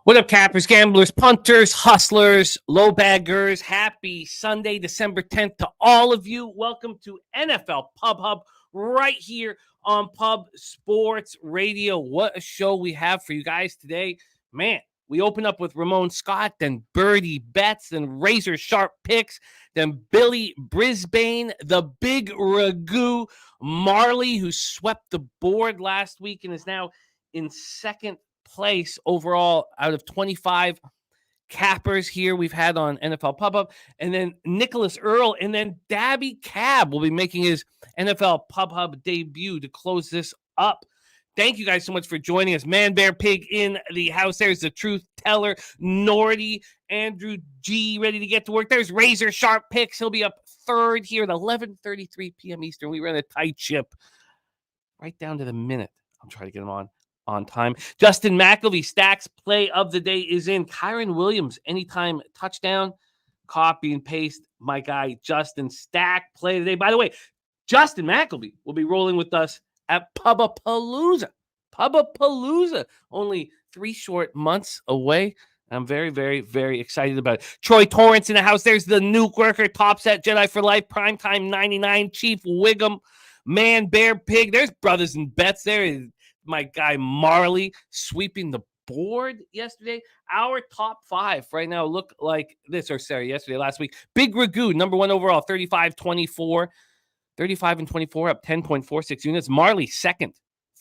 What up, cappers, gamblers, punters, hustlers, low baggers? Happy Sunday, December 10th to all of you. Welcome to NFL Pub Hub right here on Pub Sports Radio. What a show we have for you guys today. Man, we open up with Ramon Scott, then Birdie Bets, then Razer Sharp Picks, then Billy Brisbane, the Big Ragu, Marley, who swept the board last week and is now in second place overall out of 25 cappers here we've had on NFL Pub Hub. And then Nicholas Earl and then Dabby Cab will be making his NFL Pub Hub debut to close this up. Thank you guys so much for joining us. Man, Bear, Pig in the house. There's the Truth Teller, Nordy, Andrew G, ready to get to work. There's Razer Sharp Picks. He'll be up third here at 11:33 p.m. Eastern. We ran a tight ship right down to the minute. I'll try to get him on time. Justin McElvey, Stacks play of the day is in. Kyron Williams, anytime touchdown, copy and paste my guy Justin. Stack play of the day. By the way, Justin McElvey will be rolling with us at Pubapalooza. Pubapalooza, only 3 short months away. I'm very, very, very excited about it. Troy Torrance in the house. There's the Nuke Worker, Top Set, Jedi for Life, Primetime 99, Chief Wiggum, Man, Bear, Pig. There's Brothers and Bets there. My guy Marley sweeping the board yesterday. Our top 5 right now look like this, or sorry, last week. Big Ragu, number 1 overall, 35-24. 35 and 24, up 10.46 units. Marley, second,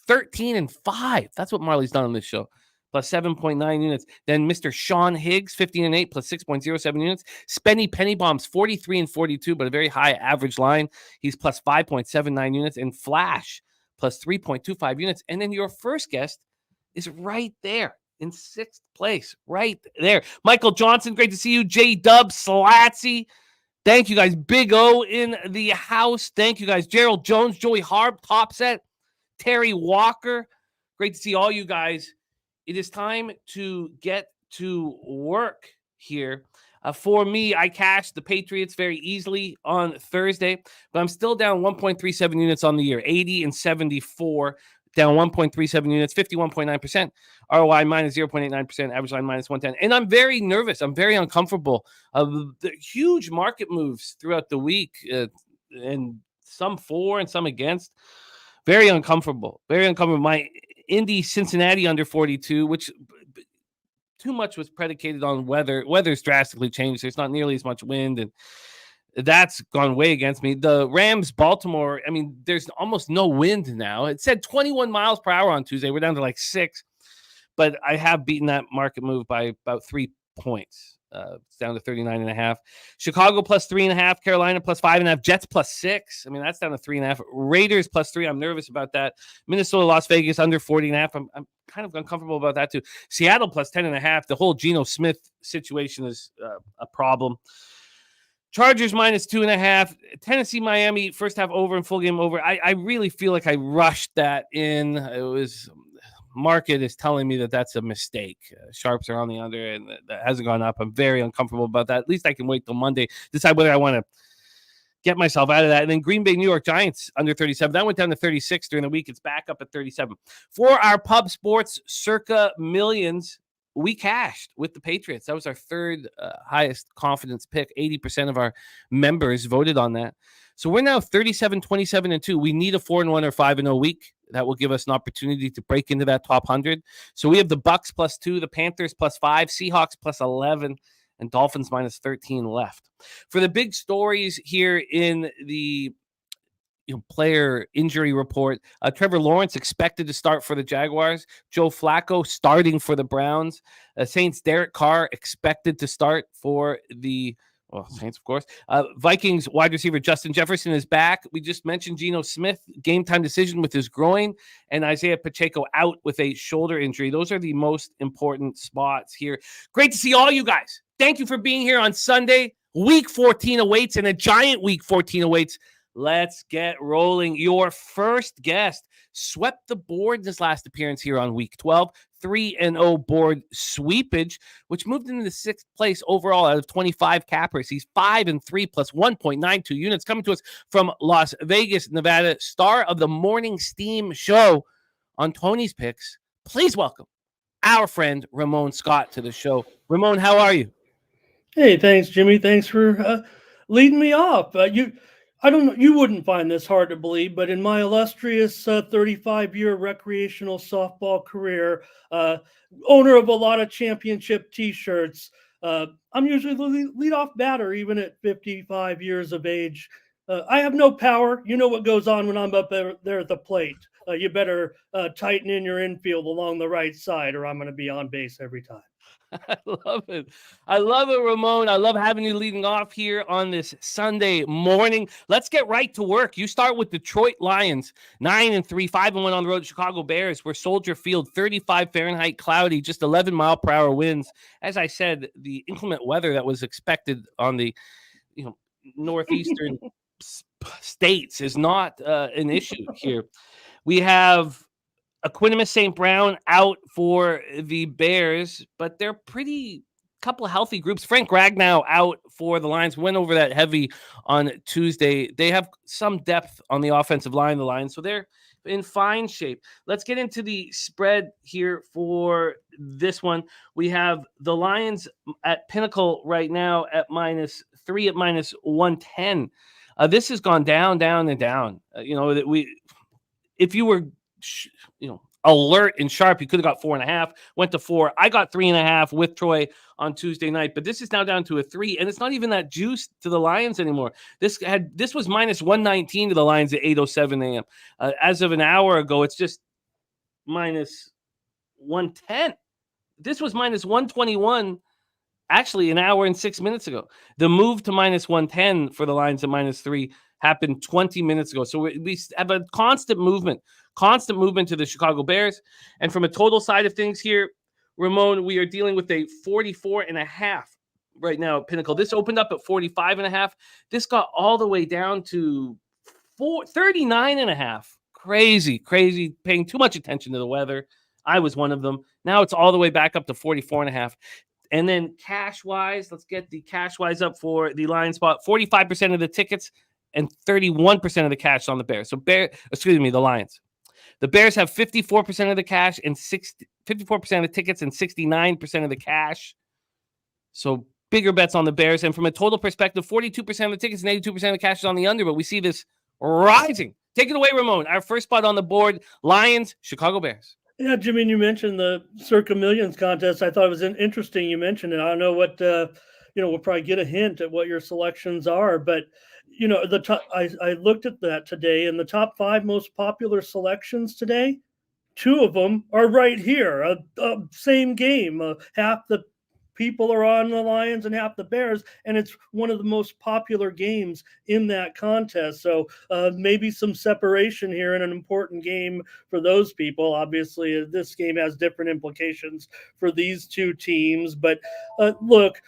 13 and 5. That's what Marley's done on this show, plus 7.9 units. Then Mr. Sean Higgs, 15 and 8, plus 6.07 units. Spenny Penny Bombs, 43 and 42, but a very high average line. He's plus 5.79 units. And Flash, plus 3.25 units. And then your first guest is right there in 6th place, right there. Michael Johnson, great to see you. J-Dub, Slatsy. Thank you, guys. Big O in the house. Thank you, guys. Gerald Jones, Joey Harb, Top Set, Terry Walker. Great to see all you guys. It is time to get to work here. For me, I cashed the Patriots very easily on Thursday, but I'm still down 1.37 units on the year, 80 and 74, down 1.37 units, 51.9%, ROI minus 0.89%, average line minus 110. And I'm very nervous. I'm very uncomfortable. The huge market moves throughout the week, and some for and some against. Very uncomfortable. Very uncomfortable. My Indy Cincinnati under 42, which too much was predicated on weather. Weather's drastically changed. There's not nearly as much wind, and that's gone way against me. The Rams, Baltimore, I mean, there's almost no wind now. It said 21 miles per hour on Tuesday. We're down to like 6, but I have beaten that market move by about 3 points. It's down to 39.5. Chicago plus 3.5. Carolina plus 5.5. Jets plus 6. I mean, that's down to 3.5. Raiders plus 3. I'm nervous about that. Minnesota, Las Vegas under 40.5. I'm kind of uncomfortable about that too. Seattle plus 10.5. The whole Geno Smith situation is a problem. Chargers minus 2.5. Tennessee, Miami, first half over and full game over. I really feel like I rushed that in. It was market is telling me that that's a mistake. Sharps are on the under, and that hasn't gone up. I'm very uncomfortable about that. At least I can wait till Monday, decide whether I want to get myself out of that. And then Green Bay, New York Giants under 37. That went down to 36 during the week. It's back up at 37. For our Pub Sports Circa Millions, we cashed with the Patriots. That was our third highest confidence pick. 80% of our members voted on that. So we're now 37, 27, and 2. We need a 4-1 or 5-0 week. That will give us an opportunity to break into that top 100. So we have the Bucks plus 2, the Panthers plus 5, Seahawks plus 11, and Dolphins minus 13 left. For the big stories here in the player injury report, Trevor Lawrence expected to start for the Jaguars. Joe Flacco starting for the Browns. Saints Derek Carr expected to start for the Saints, of course. Vikings wide receiver Justin Jefferson is back. We just mentioned Geno Smith, game time decision with his groin, and Isaiah Pacheco out with a shoulder injury. Those are the most important spots here. Great to see all you guys. Thank you for being here on Sunday. Week 14 awaits, and a giant week 14 awaits. Let's get rolling. Your first guest swept the board in his last appearance here on week 12. 3-0 board sweepage, which moved into the 6th place overall out of 25 cappers. He's 5-3 plus 1.92 units, coming to us from Las Vegas, Nevada. Star of the Morning Steam show on Tony's Picks. Please welcome our friend Ramon Scott to the show. Ramon, how are you? Hey, thanks, Jimmy. Thanks for leading me off. I don't know. You wouldn't find this hard to believe, but in my illustrious 35-year recreational softball career, uh, owner of a lot of championship T-shirts, I'm usually the leadoff batter, even at 55 years of age. I have no power. You know what goes on when I'm up there at the plate. You better tighten in your infield along the right side, or I'm going to be on base every time. I love it. I love it, Ramon. I love having you leading off here on this Sunday morning. Let's get right to work. You start with Detroit Lions, 9-3, 5-1 on the road. Chicago Bears, where Soldier Field, 35 Fahrenheit, cloudy, just 11 mile per hour winds. As I said, the inclement weather that was expected on the northeastern states is not an issue here. We have Equanimeous St. Brown out for the Bears, but they're pretty couple of healthy groups. Frank Ragnow out for the Lions. Went over that heavy on Tuesday. They have some depth on the offensive line, the Lions, so they're in fine shape. Let's get into the spread here for this one. We have the Lions at Pinnacle right now at -3 at -110. This has gone down, down, and down. If you were alert and sharp, you could have got 4.5, went to 4. I got 3.5 with Troy on Tuesday night, but this is now down to a 3, and it's not even that juice to the Lions anymore. This was -119 to the Lions at 8:07 a.m. As of an hour ago, it's just -110. This was -121 actually an hour and 6 minutes ago. The move to -110 for the Lions at -3 happened 20 minutes ago. So we have a constant movement to the Chicago Bears. And from a total side of things here, Ramon, we are dealing with a 44.5 right now at Pinnacle. This opened up at 45.5. This got all the way down to 39.5. Crazy, paying too much attention to the weather. I was one of them. Now it's all the way back up to 44.5. And then cash-wise, let's get the cash-wise up for the line spot. 45% of the tickets and 31% of the cash on the Bears. So the Lions. The Bears have 54% of the cash and 54% of the tickets and 69% of the cash. So bigger bets on the Bears. And from a total perspective, 42% of the tickets and 82% of the cash is on the under, but we see this rising. Take it away, Ramon. Our first spot on the board, Lions, Chicago Bears. Yeah, Jimmy, you mentioned the Circa Millions contest. I thought it was interesting you mentioned it. I don't know what, we'll probably get a hint at what your selections are, but I looked at that today, and the top 5 most popular selections today, 2 of them are right here. Same game. Half the people are on the Lions and half the Bears, and it's one of the most popular games in that contest. So maybe some separation here in an important game for those people. Obviously, this game has different implications for these 2 teams. But look,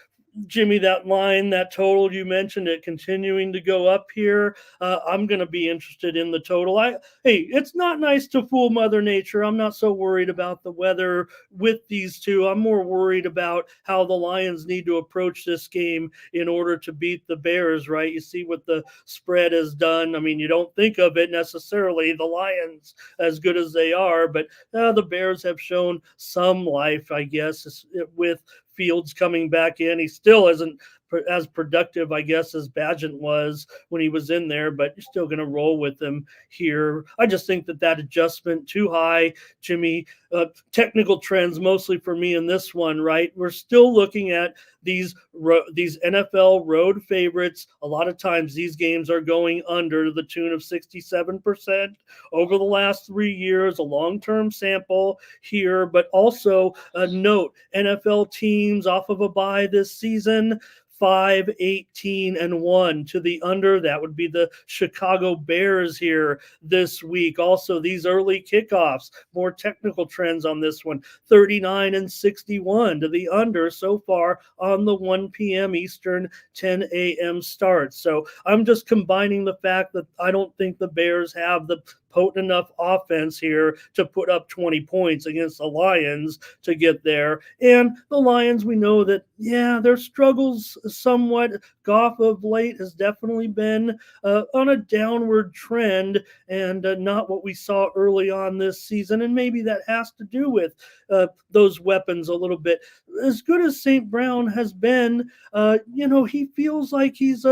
Jimmy, that line, that total you mentioned, it continuing to go up here. I'm going to be interested in the total. Hey, it's not nice to fool Mother Nature. I'm not so worried about the weather with these 2. I'm more worried about how the Lions need to approach this game in order to beat the Bears, right? You see what the spread has done. I mean, you don't think of it necessarily, the Lions, as good as they are, but the Bears have shown some life, I guess, with Fields coming back in. He still isn't as productive, I guess, as Bagent was when he was in there, but you're still going to roll with him here. I just think that adjustment too high, Jimmy. Technical trends mostly for me in this one, right? We're still looking at these NFL road favorites. A lot of times these games are going under the tune of 67% over the last 3 years, a long-term sample here, but also note NFL teams off of a bye this season, 5-18-1 to the under. That would be the Chicago Bears here this week. Also, these early kickoffs, more technical trends on this one, 39-61 to the under so far on the 1 p.m. Eastern, 10 a.m. start. So I'm just combining the fact that I don't think the Bears have the potent enough offense here to put up 20 points against the Lions to get there. And the Lions, we know that, their struggles somewhat. Goff of late has definitely been on a downward trend and not what we saw early on this season. And maybe that has to do with those weapons a little bit. As good as St. Brown has been, he feels like he's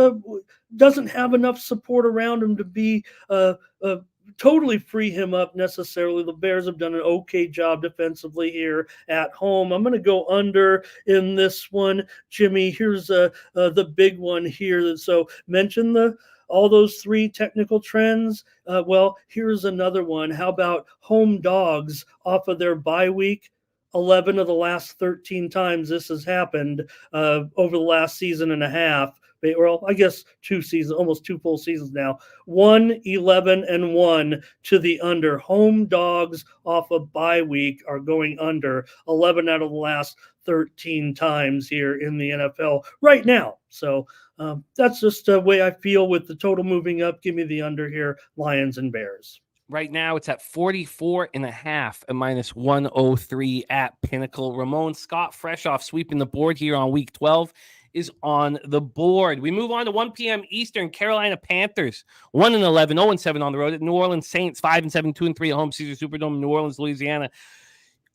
doesn't have enough support around him to be totally free him up necessarily. The Bears have done an okay job defensively here at home. I'm going to go under in this one, Jimmy. Here's the big one here. So mention all those three technical trends. Well, here's another one. How about home dogs off of their bye week? 11 of the last 13 times this has happened over the last season and a half. Well, I guess 2 seasons, almost 2 full seasons now. 1, 11, and 1 to the under. Home dogs off a bye week are going under 11 out of the last 13 times here in the NFL right now. So that's just the way I feel with the total moving up. Give me the under here, Lions and Bears. Right now, it's at 44.5 at -103 at Pinnacle. Ramon Scott, fresh off sweeping the board here on week 12, is on the board. We move on to 1 p.m. Eastern. Carolina Panthers 1-11, 0-7 on the road. At New Orleans Saints 5-7, 2-3 at home. Caesars Superdome, New Orleans, Louisiana.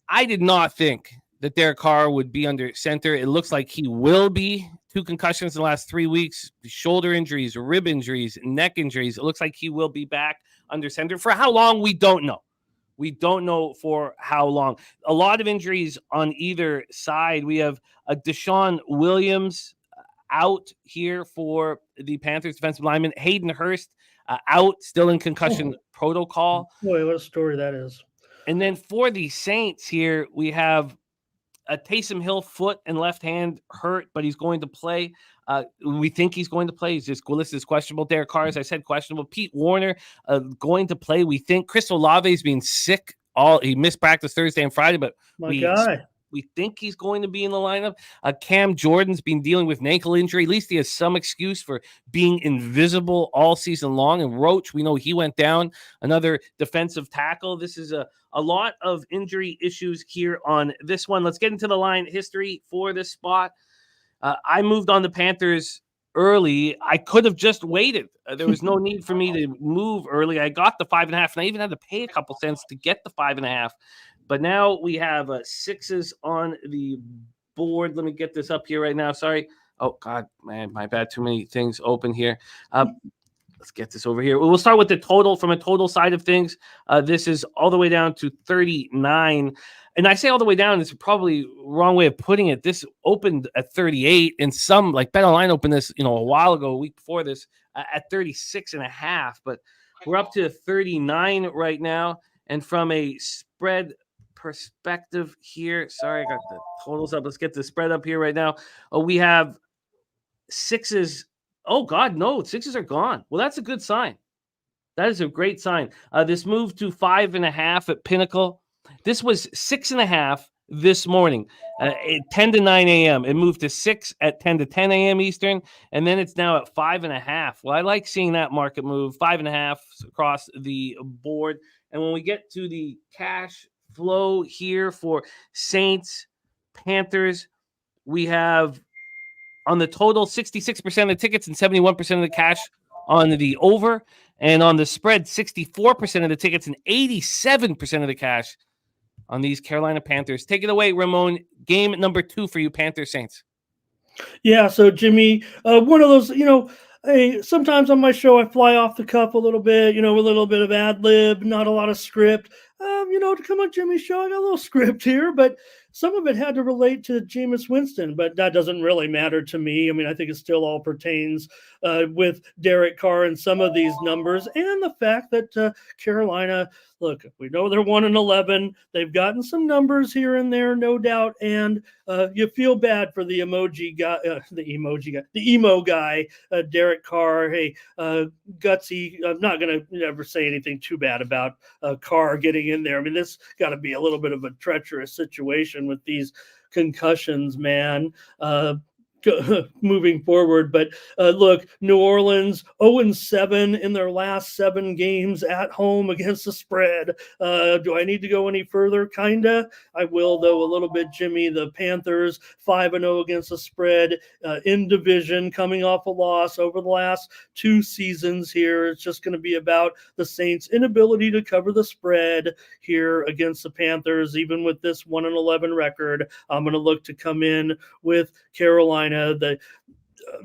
I did not think that Derek Carr would be under center. It looks like he will be. 2 concussions in the last 3 weeks, shoulder injuries, rib injuries, neck injuries. It looks like he will be back under center. For how long, we don't know. We don't know for how long. A lot of injuries on either side. We have a Deshaun Williams out here for the Panthers defensive lineman. Hayden Hurst out, still in concussion protocol. Boy, what a story that is. And then for the Saints here, we have a Taysom Hill foot and left hand hurt, but he's going to play. We think he's going to play. He's just listed as questionable. Derek Carr, as I said, questionable. Pete Warner going to play. We think Chris Olave is being sick. He missed practice Thursday and Friday, but we think he's going to be in the lineup. Cam Jordan's been dealing with an ankle injury. At least he has some excuse for being invisible all season long. And Roach, we know he went down, another defensive tackle. This is a lot of injury issues here on this one. Let's get into the line history for this spot. I moved on the Panthers early. I could have just waited. There was no need for me to move early. I got the 5.5, and I even had to pay a couple cents to get the 5.5. But now we have 6s on the board. Let me get this up here right now. Sorry. Oh, God, man, my bad. Too many things open here. Let's get this over here. We'll start with the total. From a total side of things, this is all the way down to 39. And I say all the way down, it's probably wrong way of putting it. This opened at 38, and some, like BetOnline opened this, a while ago, a week before this, at 36.5. But we're up to 39 right now. And from a spread perspective here, sorry, I got the totals up. Let's get the spread up here right now. We have 6s. Oh, God, no, 6s are gone. Well, that's a good sign. That is a great sign. This moved to 5.5 at Pinnacle. This was 6.5 this morning, 10 to 9 a.m. It moved to 6 at 10 to 10 a.m. Eastern, and then it's now at 5.5. Well, I like seeing that market move, 5.5 across the board. And when we get to the cash flow here for Saints, Panthers, we have on the total 66% of the tickets and 71% of the cash on the over. And on the spread, 64% of the tickets and 87% of the cash on these Carolina Panthers. Take it away, Ramon. Game number 2 for you, Panthers Saints. Yeah, so Jimmy, one of those, hey, sometimes on my show I fly off the cuff a little bit, with a little bit of ad lib, not a lot of script. To come on Jimmy's show, I got a little script here, but some of it had to relate to Jameis Winston, but that doesn't really matter to me. I mean, I think it still all pertains with Derek Carr and some of these numbers, and the fact that Carolina, look, we know they're 1-11. They've gotten some numbers here and there, no doubt, and you feel bad for the emoji guy, the emo guy, Derek Carr. Hey, gutsy. I'm not going to ever say anything too bad about Carr getting in there. I mean, this got to be a little bit of a treacherous situation with these concussions, man. moving forward. But look, New Orleans 0-7 in their last 7 games at home against the spread. Do I need to go any further? Kinda. I will, though, a little bit, Jimmy. The Panthers 5-0 against the spread in division, coming off a loss over the last 2 seasons here. It's just going to be about the Saints' inability to cover the spread here against the Panthers. Even with this 1-11 record, I'm going to look to come in with Carolina.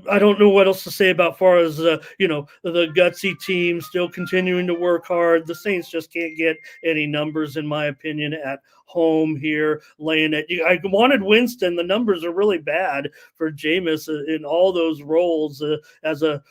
I don't know what else to say about far as the gutsy team still continuing to work hard. The Saints just can't get any numbers, in my opinion, at home here. Laying it, I wanted Winston. The numbers are really bad for Jameis in all those roles as a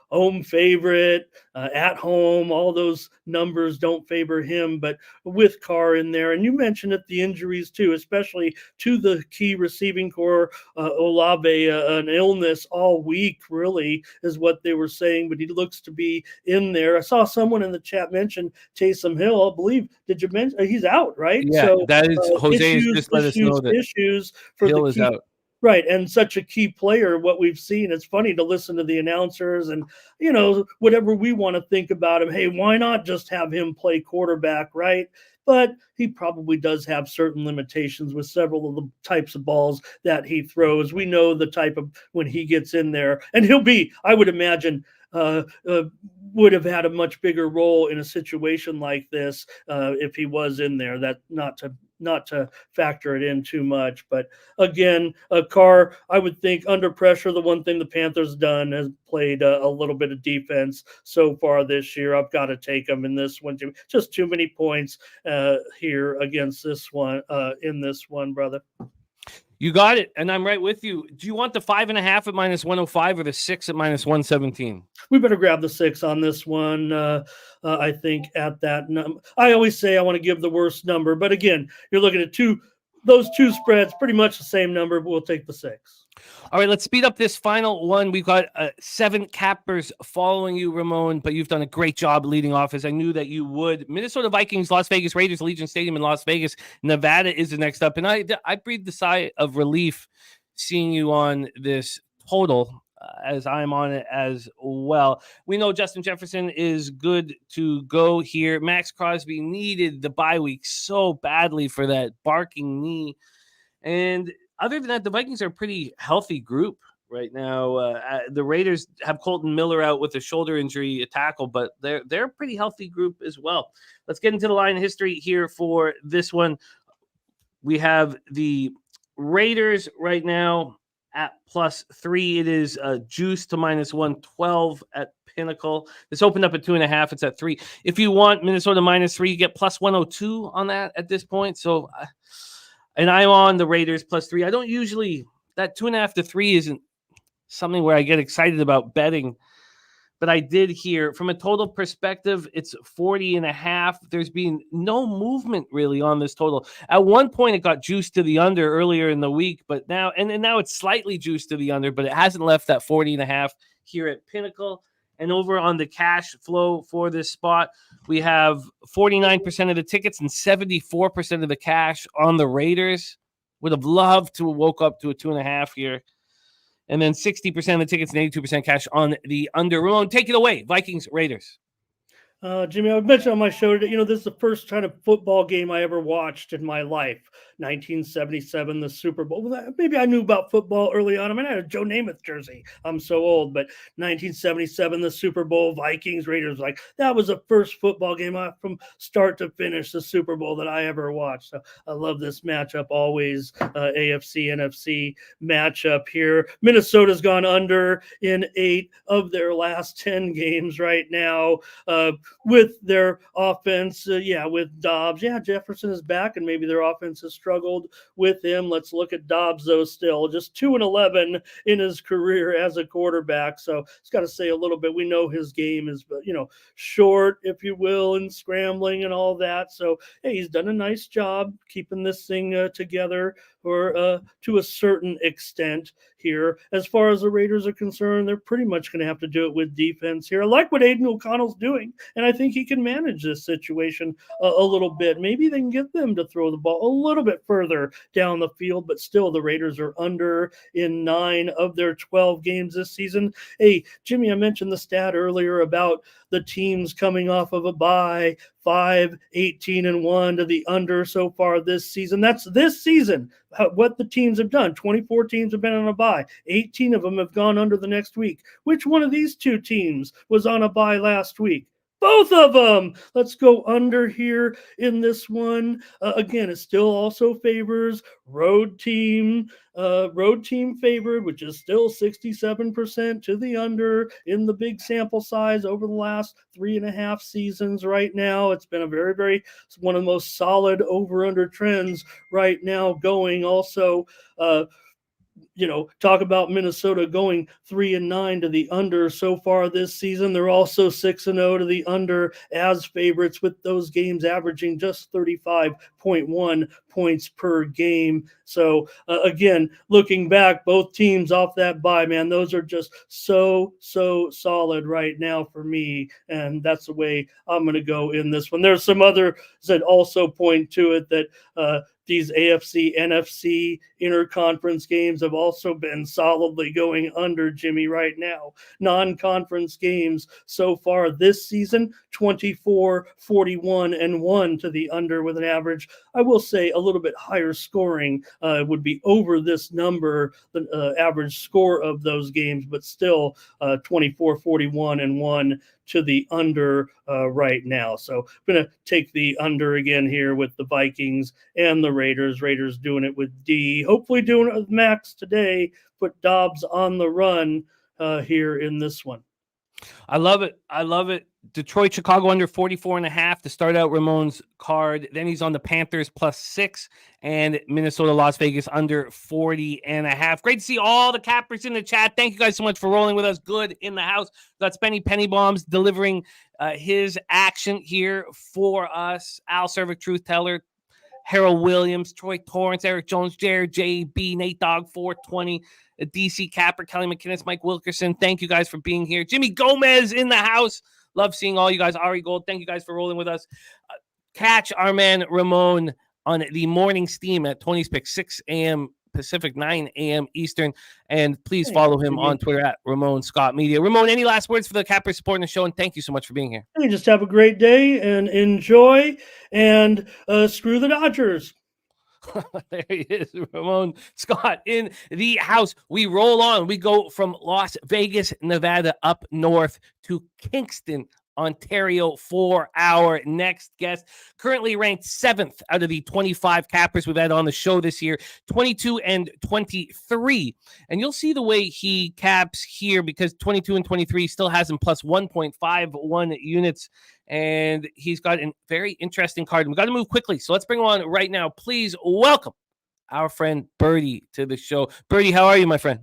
home favorite, at home. All those numbers don't favor him, but with Carr in there, and you mentioned it, the injuries too, especially to the key receiving core, Olave, an illness all week, really, is what they were saying, but he looks to be in there. I saw someone in the chat mention Taysom Hill. I believe, did you mention he's out, right? Yeah, so that is Jose has just let us know that issues for Hill the is key. out. Right, and such a key player, what we've seen. It's funny to listen to the announcers and, whatever we want to think about him. Hey, why not just have him play quarterback, right? But he probably does have certain limitations with several of the types of balls that he throws. We know the type of when he gets in there. And he'll be, I would imagine, would have had a much bigger role in a situation like this if he was in there. That not to factor it in too much. But again, Carr, I would think under pressure, the one thing the Panthers done has played a little bit of defense so far this year. I've got to take them in this one too. Just too many points here against this one, in this one, brother. You got it, and I'm right with you. Do you want the 5.5 at -105 or the 6 at -117? We better grab the 6 on this one. I think at that number, I always say I want to give the worst number, but again, you're looking at those two spreads, pretty much the same number, but we'll take the 6. All right, let's speed up this final one. We've got 7 cappers following you, Ramon, but you've done a great job leading off, as I knew that you would. Minnesota Vikings, Las Vegas Raiders, Allegiant Stadium in Las Vegas. Nevada is the next up, and I breathed a sigh of relief seeing you on this total, as I'm on it as well. We know Justin Jefferson is good to go here. Max Crosby needed the bye week so badly for that barking knee, and other than that, the Vikings are a pretty healthy group right now. The Raiders have Colton Miller out with a shoulder injury, a tackle, but they're a pretty healthy group as well. Let's get into the line of history here for this one. We have the Raiders right now at +3. It is juice to -112 at Pinnacle. This opened up at 2.5. It's at 3. If you want Minnesota -3, you get +102 on that at this point. So, and I'm on the Raiders +3. I don't usually, that 2.5 to 3 isn't something where I get excited about betting, but I did here from a total perspective, it's 40.5. There's been no movement really on this total. At one point, it got juiced to the under earlier in the week, but now, and now it's slightly juiced to the under, but it hasn't left that 40.5 here at Pinnacle. And over on the cash flow for this spot, we have 49% of the tickets and 74% of the cash on the Raiders. Would have loved to have woke up to a 2.5 here. And then 60% of the tickets and 82% cash on the under. Ramon, take it away. Vikings, Raiders. Jimmy, I mentioned on my show today, this is the first kind of football game I ever watched in my life. 1977, the Super Bowl. Maybe I knew about football early on. I mean, I had a Joe Namath jersey. I'm so old, but 1977, the Super Bowl, Vikings, Raiders, that was the first football game from start to finish, the Super Bowl that I ever watched. So I love this matchup always, AFC, NFC matchup here. Minnesota's gone under in 8 of their last 10 games right now. With their offense, with Dobbs. Yeah, Jefferson is back, and maybe their offense has struggled with him. Let's look at Dobbs, though, still. Just 2-11 in his career as a quarterback, so it's got to say a little bit. We know his game is, short, if you will, and scrambling and all that. So, hey, he's done a nice job keeping this thing together or to a certain extent here. As far as the Raiders are concerned, they're pretty much going to have to do it with defense here. I like what Aiden O'Connell's doing, and I think he can manage this situation a little bit. Maybe they can get them to throw the ball a little bit further down the field, but still the Raiders are under in 9 of their 12 games this season. Hey, Jimmy, I mentioned the stat earlier about the teams coming off of a bye, 5-18-1 to the under so far this season. That's this season, what the teams have done. 24 teams have been on a bye. 18 of them have gone under the next week. Which one of these two teams was on a bye last week? Both of them. Let's go under here in this one. Again, it still also favors road team favored, which is still 67% to the under in the big sample size over the last 3.5 seasons right now. It's been a very one of the most solid over-under trends right now going. Also, talk about Minnesota going 3-9 to the under so far this season. They're also 6-0 to the under as favorites, with those games averaging just 35.1 points per game. So again, looking back, both teams off that bye, man, those are just so solid right now for me. And that's the way I'm going to go in this one. There's some others that also point to it that these AFC, NFC interconference games have also been solidly going under, Jimmy, right now. Non-conference games so far this season, 24, 41, and 1 to the under with an average, I will say, a little bit higher scoring would be over this number, the average score of those games, but still 24, 41, and 1 to the under right now. So I'm going to take the under again here with the Vikings and the Raiders. Raiders doing it with D. Hopefully doing it with Max today. Put Dobbs on the run here in this one. I love it. Detroit, Chicago under 44.5 to start out Ramon's card. Then he's on the Panthers +6 and Minnesota, Las Vegas under 40.5. Great to see all the cappers in the chat. Thank you guys so much for rolling with us. Good in the house. Got Spenny Pennybombs delivering his action here for us. Al Cervic, Truth Teller, Harold Williams, Troy Torrance, Eric Jones, Jared, JB, Nate Dogg, 420, DC Capper, Kelly McKinnis, Mike Wilkerson. Thank you guys for being here. Jimmy Gomez in the house. Love seeing all you guys. Ari Gold, thank you guys for rolling with us. Catch our man Ramon on the morning steam at Tony's Pick, 6 a.m. Pacific, 9 a.m. Eastern. And please follow him on Twitter at Ramon Scott Media. Ramon, any last words for the cappers supporting the show? And thank you so much for being here. Hey, just have a great day and enjoy, and screw the Dodgers. There he is, Ramon Scott in the house. We roll on. We go from Las Vegas, Nevada, up north to Kingston, Ontario, for our next guest. Currently ranked 7th out of the 25 cappers we've had on the show this year, 22 and 23. And you'll see the way he caps here, because 22 and 23 still has him plus 1.51 units. And he's got a very interesting card. We've got to move quickly, so let's bring him on right now. Please welcome our friend Birdie to the show. Birdie, how are you, my friend?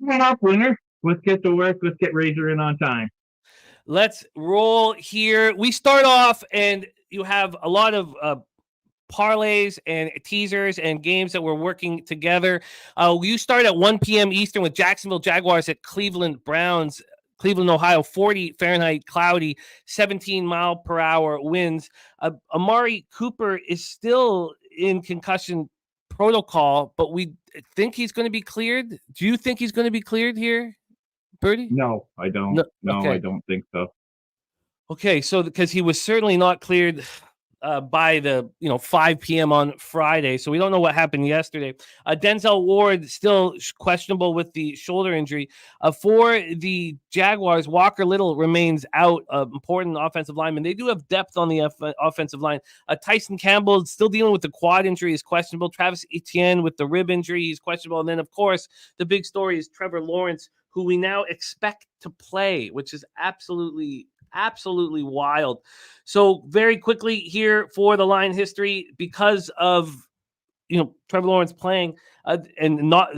Coming up, winner. Let's get to work. Let's get Razer in on time. Let's roll here. We start off, and you have a lot of parlays and teasers and games that we're working together. You start at 1 p.m. Eastern with Jacksonville Jaguars at Cleveland Browns. Cleveland, Ohio, 40 Fahrenheit, cloudy, 17-mile-per-hour winds. Amari Cooper is still in concussion protocol, but we think he's going to be cleared. Do you think he's going to be cleared here, Birdie? No, I don't. No, okay. I don't think so. Okay, so because he was certainly not cleared by the 5 p.m. on Friday, so we don't know what happened yesterday. Denzel Ward still questionable with the shoulder injury. For the Jaguars, Walker Little remains out, important offensive lineman. They do have depth on the offensive line. Tyson Campbell still dealing with the quad injury, is questionable. Travis Etienne with the rib injury, he's questionable. And then, of course, the big story is Trevor Lawrence, who we now expect to play, which is absolutely wild. So very quickly here for the line history, because of Trevor Lawrence playing and not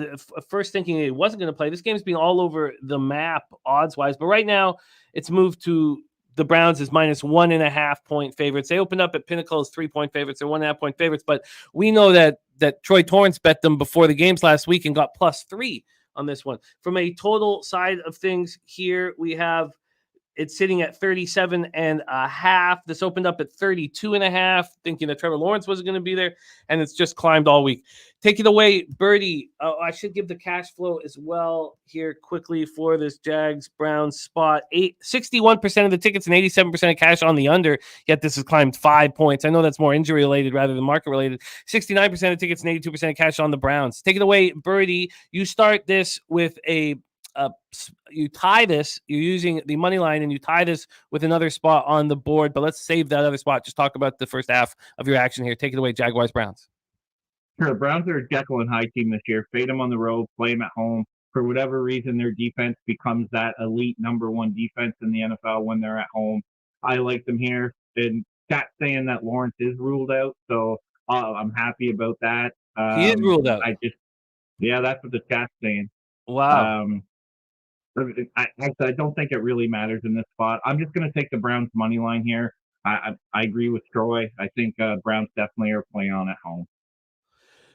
first thinking he wasn't going to play. This game's been all over the map odds wise, but right now it's moved to the Browns as minus 1.5 point favorites. They opened up at Pinnacle as 3-point favorites. They're 1.5 point favorites, but we know that Troy Torrance bet them before the games last week and got +3 on this one. From a total side of things here, we have it's sitting at 37.5. This opened up at 32.5, thinking that Trevor Lawrence wasn't going to be there, and it's just climbed all week. Take it away, Birdie. I should give the cash flow as well here quickly for this Jags-Browns spot. 61% of the tickets and 87% of cash on the under, yet this has climbed 5 points. I know that's more injury-related rather than market-related. 69% of tickets and 82% of cash on the Browns. Take it away, Birdie. You start this with you tie this, you're using the money line, and you tie this with another spot on the board, but let's save that other spot. Just talk about the first half of your action here. Take it away, Jaguars Browns. Sure, the Browns are a Jekyll and Hyde team this year. Fade them on the road, play them at home. For whatever reason, their defense becomes that elite number one defense in the NFL when they're at home. I like them here. And chat's saying that Lawrence is ruled out, so I'm happy about that. He is ruled out. That's what the chat's saying. Wow. I don't think it really matters in this spot. I'm just going to take the Browns money line here. I agree with Troy. I think Browns definitely are playing on at home.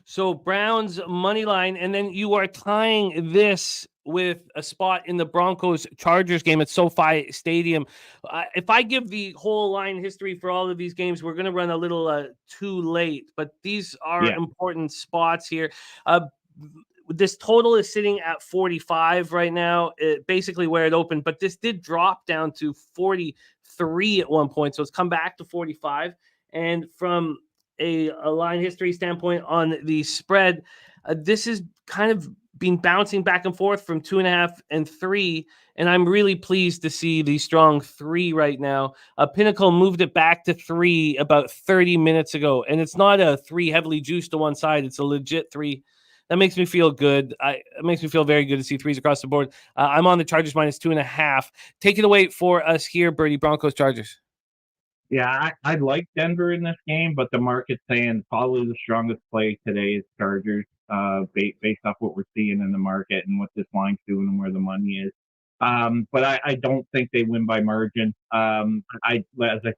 So Browns money line, and then you are tying this with a spot in the Broncos Chargers game at SoFi Stadium. If I give the whole line history for all of these games, we're going to run a little too late, but these are important spots here. This total is sitting at 45 right now, basically where it opened, but this did drop down to 43 at one point, so it's come back to 45. And from a line history standpoint on the spread, this is kind of been bouncing back and forth from 2.5 and 3, and I'm really pleased to see the strong 3 right now. Pinnacle moved it back to 3 about 30 minutes ago, and it's not a 3 heavily juiced to one side. It's a legit 3. That makes me feel good. It makes me feel very good to see 3s across the board. I'm on the Chargers minus 2.5. Take it away for us here, Birdie. Broncos Chargers. Yeah, I like Denver in this game, but the market's saying probably the strongest play today is Chargers, based off what we're seeing in the market and what this line's doing and where the money is. But I don't think they win by margin. As I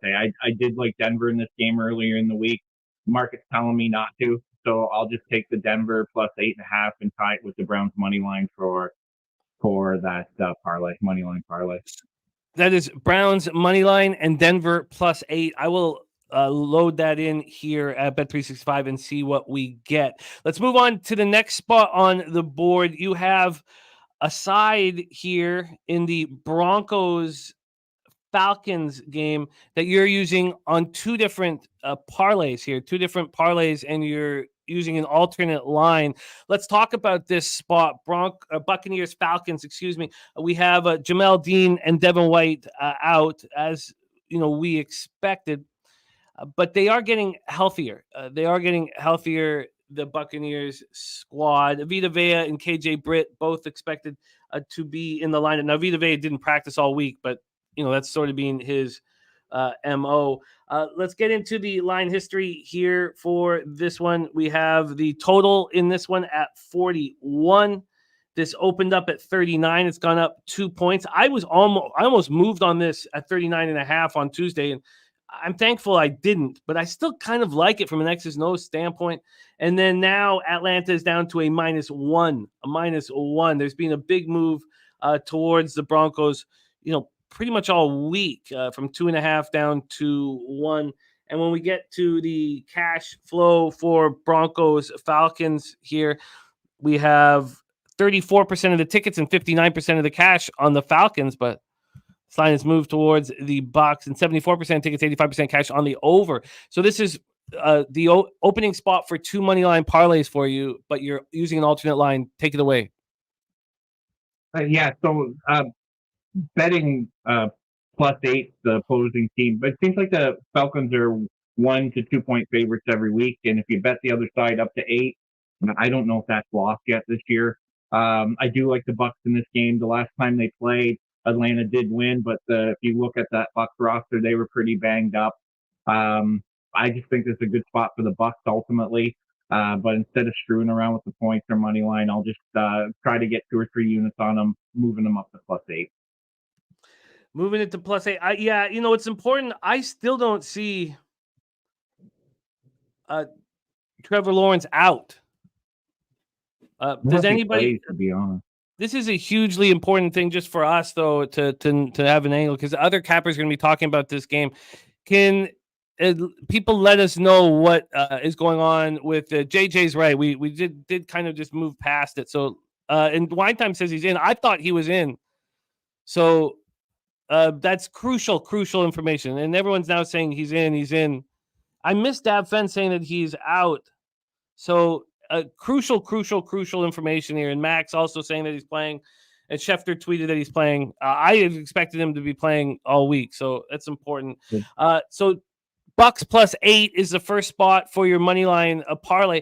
say, I did like Denver in this game earlier in the week. Market's telling me not to. So I'll just take the Denver plus 8.5 and tie it with the Browns money line for that money line parlay. That is Browns money line and Denver plus 8. I will load that in here at Bet365 and see what we get. Let's move on to the next spot on the board. You have a side here in the Broncos Falcons game that you're using on two different parlays here, and you're using an alternate line. Let's talk about this spot. Buccaneers Falcons, we have Jamel Dean and Devin White out, as we expected, but they are getting healthier. The Buccaneers squad, Vita Vea and KJ Britt, both expected to be in the lineup. Now, Vita Vea didn't practice all week, but that's sort of being his MO. Let's get into the line history here for this one. We have the total in this one at 41. This opened up at 39. It's gone up 2 points. I almost moved on this at 39.5 on Tuesday, and I'm thankful I didn't, but I still kind of like it from an X's and O's standpoint. And then now Atlanta is down to a -1. There's been a big move towards the Broncos, pretty much all week, from 2.5 down to 1. And when we get to the cash flow for Broncos Falcons here, we have 34% of the tickets and 59% of the cash on the Falcons, but this line has moved towards the Bucs, and 74% tickets, 85% cash on the over. So this is the opening spot for 2 money line parlays for you, but you're using an alternate line. Take it away. Betting +8 the opposing team, but it seems like the Falcons are 1 to 2 point favorites every week, and if you bet the other side up to 8, I don't know if that's lost yet this year. I do like the Bucs in this game. The last time they played, Atlanta did win, but if you look at that Bucs roster, they were pretty banged up. I just think this is a good spot for the Bucs ultimately. But instead of screwing around with the points or money line, I'll just try to get 2 or 3 units on them, moving them up to +8. Moving it to +8. It's important. I still don't see Trevor Lawrence out. Does anybody? to be honest? This is a hugely important thing just for us, though, to have an angle, because other cappers are going to be talking about this game. Can people let us know what is going on with JJ's right? We did kind of just move past it. So and Wine Time says he's in. I thought he was in. So that's crucial information. And everyone's now saying he's in. I missed Dab Fenn saying that he's out. So crucial information here. And Max also saying that he's playing. And Schefter tweeted that he's playing. I expected him to be playing all week. So that's important. So Bucks +8 is the first spot for your money line parlay.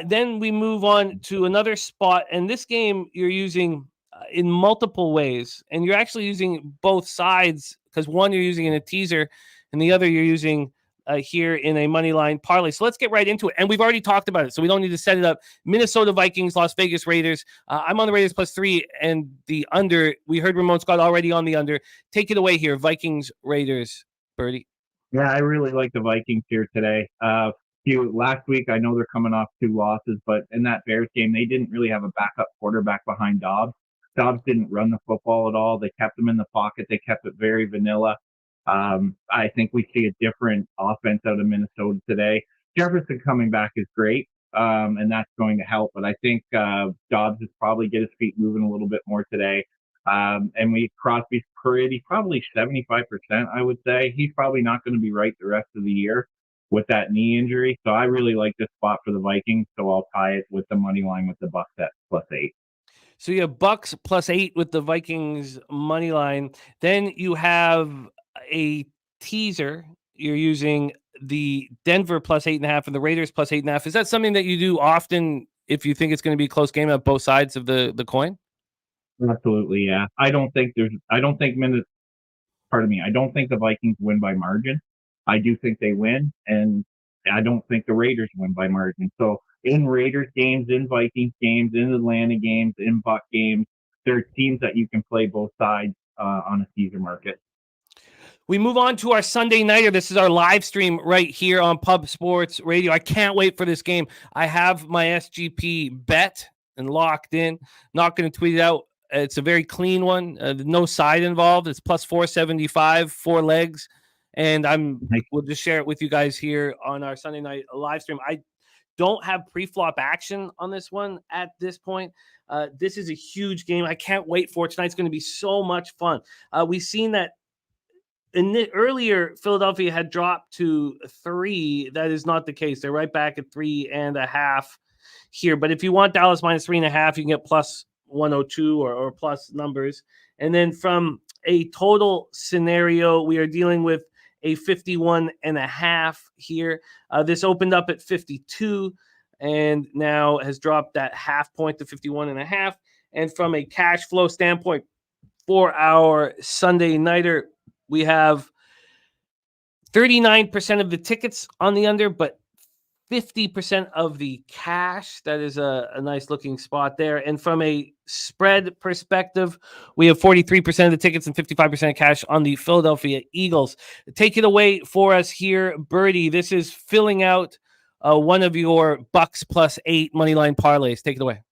Then we move on to another spot. And this game you're using in multiple ways. And you're actually using both sides, because one you're using in a teaser and the other you're using here in a money line parlay. So let's get right into it. And we've already talked about it, so we don't need to set it up. Minnesota Vikings, Las Vegas Raiders. I'm on the Raiders +3 and the under. We heard Ramon Scott already on the under. Take it away here. Vikings, Raiders, Birdie. Yeah, I really like the Vikings here today. Last week, I know they're coming off 2 losses, but in that Bears game, they didn't really have a backup quarterback behind Dobbs. Dobbs didn't run the football at all. They kept him in the pocket. They kept it very vanilla. I think we see a different offense out of Minnesota today. Jefferson coming back is great, and that's going to help. But I think Dobbs is probably get his feet moving a little bit more today. And Crosby's probably 75%, I would say. He's probably not going to be right the rest of the year with that knee injury. So I really like this spot for the Vikings. So I'll tie it with the money line with the Bucks at +8. So you have Bucks +8 with the Vikings money line. Then you have a teaser. You're using the Denver +8.5 and the Raiders +8.5. Is that something that you do often if you think it's going to be a close game on both sides of the coin? Absolutely, yeah. I don't think the Vikings win by margin. I do think they win, and I don't think the Raiders win by margin. So in Raiders games, in Vikings games, in Atlanta games, in Buck games, there are teams that you can play both sides on a teaser market. We move on to our Sunday nighter. This is our live stream right here on Pub Sports Radio. I can't wait for this game. I have my SGP bet and locked in. Not going to tweet it out. It's a very clean one. No side involved. It's +475, 4 legs. And we'll just share it with you guys here on our Sunday night live stream. I don't have pre-flop action on this one at this point. This is a huge game. I can't wait for it. Tonight's going to be so much fun. We've seen that earlier, Philadelphia had dropped to 3. That is not the case. They're right back at 3.5 here. But if you want Dallas -3.5, you can get +102 or plus numbers. And then from a total scenario, we are dealing with a 51.5 here. This opened up at 52 and now has dropped that half point to 51.5. And from a cash flow standpoint for our Sunday nighter, we have 39% of the tickets on the under, but 50% of the cash. That is a nice looking spot there. And from a spread perspective, we have 43% of the tickets and 55% cash on the Philadelphia Eagles. Take it away for us here, Birdie. This is filling out one of your Bucks +8 moneyline parlays. Take it away.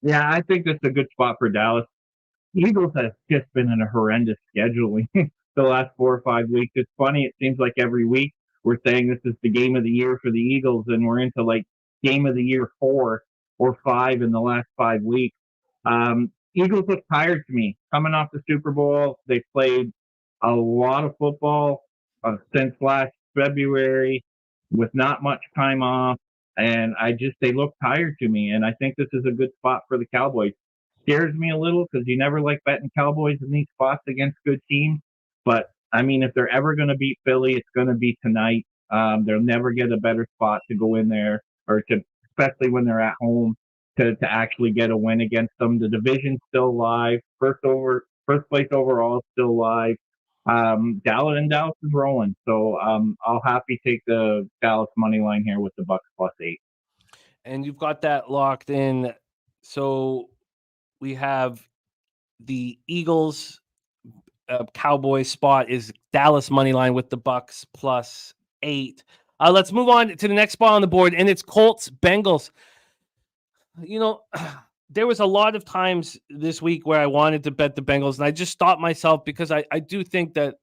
Yeah, I think that's a good spot for Dallas. Eagles have just been in a horrendous scheduling the last 4 or 5 weeks. It's funny. It seems like every week we're saying this is the game of the year for the Eagles, and we're into like game of the year 4 or 5 in the last 5 weeks. Eagles look tired to me. Coming off the Super Bowl, they played a lot of football since last February with not much time off, and they look tired to me, and I think this is a good spot for the Cowboys. Scares me a little because you never like betting Cowboys in these spots against good teams. But, I mean, if they're ever going to beat Philly, it's going to be tonight. They'll never get a better spot to go in there, especially when they're at home, to actually get a win against them. The division's still live. First place overall is still live. Dallas is rolling. So I'll happy take the Dallas money line here with the Bucks +8. And you've got that locked in. So we have the Eagles Cowboys spot is Dallas money line with the Bucks +8. Let's move on to the next spot on the board, and it's Colts Bengals. There was a lot of times this week where I wanted to bet the Bengals, and I just stopped myself because I do think that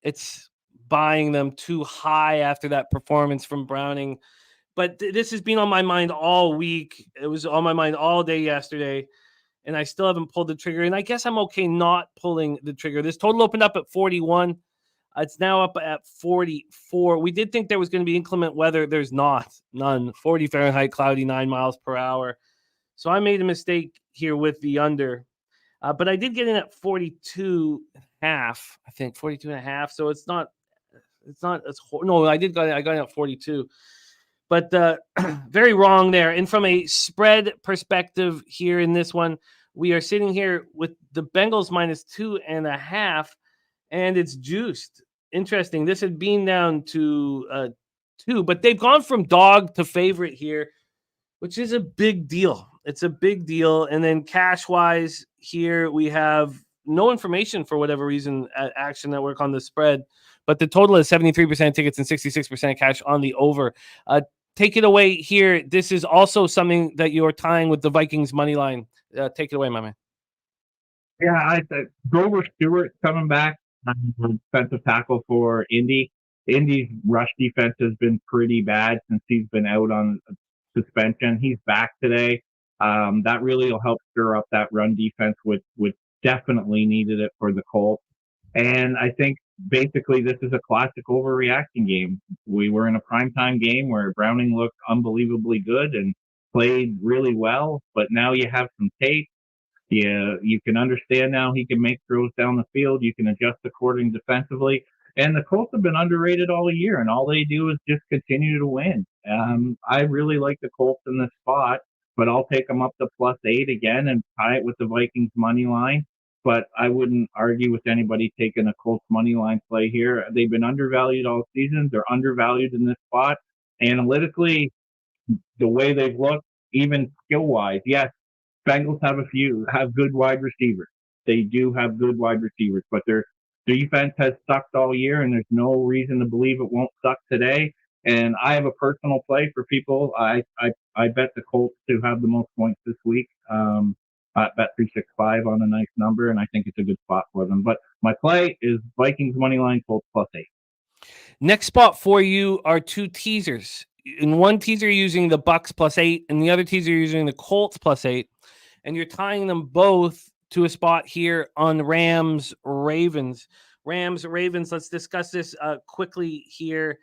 it's buying them too high after that performance from Browning. But this has been on my mind all week. It was on my mind all day yesterday, and I still haven't pulled the trigger. And I guess I'm okay not pulling the trigger. This total opened up at 41. It's now up at 44. We did think there was going to be inclement weather. There's none. 40 Fahrenheit, cloudy, 9 miles per hour. So I made a mistake here with the under. But I did get in at 42.5. I think 42.5. So it's not. No, I got in at 42. But very wrong there. And from a spread perspective here in this one, we are sitting here with the Bengals -2.5, and it's juiced. Interesting. This had been down to 2, but they've gone from dog to favorite here, which is a big deal. It's a big deal. And then cash-wise here, we have no information for whatever reason at Action Network on the spread, but the total is 73% tickets and 66% cash on the over. Take it away here. This is also something that you're tying with the Vikings money line. Take it away, my man. Yeah, I think Grover Stewart coming back, defensive tackle for Indy. Indy's rush defense has been pretty bad since he's been out on suspension. He's back today. That really will help stir up that run defense, which definitely needed it for the Colts. And I think basically this is a classic overreaction game. We were in a primetime game where Browning looked unbelievably good and played really well, but now you have some tape. Yeah, you can understand now he can make throws down the field. You can adjust according defensively. And the Colts have been underrated all year, and all they do is just continue to win. I really like the Colts in this spot, but I'll take them up to +8 again and tie it with the Vikings money line. But I wouldn't argue with anybody taking a Colts money line play here. They've been undervalued all season. They're undervalued in this spot. Analytically, the way they've looked, even skill-wise, yes, Bengals have good wide receivers. They do have good wide receivers, but their defense has sucked all year, and there's no reason to believe it won't suck today. And I have a personal play for people. I bet the Colts to have the most points this week. I bet 365 on a nice number, and I think it's a good spot for them. But my play is Vikings money line, Colts +8. Next spot for you are 2 teasers. In one teaser, you're using the Bucks +8, and the other teaser, you're using the Colts +8. And you're tying them both to a spot here on Rams-Ravens. Rams-Ravens, let's discuss this quickly here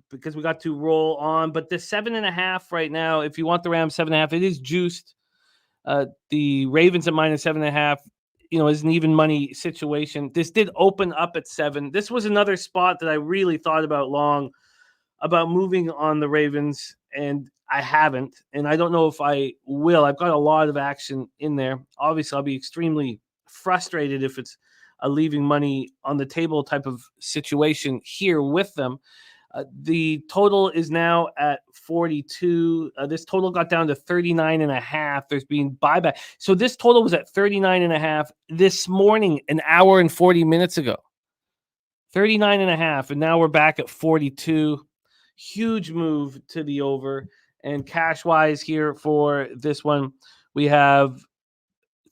because we got to roll on. But the 7.5 right now, if you want the Rams 7.5, it is juiced. The Ravens at -7.5, is an even money situation. This did open up at 7. This was another spot that I really thought about long about moving on the Ravens, and I haven't, and I don't know if I will. I've got a lot of action in there. Obviously, I'll be extremely frustrated if it's a leaving money on the table type of situation here with them. The total is now at 42. This total got down to 39.5. There's been buyback. So this total was at 39.5 this morning, an hour and 40 minutes ago. 39.5, and now we're back at 42. Huge move to the over. And cash-wise here for this one, we have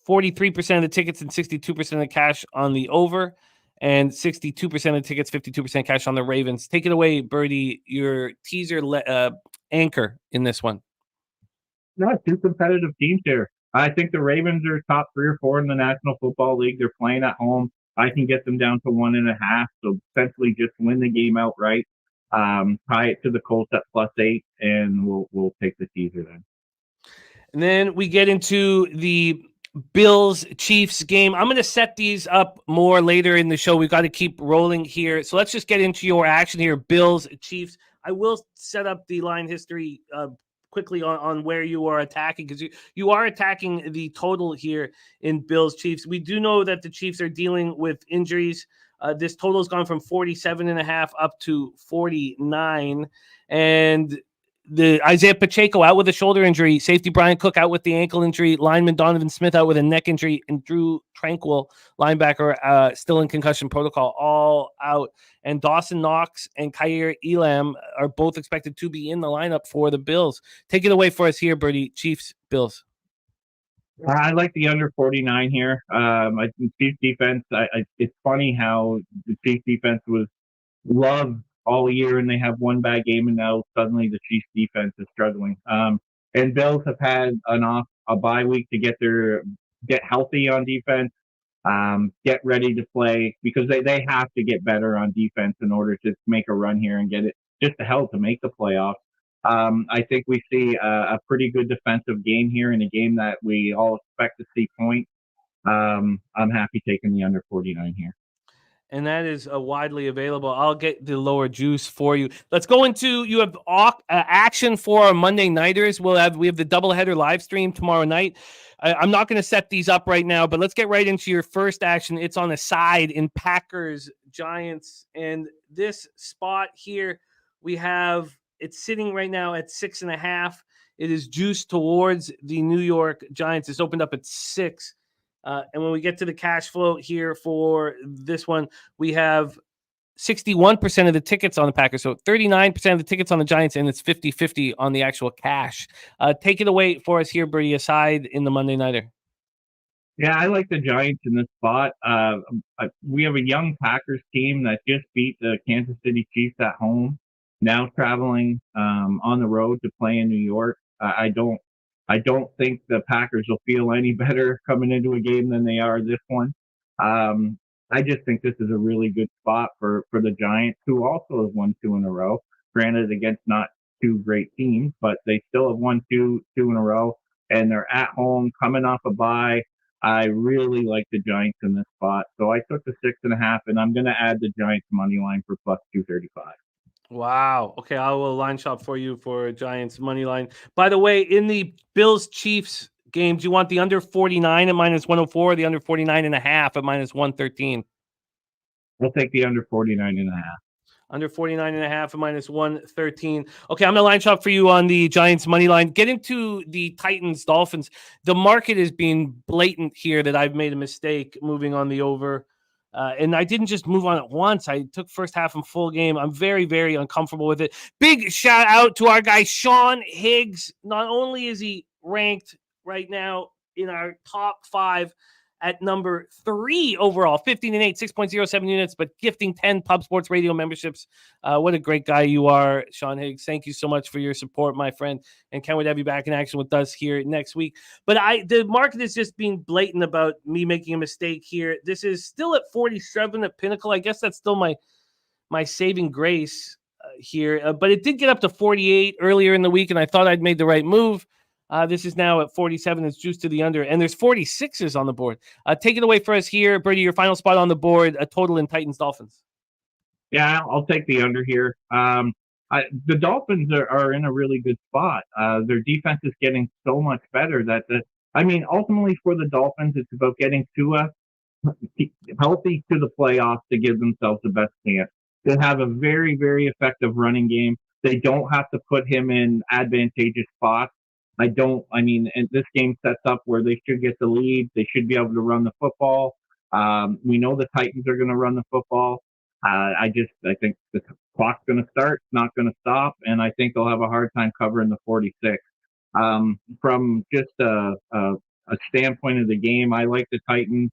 43% of the tickets and 62% of the cash on the over, and 62% of the tickets, 52% cash on the Ravens. Take it away, Birdie, your teaser anchor in this one. No, 2 competitive teams here. I think the Ravens are top 3 or 4 in the National Football League. They're playing at home. I can get them down to 1.5, so essentially just win the game outright. Tie it to the Colts at +8, and we'll take the teaser then. And then we get into the Bills-Chiefs game. I'm going to set these up more later in the show. We've got to keep rolling here. So let's just get into your action here. Bills-Chiefs. I will set up the line history quickly on where you are attacking, because you are attacking the total here in Bills-Chiefs. We do know that the Chiefs are dealing with injuries. This total has gone from 47.5 up to 49. And the Isaiah Pacheco out with a shoulder injury, safety Brian Cook out with the ankle injury, lineman Donovan Smith out with a neck injury, and Drew Tranquil, linebacker, still in concussion protocol, all out. And Dawson Knox and Khair Elam are both expected to be in the lineup for the Bills. Take it away for us here, Birdie. Chiefs, Bills. I like the under 49 here. I think Chiefs defense. It's funny how the Chiefs defense was loved all year, and they have one bad game, and now suddenly the Chiefs defense is struggling. And Bills have had a bye week to get healthy on defense, get ready to play, because they have to get better on defense in order to make a run here and get it just to hell to make the playoffs. I think we see a pretty good defensive game here in a game that we all expect to see points. I'm happy taking the under 49 here. And that is widely available. I'll get the lower juice for you. Let's go into, you have action for our Monday nighters. We have the doubleheader live stream tomorrow night. I'm not going to set these up right now, but let's get right into your first action. It's on the side in Packers Giants, and this spot here it's sitting right now at 6.5. It is juiced towards the New York Giants. It's opened up at 6. And when we get to the cash flow here for this one, we have 61% of the tickets on the Packers. So 39% of the tickets on the Giants, and it's 50-50 on the actual cash. Take it away for us here, Birdie, aside in the Monday Nighter. Yeah, I like the Giants in this spot. We have a young Packers team that just beat the Kansas City Chiefs at home, now traveling on the road to play in New York. I don't think the Packers will feel any better coming into a game than they are this one. I just think this is a really good spot for the Giants, who also have won 2 in a row. Granted, against not 2 great teams, but they still have won 2 in a row, and they're at home coming off a bye. I really like the Giants in this spot. So I took the 6.5, and I'm going to add the Giants money line for plus 235. Wow. Okay, I will line shop for you for Giants money line. By the way, in the Bills-Chiefs game, do you want the under 49 at minus 104 or the under 49.5 at minus 113? We'll take the under 49.5. Under 49.5 at minus 113. Okay, I'm going to line shop for you on the Giants money line. Get into the Titans Dolphins. The market is being blatant here that I've made a mistake moving on the over. And I didn't just move on it once. I took first half and full game. I'm very, very uncomfortable with it. Big shout out to our guy, Sean Higgs. Not only is he ranked right now in our top 5 at number 3 overall, 15-8, 6.07 units, but gifting 10 Pub Sports Radio memberships. What a great guy you are, Sean Higgs. Thank you so much for your support, my friend, and can't wait to have you back in action with us here next week. But the market is just being blatant about me making a mistake here. This is still at 47 at Pinnacle. I guess that's still my saving grace here, but it did get up to 48 earlier in the week, and I thought I'd made the right move. This is now at 47. It's juiced to the under, and there's 46s on the board. Take it away for us here, Birdie. Your final spot on the board, a total in Titans Dolphins. Yeah, I'll take the under here. The Dolphins are in a really good spot. Their defense is getting so much better that ultimately for the Dolphins, it's about getting Tua healthy to the playoffs to give themselves the best chance. They have a very, very effective running game. They don't have to put him in advantageous spots. And this game sets up where they should get the lead. They should be able to run the football. We know the Titans are going to run the football. I think the clock's going to start, not going to stop, and I think they'll have a hard time covering the 46. From just a standpoint of the game, I like the Titans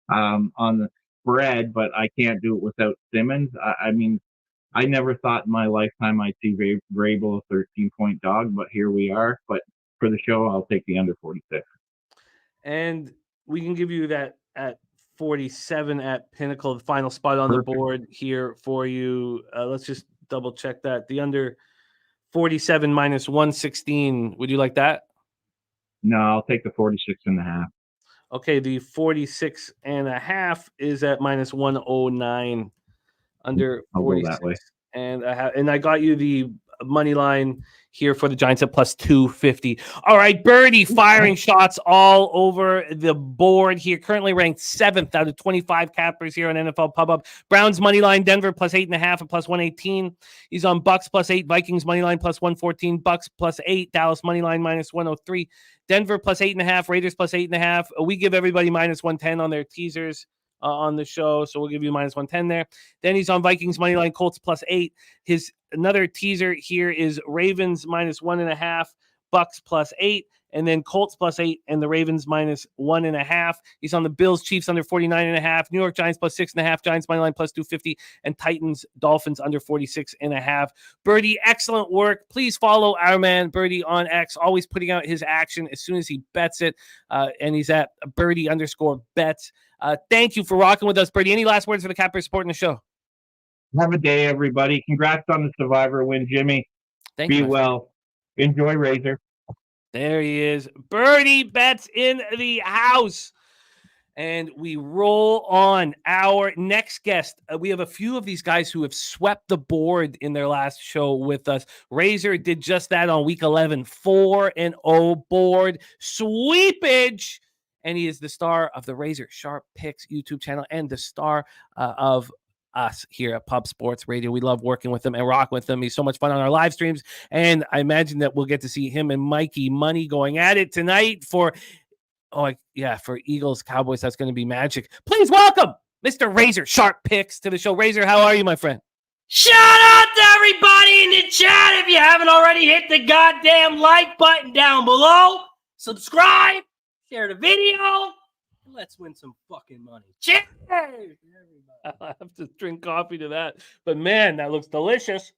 on the spread, but I can't do it without Simmons. I never thought in my lifetime I'd see Vrabel a 13-point dog, but here we are. But for the show, I'll take the under 46. And we can give you that at 47 at Pinnacle, the final spot on the board here for you. Let's just double check that. The under 47 minus 116. Would you like that? No, I'll take the 46.5. Okay, the 46.5 is at minus 109. Under 46. And I got you the money line here for the Giants at plus 250. All right, Birdie firing shots all over the board here. Currently ranked 7th out of 25 cappers here on NFL Pub Up. Browns money line, Denver plus 8.5 at plus 118. He's on Bucks plus 8, Vikings money line plus 114, Bucks plus 8, Dallas money line minus 103, Denver plus 8.5, Raiders plus 8.5. We give everybody minus 110 on their teasers on the show, so we'll give you minus 110 there. Then he's on Vikings money line, Colts plus 8. His another teaser here is Ravens minus 1.5, Bucks plus 8, and then Colts plus 8 and the Ravens minus 1.5. He's on the Bills Chiefs under 49.5, New York Giants plus 6.5, Giants money line plus 250, and Titans Dolphins under 46.5. Birdie, excellent work. Please follow our man Birdie on X, always putting out his action as soon as he bets it, and he's at Birdie_bets. Thank you for rocking with us, Birdie. Any last words for the Cappers supporting the show? Have a day, everybody. Congrats on the Survivor win, Jimmy. Thank Be you. well. Enjoy Razer. There he is. Birdie Bets in the house. And we roll on our next guest. We have a few of these guys who have swept the board in their last show with us. Razer did just that on week 11. 4-0 board sweepage. And he is the star of the Razer Sharp Picks YouTube channel and the star of us here at Pub Sports Radio. We love working with him and rock with him. He's so much fun on our live streams. And I imagine that we'll get to see him and Mikey Money going at it tonight for Eagles Cowboys. That's going to be magic. Please welcome Mr. Razer Sharp Picks to the show. Razer, how are you, my friend? Shout out to everybody in the chat. If you haven't already, hit the goddamn like button down below. Subscribe. Share the video. Let's win some fucking money. Cheers! I'll have to drink coffee to that. But man, that looks delicious.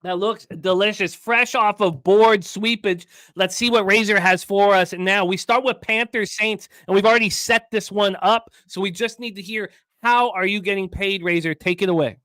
That looks delicious. Fresh off of board sweepage. Let's see what Razer has for us. And now we start with Panthers Saints, and we've already set this one up. So we just need to hear, how are you getting paid, Razer? Take it away.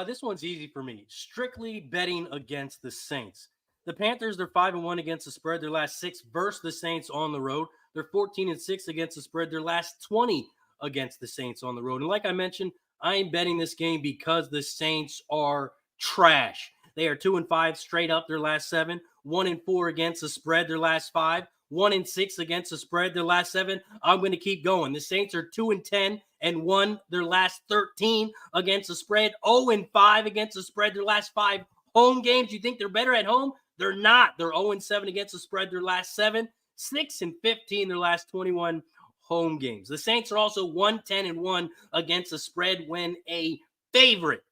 This one's easy for me. Strictly betting against the Saints. The Panthers, they're 5-1 against the spread. Their last 6 versus the Saints on the road. They're 14-6 against the spread. Their last 20 against the Saints on the road. And like I mentioned, I am betting this game because the Saints are trash. They are 2-5 straight up their last 7. 1-4 against the spread their last 5. 1-6 against the spread their last 7. I'm going to keep going. The Saints are 2-10 and won their last 13 against the spread. 0-5 against the spread their last 5 home games. You think they're better at home? They're not. They're 0-7 against the spread their last 7. 6-15 their last 21 home games. The Saints are also 1-10-1 against the spread when a favorite.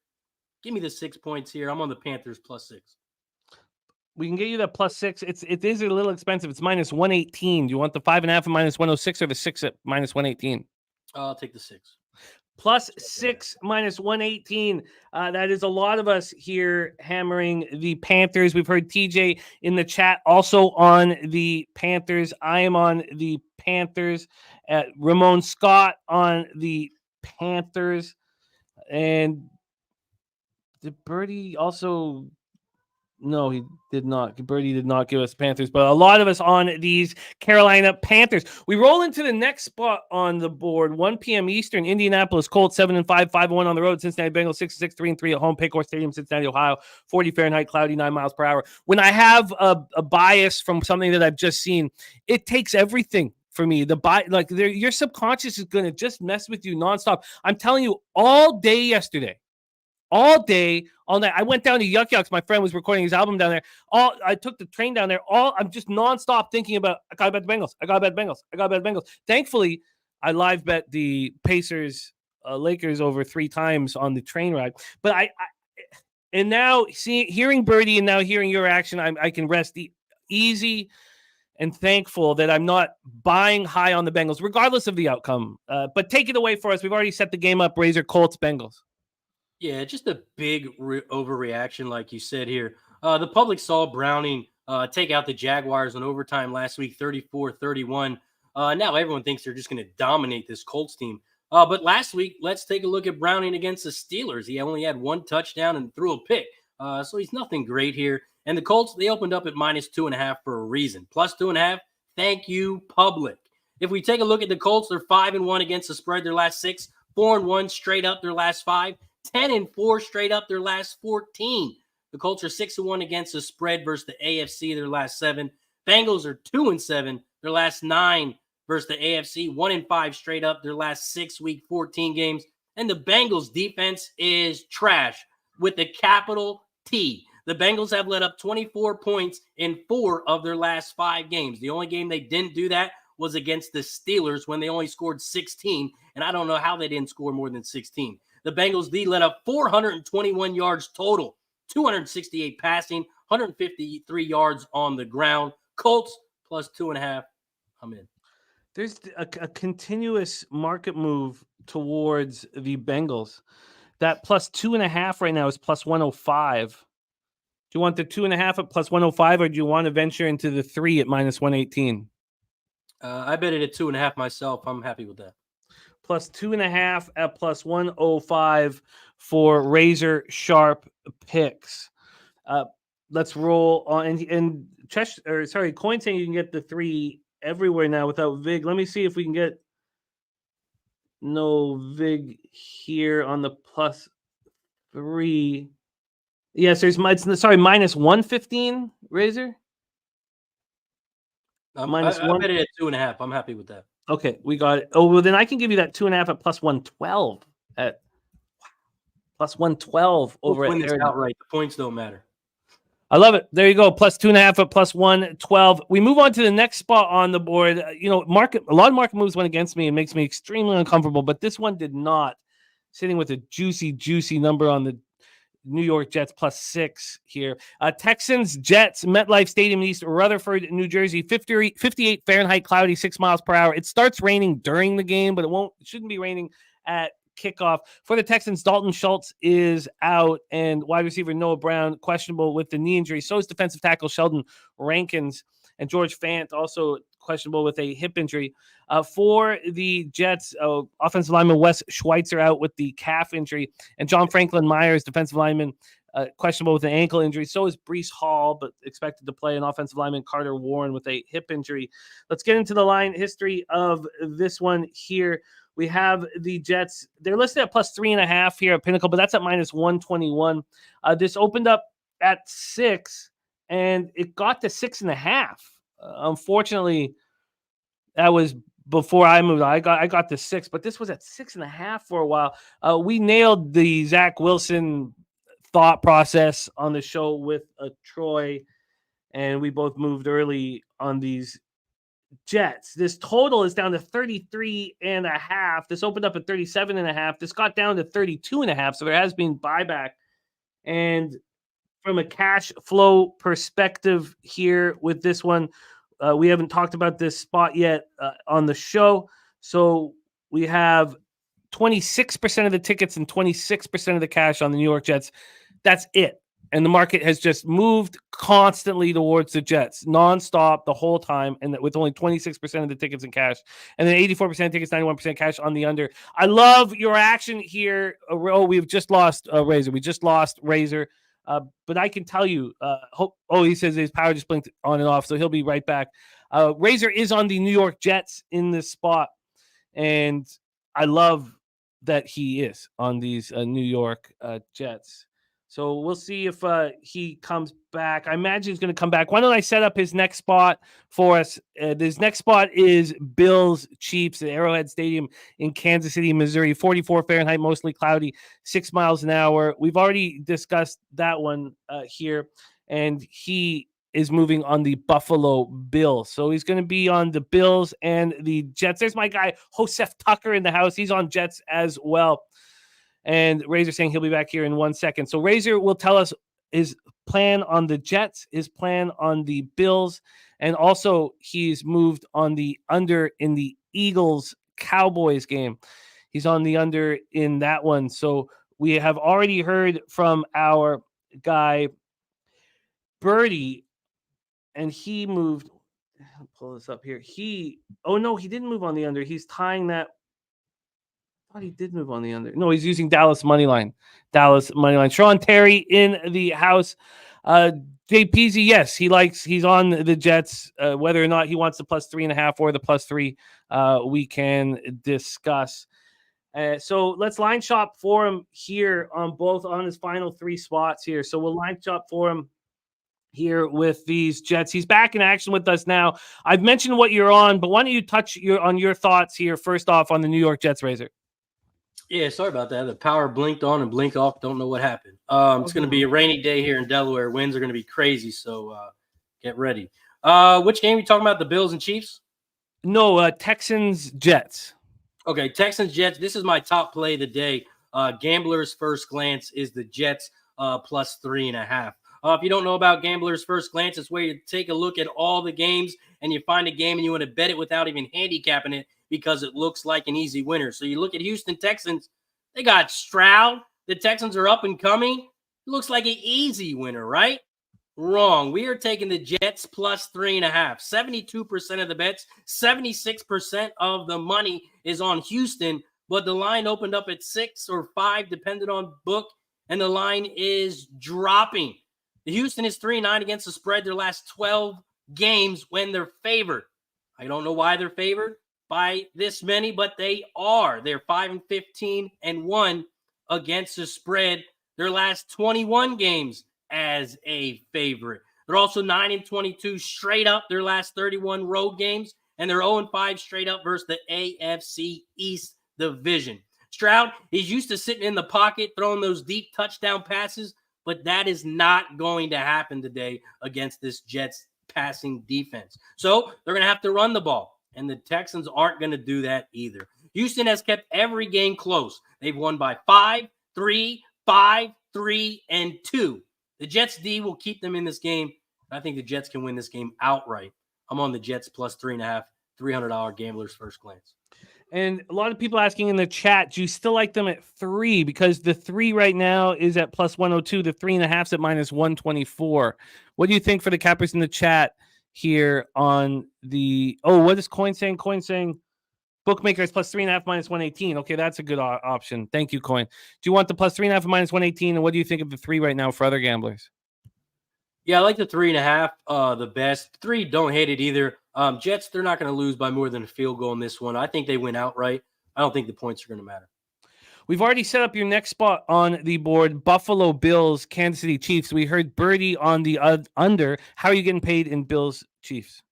Give me the 6 points here. I'm on the Panthers plus 6. We can get you that plus 6. It is a little expensive. It's minus 118. Do you want the 5.5 and minus 106 or the 6 at minus 118? I'll take the 6. Plus 6 minus 118. That is a lot of us here hammering the Panthers. We've heard TJ in the chat also on the Panthers. I am on the Panthers. Ramon Scott on the Panthers. And did Birdie also... No, he did not. Birdie did not give us Panthers, but a lot of us on these Carolina Panthers. We roll into the next spot on the board. 1 p.m. Eastern, Indianapolis Colts 7-5, 5-1 on the road. Cincinnati Bengals 6-6, 3-3 at home. Paycor Stadium, Cincinnati, Ohio. 40 Fahrenheit, cloudy, 9 miles per hour. When I have a bias from something that I've just seen, it takes everything for me. Your subconscious is going to just mess with you nonstop. I'm telling you, all day yesterday. All day, all night. I went down to Yuck Yucks. My friend was recording his album down there. I took the train down there. I'm just nonstop thinking about, I got to bet the Bengals. I got to bet Bengals. I got to bet Bengals. Thankfully, I live bet the Pacers, Lakers over 3 times on the train ride. But and now hearing Birdie and now hearing your action, I can rest easy and thankful that I'm not buying high on the Bengals, regardless of the outcome. But take it away for us. We've already set the game up. Razer, Colts, Bengals. Yeah, just a big overreaction, like you said here. The public saw Browning take out the Jaguars in overtime last week, 34-31. Now everyone thinks they're just going to dominate this Colts team. But last week, let's take a look at Browning against the Steelers. He only had 1 touchdown and threw a pick. So he's nothing great here. And the Colts, they opened up at minus 2.5 for a reason. Plus 2.5, thank you, public. If we take a look at the Colts, they're 5-1 against the spread their last 6, 4-1 straight up their last 5. 10-4 straight up their last 14. The Colts are 6-1 against the spread versus the AFC their last 7. Bengals are 2-7 their last 9 versus the AFC, 1-5 straight up their last 6 week 14 games. And the Bengals defense is trash with a capital T. The Bengals have let up 24 points in 4 of their last 5 games. The only game they didn't do that was against the Steelers when they only scored 16, and I don't know how they didn't score more than 16. The Bengals D let up 421 yards total, 268 passing, 153 yards on the ground. Colts plus 2.5. I'm in. There's a continuous market move towards the Bengals. That plus 2.5 right now is plus 105. Do you want the 2.5 at plus 105, or do you want to venture into the 3 at minus 118? I bet it at 2.5 myself. I'm happy with that. Plus 2.5 at plus 105 for Razer Sharp picks. Let's roll on. And Coin saying you can get the 3 everywhere now without Vig. Let me see if we can get no Vig here on the plus 3. Yes, there's minus 115, Razer. I bet it at 2.5. I'm happy with that. Okay, we got it. Oh, well, then I can give you that 2.5 at plus 112 at plus 112 over at this outright. The points don't matter. I love it. There you go. Plus 2.5 at plus 112. We move on to the next spot on the board. A lot of market moves went against me and makes me extremely uncomfortable, but this one did not. Sitting with a juicy number on the New York Jets plus 6 here. Texans, Jets, MetLife Stadium in East Rutherford, New Jersey, 58 Fahrenheit, cloudy, 6 miles per hour. It starts raining during the game, but it shouldn't be raining at kickoff. For the Texans, Dalton Schultz is out, and wide receiver Noah Brown questionable with the knee injury. So is defensive tackle Sheldon Rankins, and George Fant also questionable with a hip injury. For the Jets, offensive lineman Wes Schweitzer out with the calf injury, and John Franklin Myers, defensive lineman, questionable with an ankle injury. So is Breece Hall, but expected to play. An offensive lineman Carter Warren with a hip injury. Let's get into the line history of this one here. We have the Jets. They're listed at plus 3.5 here at Pinnacle, but that's at minus 121. This opened up at 6, and it got to 6.5. Unfortunately, that was before I moved. I got to 6, but this was at 6.5 for a while. We nailed the Zach Wilson thought process on the show with Troy, and we both moved early on these Jets. This total is down to 33.5. This opened up at 37.5. This got down to 32.5. So there has been buyback. And from a cash flow perspective here with this one, we haven't talked about this spot yet on the show. So we have 26% of the tickets and 26% of the cash on the New York Jets. That's it. And the market has just moved constantly towards the Jets, nonstop the whole time, and with only 26% of the tickets in cash. And then 84% tickets, 91% cash on the under. I love your action here. We've just lost Razer. We just lost Razer. But I can tell you, he says his power just blinked on and off, so he'll be right back. Razer is on the New York Jets in this spot, and I love that he is on these New York Jets. So we'll see if he comes back. I imagine he's going to come back. Why don't I set up his next spot for us? This next spot is Bills Chiefs at Arrowhead Stadium in Kansas City, Missouri. 44 Fahrenheit, mostly cloudy, 6 miles an hour. We've already discussed that one here, and he is moving on the Buffalo Bills. So he's going to be on the Bills and the Jets. There's my guy, Joseph Tucker, in the house. He's on Jets as well. And Razer saying he'll be back here in 1 second. So Razer will tell us his plan on the Jets, his plan on the Bills, and also he's moved on the under in the Eagles-Cowboys game. He's on the under in that one. So we have already heard from our guy, Birdie, and he moved. I'll pull this up here. He didn't move on the under. He's tying that. I thought he did move on the under. No, he's using Dallas money line. Sean Terry in the house. JPZ, yes, he's on the Jets. Whether or not he wants the plus 3.5 or the plus 3, we can discuss. So let's line shop for him here on his final 3 spots here. So we'll line shop for him here with these Jets. He's back in action with us now. I've mentioned what you're on, but why don't you touch on your thoughts here first off on the New York Jets, Razer? Yeah, sorry about that. The power blinked on and blinked off. Don't know what happened. It's going to be a rainy day here in Delaware. Winds are going to be crazy, so get ready. Which game are you talking about, the Bills and Chiefs? No, Texans, Jets. Okay, Texans, Jets. This is my top play of the day. Gambler's First Glance is the Jets plus 3.5. If you don't know about Gambler's First Glance, it's where you take a look at all the games and you find a game and you want to bet it without even handicapping it because it looks like an easy winner. So you look at Houston Texans, they got Stroud. The Texans are up and coming. It looks like an easy winner, right? Wrong. We are taking the Jets plus 3.5. 72% of the bets, 76% of the money is on Houston, but the line opened up at 6 or 5, depending on book, and the line is dropping. The Houston is 3-9 against the spread their last 12 games when they're favored. I don't know why they're favored by this many, but they are. They're 5-15-1 against the spread their last 21 games as a favorite. They're also 9-22 straight up their last 31 road games, and they're 0-5 straight up versus the AFC East division. Stroud is used to sitting in the pocket, throwing those deep touchdown passes, but that is not going to happen today against this Jets passing defense. So they're going to have to run the ball, and the Texans aren't going to do that either. Houston has kept every game close. They've won by 5, 3, 5, 3, and 2. The Jets D will keep them in this game. I think the Jets can win this game outright. I'm on the Jets plus 3.5, $300 Gambler's First Glance. And a lot of people asking in the chat, do you still like them at 3? Because the 3 right now is at plus 102. The 3.5's at minus 124. What do you think for the cappers in the chat here on the... Oh, what is Coin saying? Coin saying bookmakers plus 3.5 minus 118. Okay, that's a good option. Thank you, Coin. Do you want the plus 3.5 minus 118? And what do you think of the 3 right now for other gamblers? Yeah, I like the 3.5 the best. 3, don't hate it either. Jets, they're not going to lose by more than a field goal in this one. I think they win outright. I don't think the points are going to matter. We've already set up your next spot on the board, Buffalo Bills, Kansas City Chiefs. We heard Birdie on the under. How are you getting paid in Bills Chiefs?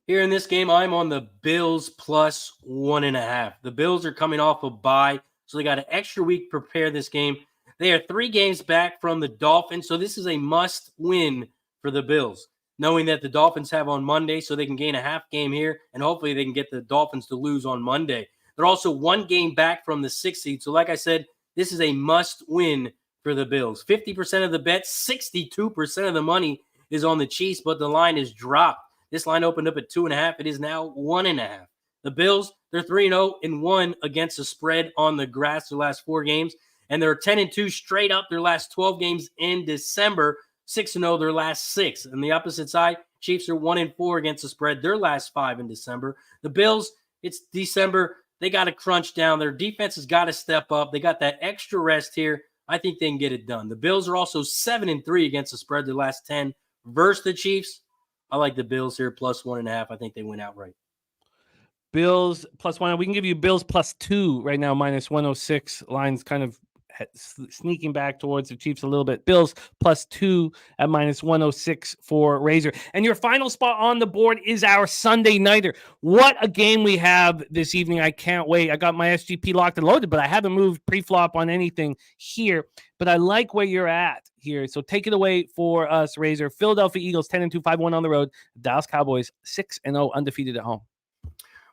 Here in this game, I'm on the Bills plus 1.5. The Bills are coming off a bye, so they got an extra week to prepare this game. They are 3 games back from the Dolphins, so this is a must-win for the Bills, knowing that the Dolphins have on Monday, so they can gain a half game here, and hopefully they can get the Dolphins to lose on Monday. They're also 1 game back from the 6th seed, so like I said, this is a must-win for the Bills. 50% of the bets, 62% of the money is on the Chiefs, but the line is dropped. This line opened up at 2.5. It is now 1.5. The Bills, they're 3-0-1 against the spread on the grass their last 4 games. And they're 10-2 straight up their last 12 games in December, 6-0 their last 6. On the opposite side, Chiefs are 1-4 against the spread their last 5 in December. The Bills, it's December. They got to crunch down. Their defense has got to step up. They got that extra rest here. I think they can get it done. The Bills are also 7-3 against the spread their last 10 versus the Chiefs. I like the Bills here plus 1.5. I think they win outright. Bills plus 1. We can give you Bills plus 2 right now, minus 106. Line's kind of sneaking back towards the Chiefs a little bit. Bills plus 2 at minus 106 for Razer. And your final spot on the board is our Sunday nighter. What a game we have this evening. I can't wait. I got my SGP locked and loaded, but I haven't moved pre-flop on anything here. But I like where you're at here. So take it away for us, Razer. Philadelphia Eagles 10-2, 5-1 on the road. Dallas Cowboys 6-0, undefeated at home.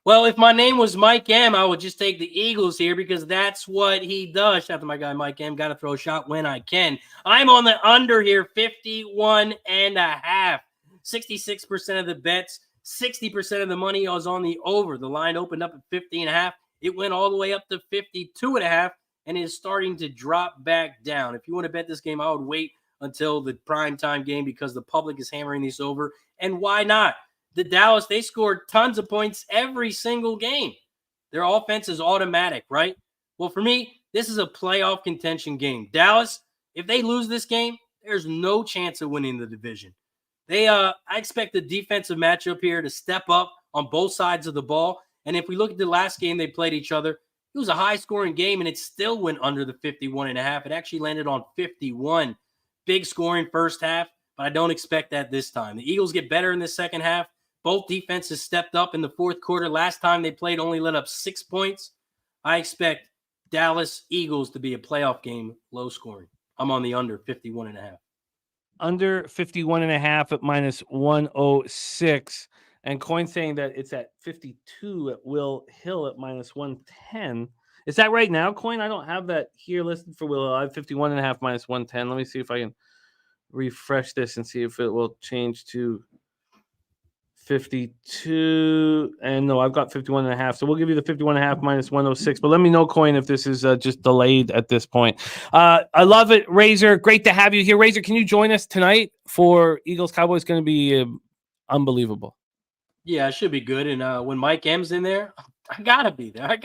Well, if my name was Mike M, I would just take the Eagles here because that's what he does. Shout out to my guy Mike M. Got to throw a shot when I can. I'm on the under here, 51.5. 66% of the bets, 60% of the money was on the over. The line opened up at 50.5. It went all the way up to 52.5, and is starting to drop back down. If you want to bet this game, I would wait until the primetime game because the public is hammering this over. And why not? The Dallas, they scored tons of points every single game. Their offense is automatic, right? Well, for me, this is a playoff contention game. Dallas, if they lose this game, there's no chance of winning the division. I expect the defensive matchup here to step up on both sides of the ball. And if we look at the last game they played each other, It was a high-scoring game, and it still went under the 51.5. It actually landed on 51. Big scoring first half, but I don't expect that this time. The Eagles get better in the second half. Both defenses stepped up in the fourth quarter. Last time they played, only let up 6 points. I expect Dallas Eagles to be a playoff game, low scoring. I'm on the under 51.5. Under 51.5 at minus 106. And Coin saying that it's at 52 at Will Hill at minus 110. Is that right now, Coin? I don't have that here listed for Will Hill. I have 51.5 minus 110. Let me see if I can refresh this and see if it will change to 52. And no, I've got 51.5. So we'll give you the 51.5 minus 106. But let me know, Coin, if this is just delayed at this point. I love it, Razer. Great to have you here. Razer, can you join us tonight for Eagles Cowboys? Going to be unbelievable. Yeah, it should be good. And when Mike M's in there, I got to be there. I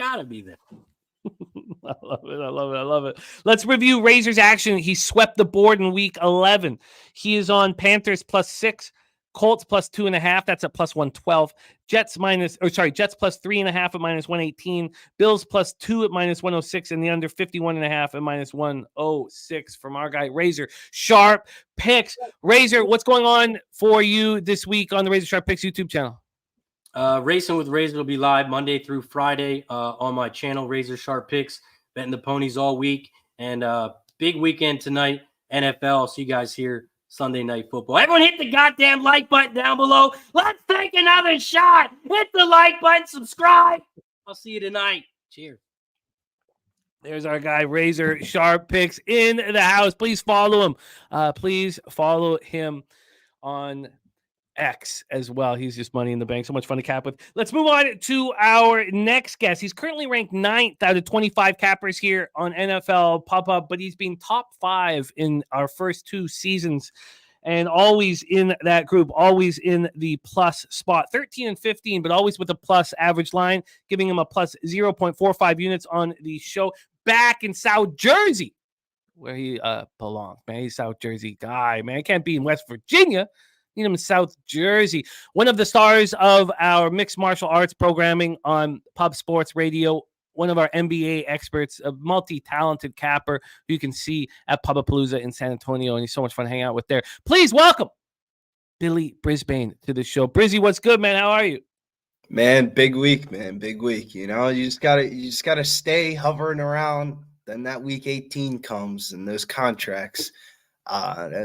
love it. Let's review Razor's action. He swept the board in week 11. He is on Panthers +6, Colts +2.5. That's at +112. Jets plus 3.5 at -118. Bills +2 at -106, and the under 51.5 at -106 from our guy Razor Sharp Picks. Razor, what's going on for you this week on the Razor Sharp Picks YouTube channel? Racing with Razor will be live Monday through Friday on my channel, Razor Sharp Picks. Betting the ponies all week. And big weekend tonight, NFL. I'll see you guys here Sunday Night Football. Everyone hit the goddamn like button down below. Let's take another shot. Hit the like button. Subscribe. I'll see you tonight. Cheers. There's our guy, Razor Sharp Picks in the house. Please follow him. Please follow him on X as well. He's just money in the bank. So much fun to cap with. Let's move on to our next guest. He's currently ranked 9th out of 25 cappers here on NFL Pop-Up, but he's been top 5 in our first 2 seasons and always in that group, always in the plus spot. 13 and 15, but always with a plus average line, giving him a plus 0.45 units on the show. Back in South Jersey, where he belongs, man. He's a South Jersey guy, man. Can't be in West Virginia. Need him in South Jersey. One of the stars of our mixed martial arts programming on Pub Sports Radio. One of our NBA experts, a multi-talented capper who you can see at Pubapalooza in San Antonio, and he's so much fun to hang out with there. Please welcome Billy Brisbane to the show. Brizzy, what's good, man? How are you? Man, big week, man. Big week. You know, you just gotta stay hovering around. Then that week 18 comes and those contracts.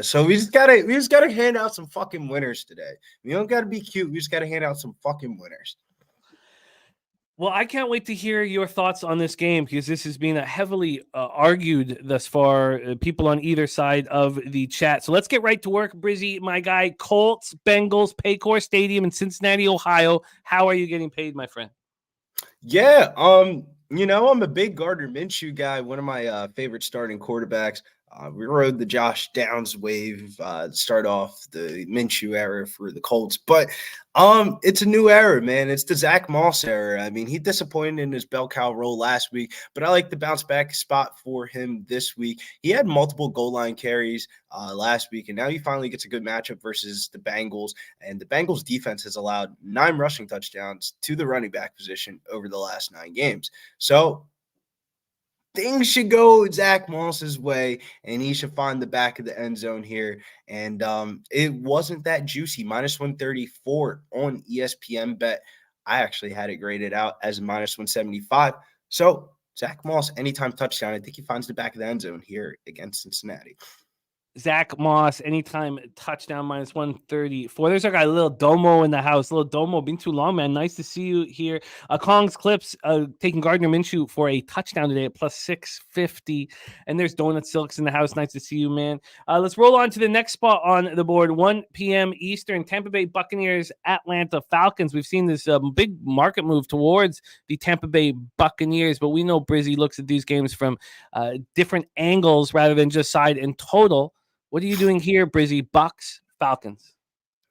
So we just gotta hand out some fucking winners today. We don't gotta be cute. We just gotta hand out some fucking winners. Well, I can't wait to hear your thoughts on this game because this has been a heavily argued thus far. People on either side of the chat. So let's get right to work, Brizzy, my guy. Colts, Bengals, Paycor Stadium in Cincinnati, Ohio. How are you getting paid, my friend? Yeah, you know, I'm a big Gardner Minshew guy. One of my favorite starting quarterbacks. We rode the Josh Downs wave to start off the Minshew era for the Colts. But it's a new era, man. It's the Zach Moss era. I mean, he disappointed in his bell cow role last week, but I like the bounce back spot for him this week. He had multiple goal line carries last week, and now he finally gets a good matchup versus the Bengals. And the Bengals defense has allowed 9 rushing touchdowns to the running back position over the last 9 games. So things should go Zach Moss's way, and he should find the back of the end zone here. And it wasn't that juicy. -134 on ESPN Bet. I actually had it graded out as -175. So Zach Moss, anytime touchdown, I think he finds the back of the end zone here against Cincinnati. Zach Moss, anytime touchdown, -134. There's our guy, Lil Domo in the house. Lil Domo, been too long, man. Nice to see you here. Kong's Clips taking Gardner Minshew for a touchdown today at +650. And there's Donut Silks in the house. Nice to see you, man. Let's roll on to the next spot on the board. 1 p.m. Eastern, Tampa Bay Buccaneers, Atlanta Falcons. We've seen this big market move towards the Tampa Bay Buccaneers, but we know Brizzy looks at these games from different angles rather than just side and total. What are you doing here, Brizzy? Bucks, Falcons.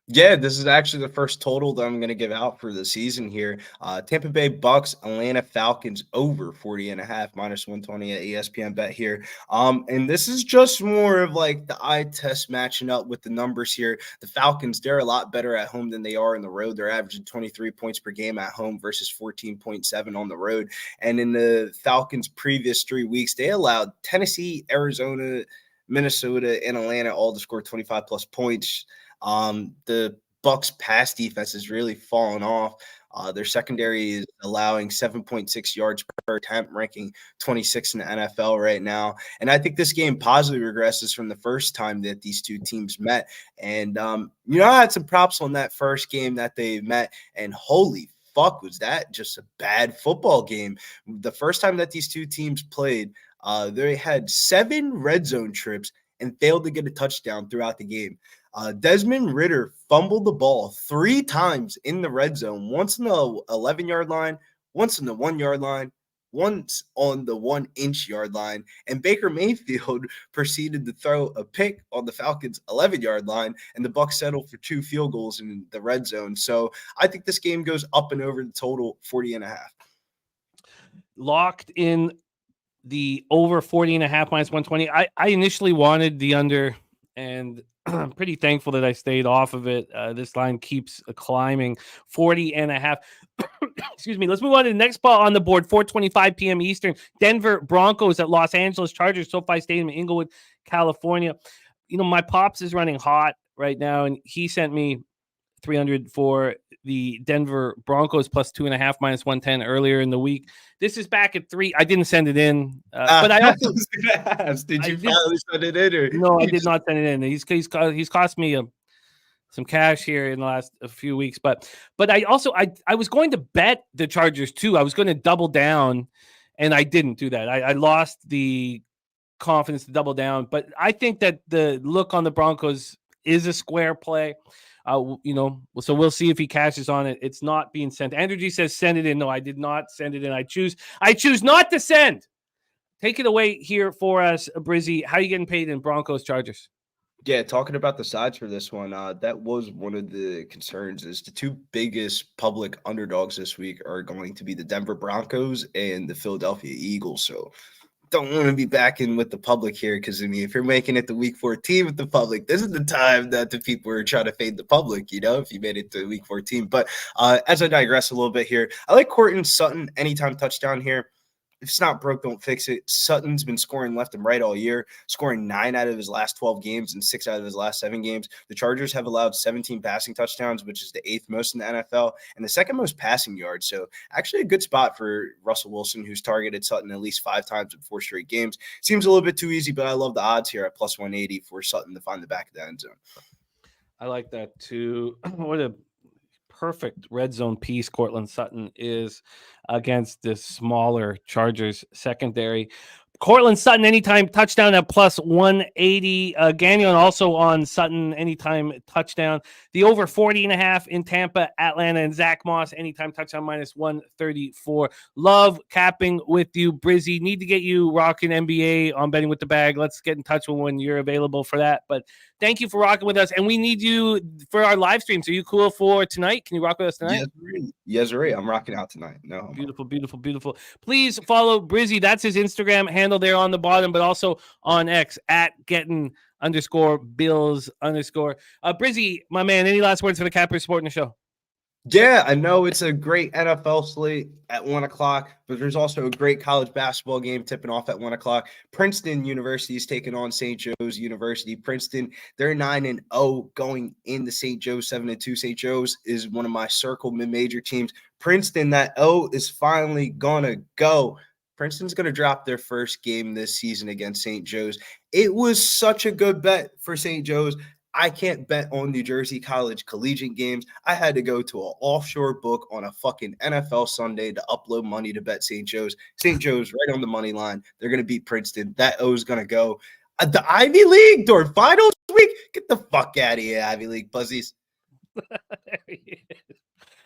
Yeah, this is actually the first total that I'm going to give out for the season here. Tampa Bay Bucks, Atlanta Falcons over 40.5 minus 120 at ESPN bet here. And this is just more of like the eye test matching up with the numbers here. The Falcons, they're a lot better at home than they are on the road. They're averaging 23 points per game at home versus 14.7 on the road. And in the Falcons' previous 3 weeks, they allowed Tennessee, Arizona, Minnesota, and Atlanta all to score 25 plus points. The Bucks pass defense has really fallen off. Their secondary is allowing 7.6 yards per attempt, ranking 26 in the NFL right now. And I think this game positively regresses from the first time that these two teams met. And, I had some props on that first game that they met, and holy fuck, was that just a bad football game. The first time that these two teams played, they had 7 red zone trips and failed to get a touchdown throughout the game. Desmond Ridder fumbled the ball 3 times in the red zone, once on the 11-yard line, once on the 1-yard line, once on the 1-inch yard line, and Baker Mayfield proceeded to throw a pick on the Falcons' 11-yard line, and the Bucs settled for 2 field goals in the red zone. So I think this game goes up and over the total 40.5. Locked in the over 40.5 minus 120. I initially wanted the under, and I'm pretty thankful that I stayed off of it. This line keeps climbing 40.5. Excuse me. Let's move on to the next ball on the board. 4:25 p.m. Eastern. Denver Broncos at Los Angeles Chargers, SoFi Stadium in Inglewood, California. My pops is running hot right now, and he sent me 300 for the Denver Broncos plus 2.5 minus 110 earlier in the week. This is back at 3. I didn't send it in, but I also did you finally send it in? Or no, I did not send it in. He's cost me some cash here in the last few weeks, but I also I was going to bet the Chargers too. I was going to double down, and I didn't do that. I lost the confidence to double down, but I think that the look on the Broncos is a square play. So we'll see if he cashes on it. It's not being sent. Andrew G says send it in. No, I did not send it in. I choose not to send. Take it away here for us, Brizzy. How are you getting paid in Broncos Chargers? Yeah, talking about the sides for this one, that was one of the concerns. Is the 2 biggest public underdogs this week are going to be the Denver Broncos and the Philadelphia Eagles. So don't want to be backing with the public here, because if you're making it to week 14 with the public, this is the time that the people are trying to fade the public, if you made it to week 14. But as I digress a little bit here, I like Courtland Sutton anytime touchdown here. If it's not broke, don't fix it. Sutton's been scoring left and right all year, scoring 9 out of his last 12 games and 6 out of his last 7 games. The Chargers have allowed 17 passing touchdowns, which is the 8th most in the NFL, and the 2nd most passing yards. So actually a good spot for Russell Wilson, who's targeted Sutton at least 5 times in 4 straight games. Seems a little bit too easy, but I love the odds here at plus 180 for Sutton to find the back of the end zone. I like that too. What a perfect red zone piece Courtland Sutton is against this smaller Chargers secondary. Courtland Sutton anytime touchdown at plus 180. Gagnon also on Sutton anytime touchdown. The over 40.5 in Tampa, Atlanta, and Zach Moss anytime touchdown minus 134. Love capping with you, Brizzy. Need to get you rocking NBA on Betting with the Bag. Let's get in touch when you're available for that. But thank you for rocking with us, and we need you for our live streams. Are you cool for tonight? Can you rock with us tonight? Yes, right. I'm rocking out tonight. No, beautiful, beautiful, beautiful. Please follow Brizzy. That's his Instagram handle there on the bottom, but also on X at getting_Bills_. Brizzy, my man, any last words for the Cappers Sporting Show? Yeah, I know it's a great NFL slate at 1 o'clock, but there's also a great college basketball game tipping off at 1 o'clock. Princeton University is taking on St. Joe's University. Princeton, they're 9-0 going into St. Joe's 7-2. St. Joe's is one of my circle mid-major teams. Princeton, that O is finally going to go. Princeton's going to drop their first game this season against St. Joe's. It was such a good bet for St. Joe's. I can't bet on New Jersey college collegiate games. I had to go to an offshore book on a fucking NFL Sunday to upload money to bet St. Joe's. St. Joe's right on the money line. They're going to beat Princeton. That O is going to go. The Ivy League or finals week? Get the fuck out of here, Ivy League Buzzies. There he is.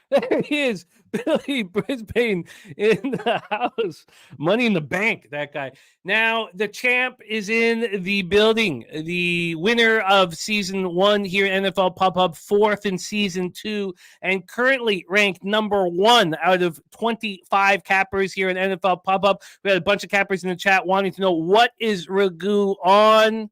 There he is, Billy Brisbane in the house. Money in the bank, that guy. Now, the champ is in the building. The winner of season 1 here in NFL Pub Hub, 4th in season 2, and currently ranked number 1 out of 25 cappers here in NFL Pub Hub. We had a bunch of cappers in the chat wanting to know what is Ragu on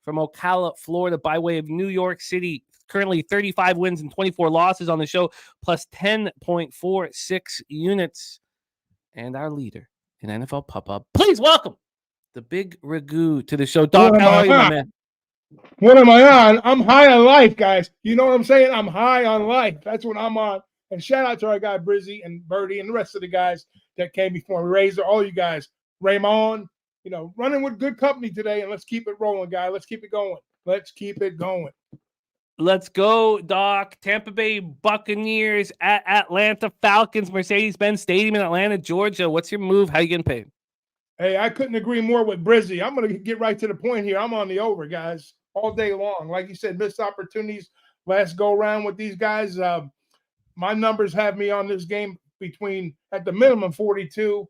from Ocala, Florida, by way of New York City. Currently 35 wins and 24 losses on the show, plus 10.46 units. And our leader in NFL Pub Hub. Please welcome the big Ragu to the show. Doc, how are you, my man? What am I on? I'm high on life, guys. You know what I'm saying? I'm high on life. That's what I'm on. And shout out to our guy Brizzy and Birdie and the rest of the guys that came before me. Razer, all you guys. Raymond, running with good company today. And let's keep it rolling, guys. Let's keep it going. Let's keep it going. Let's go, Doc. Tampa Bay Buccaneers at Atlanta Falcons, Mercedes-Benz Stadium in Atlanta, Georgia. What's your move? How you getting paid? Hey, I couldn't agree more with Brizzy. I'm going to get right to the point here. I'm on the over, guys, all day long. Like you said, missed opportunities last go around with these guys. My numbers have me on this game between, at the minimum, 44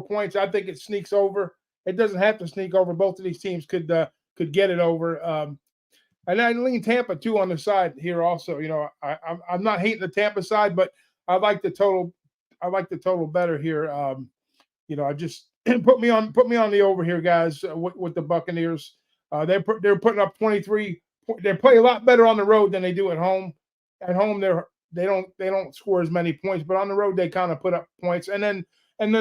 points. I think it sneaks over. It doesn't have to sneak over. Both of these teams could get it over. And I lean Tampa too on the side here also. I'm not hating the Tampa side, but I like the total. I like the total better here. I just put me on the over here, guys. With the Buccaneers, they're putting up 23. They play a lot better on the road than they do at home. At home, they don't score as many points, but on the road they kind of put up points. And then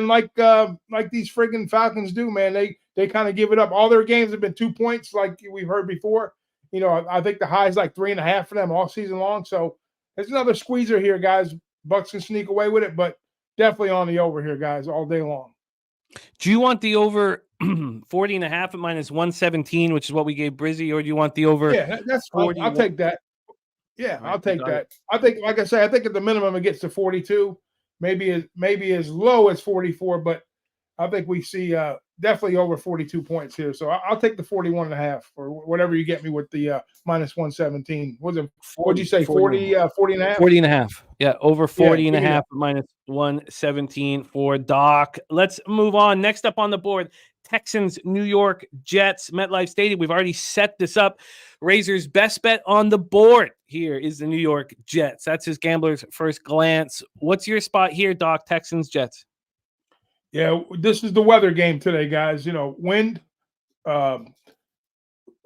like these friggin' Falcons do, man, they kind of give it up. All their games have been 2 points, like we've heard before. I think the high is like 3.5 for them all season long. So there's another squeezer here, guys. Bucks can sneak away with it, but definitely on the over here, guys, all day long. Do you want the over 40.5 at minus 117, which is what we gave Brizzy, or do you want the over? Yeah, that's fine. I'll take that. Yeah, I'll take that. I think, like I say, I think at the minimum it gets to 42, maybe as low as 44, but I think we see definitely over 42 points here. So I'll take the 41.5 or whatever you get me with the minus 117. What'd you say? 40 and a half? 40.5. Yeah, over 40 and a half, minus 117 for Doc. Let's move on. Next up on the board, Texans, New York Jets, MetLife Stadium. We've already set this up. Razor's best bet on the board here is the New York Jets. That's his gambler's first glance. What's your spot here, Doc? Texans, Jets. Yeah, this is the weather game today, guys. Wind, a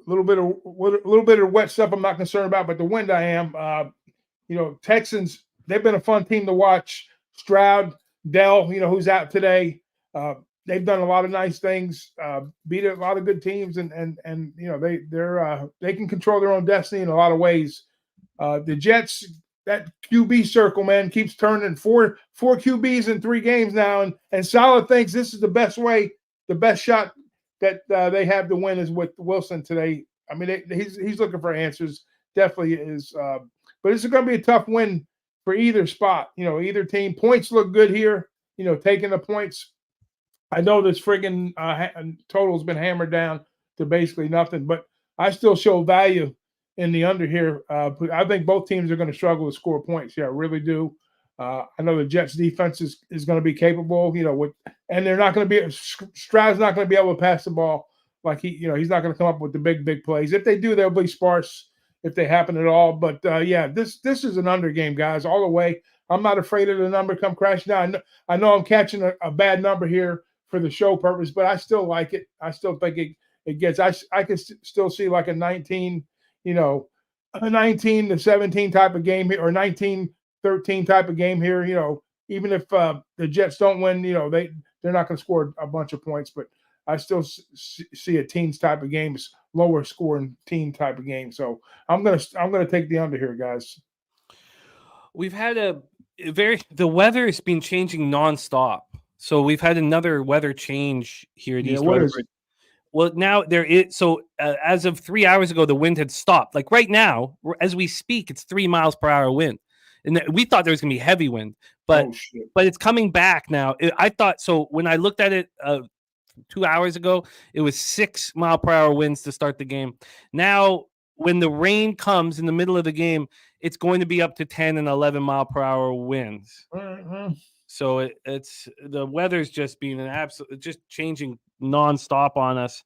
little bit of wet stuff I'm not concerned about, but the wind I am. Texans, they've been a fun team to watch. Stroud, Dell, who's out today. They've done a lot of nice things, beat a lot of good teams, and they can control their own destiny in a lot of ways. The Jets, that QB circle, man, keeps turning. Four QBs in 3 games now, and Saleh thinks this is the best way, the best shot that they have to win is with Wilson today. I mean, he's looking for answers. Definitely is, but it's going to be a tough win for either spot. Either team. Points look good here. Taking the points. I know this friggin' total's been hammered down to basically nothing, but I still show value in the under here. I think both teams are going to struggle to score points. Yeah, I really do. I know the Jets defense is going to be capable, and they're not going to be, Stroud's not going to be able to pass the ball like he's not going to come up with the big plays. If they do, they'll be sparse if they happen at all. But this is an under game, guys, all the way. I'm not afraid of the number come crashing down. I know I'm catching a bad number here for the show purpose, but I still like it. I still think it gets, I can still see like a 19, a 19 to 17 type of game here, or 19-13 type of game here. Even if the Jets don't win, they're not going to score a bunch of points, but I still see a teens type of games, lower scoring teen type of game. So I'm gonna take the under here, guys. We've had the weather has been changing nonstop. So we've had another weather change here at East Rutherford. Well, now there is. So as of 3 hours ago, the wind had stopped. Like right now, as we speak, it's 3 miles per hour wind, and we thought there was going to be heavy wind, but it's coming back now. I thought so when I looked at it 2 hours ago, it was 6 mile per hour winds to start the game. Now, when the rain comes in the middle of the game, it's going to be up to 10 and 11 mile per hour winds. So it's the weather's just being an absolute, just changing nonstop on us.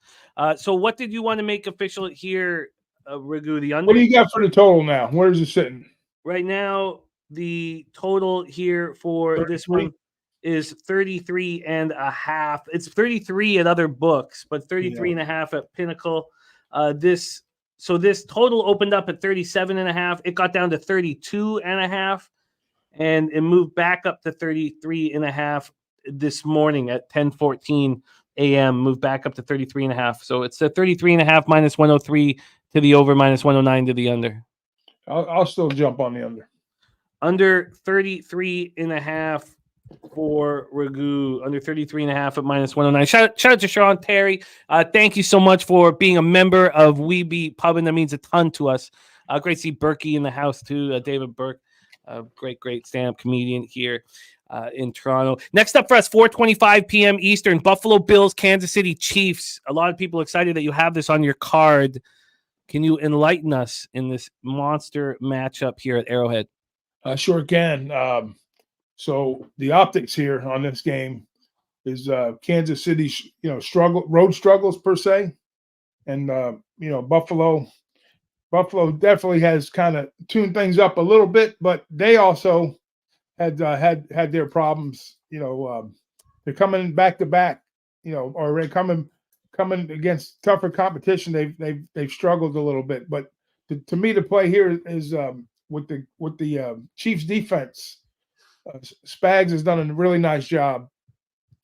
So what did you want to make official here, Raghu? The under? What do you got for the total now? Where is it sitting? Right now, the total here for 33? This one is 33 and a half. It's 33 at other books, but 33 and a half at Pinnacle. This total opened up at 37 and a half. It got down to 32 and a half, and it moved back up to 33 and a half this morning at 10:14 a.m. Moved back up to 33 and a half. So it's a 33 and a half minus 103 to the over, minus 109 to the under. I'll still jump on the under. Under 33 and a half for Raghu, under 33 and a half at minus 109. Shout out to Sean Terry. Thank you so much for being a member of Weeby Pub, and that means a ton to us. Great to see Berkey in the house too. David Burke, great stand-up comedian here in Toronto. Next up for us, 4:25 p.m. Eastern, Buffalo Bills, Kansas City Chiefs. A lot of people excited that you have this on your card. Can you enlighten us in this monster matchup here at Arrowhead? Sure can. So the optics here on this game is Kansas City, road struggles per se, and Buffalo definitely has kind of tuned things up a little bit, but they also had their problems. They're coming back to back, or they're coming against tougher competition. They've struggled a little bit, but to me, the play here is with the Chiefs defense. Spags has done a really nice job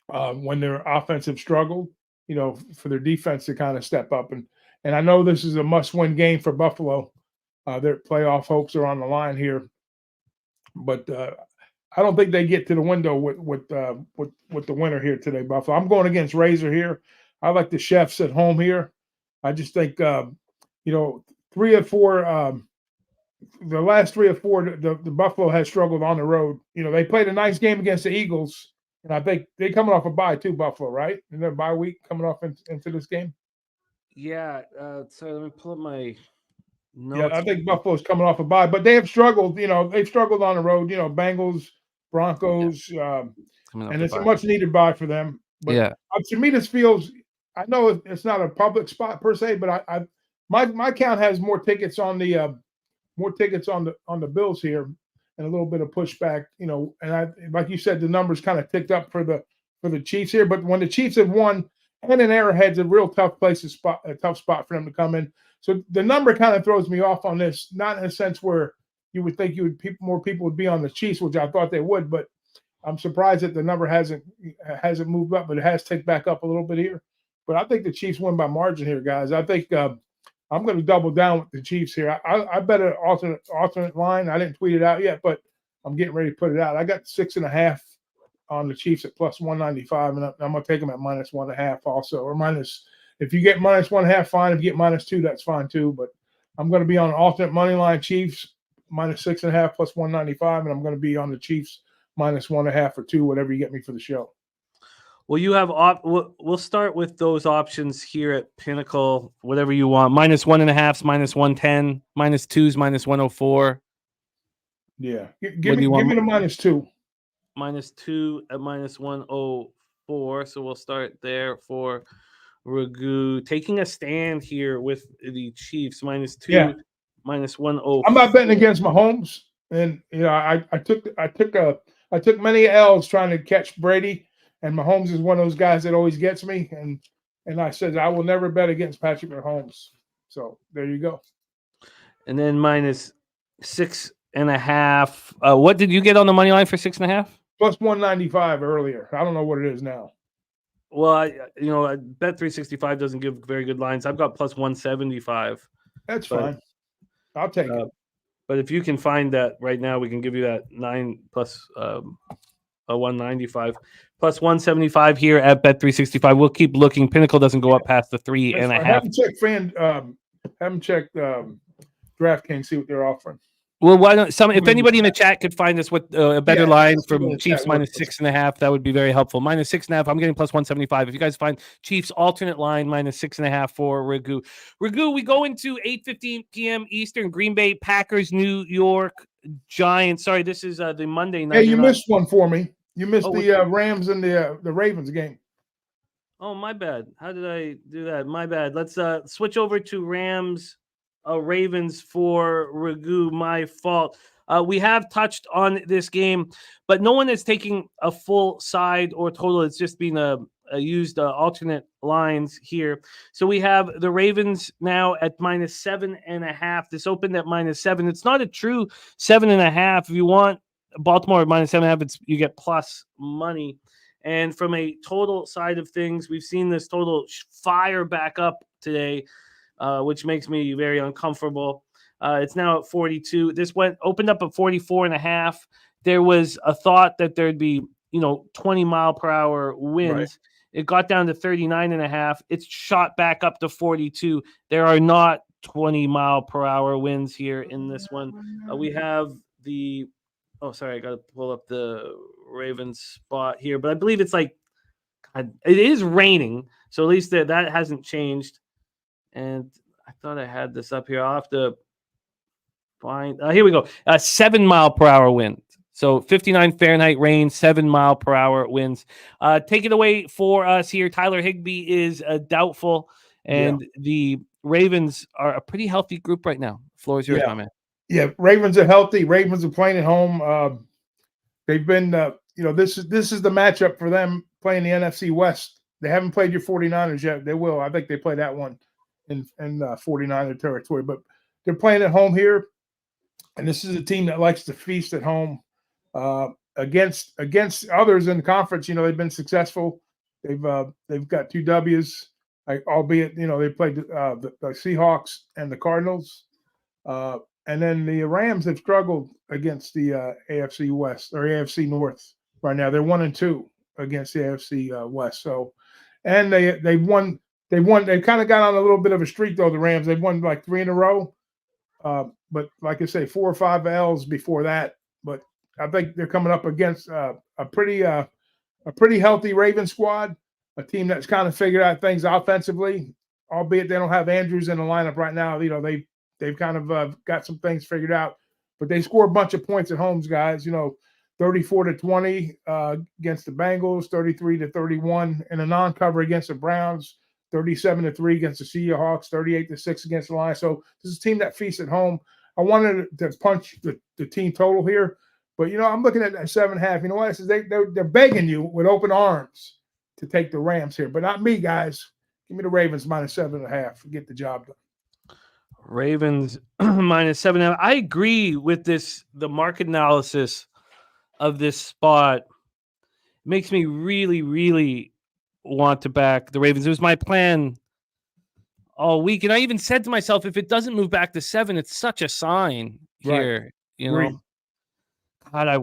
when their offensive struggled, for their defense to kind of step up. And I know this is a must-win game for Buffalo. Their playoff hopes are on the line here, but I don't think they get to the window with the winner here today, Buffalo. I'm going against Razer here. I like the Chefs at home here. I just think 3 or 4. The last 3 or 4, the Buffalo has struggled on the road. They played a nice game against the Eagles, and I think they're coming off a bye too, Buffalo, right? In their bye week coming off into this game. Yeah. So let me pull up my notes. Yeah, I think Buffalo's coming off a bye, but they have struggled. They've struggled on the road. Bengals, Broncos, and it's a much needed bye for them. But to me, this feels. I know it's not a public spot per se, but my count has more tickets on the. More tickets on the Bills here, and a little bit of pushback, and like you said, the numbers kind of ticked up for the Chiefs here. But when the Chiefs have won, and an Arrowhead's a real tough a tough spot for them to come in. So the number kind of throws me off on this, not in a sense where you would think more people would be on the Chiefs, which I thought they would, but I'm surprised that the number hasn't moved up, but it has ticked back up a little bit here. But I think the Chiefs win by margin here, guys. I think. I'm going to double down with the Chiefs here. I bet an alternate line. I didn't tweet it out yet, but I'm getting ready to put it out. I got 6.5 on the Chiefs at plus 195, and I'm going to take them at minus 1.5 also, or minus. If you get minus 1.5, fine. If you get minus 2, that's fine too. But I'm going to be on alternate money line Chiefs minus 6.5 plus 195, and I'm going to be on the Chiefs minus 1.5 or 2, whatever you get me for the show. Well, you have we'll start with those options here at Pinnacle, whatever you want. Minus 1.5, minus 110, minus 2s, minus 104. Yeah. Give me the minus 2. Minus 2 at minus 104. So we'll start there for Raghu. Taking a stand here with the Chiefs, minus 2, minus 104. I'm not betting against Mahomes. And I took many L's trying to catch Brady. And Mahomes is one of those guys that always gets me. And I said, I will never bet against Patrick Mahomes. So there you go. And then minus 6.5. What did you get on the money line for 6.5? Plus 195 earlier. I don't know what it is now. Well, I bet 365 doesn't give very good lines. I've got plus 175. That's fine. I'll take it. But if you can find that right now, we can give you that 9 plus a 195 plus 175 here at Bet 365. We'll keep looking. Pinnacle doesn't go up past the 3.5. Haven't checked DraftKings, see what they're offering. Well, why don't if anybody in the chat could find us with a better line let's see from what the Chiefs chat works. -6.5, that would be very helpful. -6.5, I'm getting +175. If you guys find Chiefs alternate line -6.5 for Ragu. Ragu, we go into 8:15 p.m. Eastern. Green Bay Packers, New York Giants. Sorry, this is the Monday night. Hey, you missed one for me. You missed Oh, the Rams and the Ravens game. Oh, my bad. How did I do that? My bad. Let's switch over to Rams, Ravens for Ragu. My fault. We have touched on this game, but no one is taking a full side or total. It's just been a used alternate lines here. So we have the Ravens now at -7.5. This opened at -7. It's not a true 7.5. If you want Baltimore at -7.5, you get plus money. And from a total side of things, we've seen this total fire back up today, which makes me very uncomfortable. It's now at 42. This opened up at 44.5. There was a thought that there'd be, 20-mile-per-hour winds. Right. It got down to 39.5. It's shot back up to 42. There are not 20-mile-per-hour winds here in this one. We have the Oh, sorry, I got to pull up the Ravens spot here, but I believe it's it is raining, so at least that hasn't changed. And I thought I had this up here. I'll have to find. Here we go. 7-mile-per-hour wind. So 59 Fahrenheit rain, 7-mile-per-hour winds. Take it away for us here. Tyler Higbee is doubtful, and the Ravens are a pretty healthy group right now. Floor is yours, my man. Yeah, Ravens are healthy. Ravens are playing at home. They've been, this is the matchup for them playing the NFC West. They haven't played your 49ers yet. They will. I think they play that one in 49er territory. But they're playing at home here, and this is a team that likes to feast at home against others in the conference. They've been successful. They've got 2 W's, albeit they played the Seahawks and the Cardinals. And then the Rams have struggled against the AFC West or AFC North right now. They're 1-2 against the AFC West. So, and they've won. They kind of got on a little bit of a streak though. The Rams, they've won like 3 in a row. But like I say, 4 or 5 L's before that. But I think they're coming up against a pretty healthy Ravens squad, a team that's kind of figured out things offensively, albeit they don't have Andrews in the lineup right now. They've kind of got some things figured out, but they score a bunch of points at home, guys. 34-20 against the Bengals, 33-31 in a non-cover against the Browns, 37-3 against the Seahawks, 38-6 against the Lions. So this is a team that feasts at home. I wanted to punch the team total here, but I'm looking at that 7.5. You know what? I said they're begging you with open arms to take the Rams here, but not me, guys. Give me the Ravens -7.5. Get the job done. Ravens -7.5. I agree with this. The market analysis of this spot makes me really, really want to back the Ravens. It was my plan all week, and I even said to myself, if it doesn't move back to 7, it's such a sign here. Right. God, I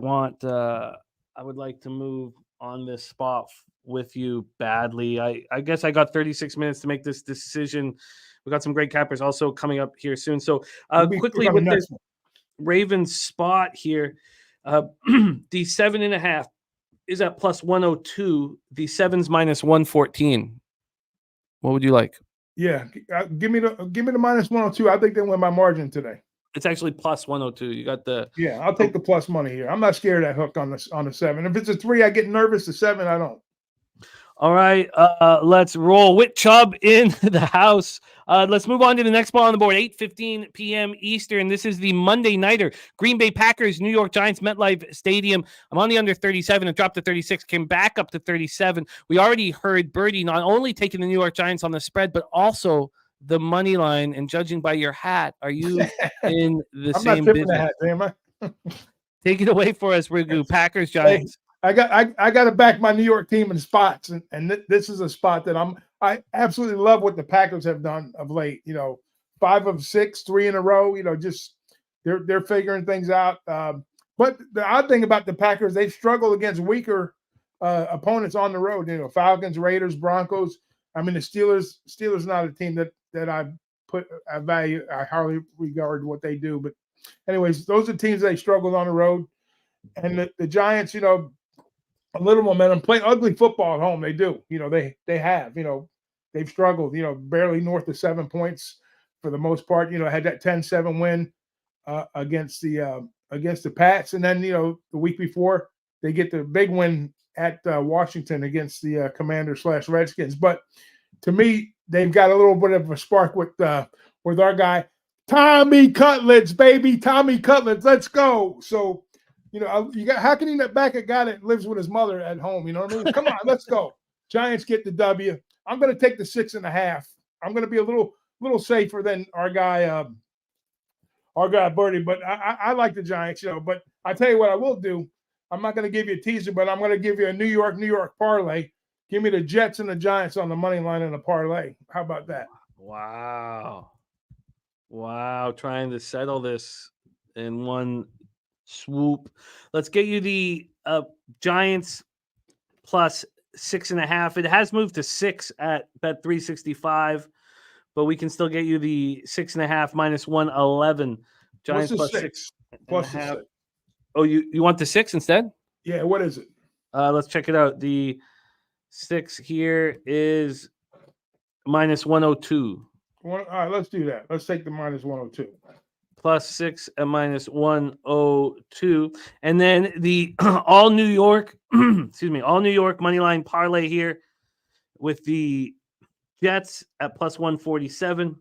would like to move on this spot with you badly. I guess I got 36 minutes to make this decision. We got some great cappers also coming up here soon. So quickly with this Ravens spot here, the 7.5 is at +102. The 7's -114. What would you like? Yeah, give me the -102. I think they win by margin today. It's actually +102. You got the I'll take the plus money here. I'm not scared of that hook on the 7. If it's a 3, I get nervous. The 7, I don't. All right, let's roll. Whit Chubb in the house. Let's move on to the next ball on the board. 8:15 p.m. Eastern. This is the Monday nighter. Green Bay Packers, New York Giants, MetLife Stadium. I'm on the under 37. It dropped to 36. Came back up to 37. We already heard Birdie not only taking the New York Giants on the spread, but also the money line. And judging by your hat, are you in the I'm same not business? The hat, am I? Take it away for us, Rigu. Packers, Giants. I got to back my New York team in spots, and this is a spot that I absolutely love what the Packers have done of late. 5 of 6, 3 in a row. Just they're figuring things out. But the odd thing about the Packers, they've struggled against weaker opponents on the road. Falcons, Raiders, Broncos. I mean, the Steelers not a team that I highly regard what they do, but anyways, those are teams they struggled on the road. And the Giants, you know, a little momentum, play ugly football at home. They do. You know, they have, you know, they've struggled, you know, barely north of 7 points for the most part. You know, had that 10-7 win against the Pats. And then, you know, the week before they get the big win at Washington against the Commanders/Redskins. But to me, they've got a little bit of a spark with our guy, Tommy Cutlets, baby. Tommy Cutlets, let's go. So, you know, how can you not back a guy that lives with his mother at home? You know what I mean? Come on, let's go. Giants get the W. I'm going to take the 6.5. I'm going to be a little safer than our guy Birdie, but I like the Giants, you know. But I tell you what I will do. I'm not going to give you a teaser, but I'm going to give you a New York parlay. Give me the Jets and the Giants on the money line in a parlay. How about that? Wow. Trying to settle this in one swoop. Let's get you the Giants plus 6.5. It has moved to 6 at Bet365, but we can still get you the 6.5 minus 111. Giants plus 6 plus 6. Oh, you want the 6 instead? Yeah, what is it? Let's check it out. The 6 here is minus 102. All right, let's do that. Let's take the minus 102. Plus 6 and minus 102. And then the all New York, all New York money line parlay here with the Jets at plus 147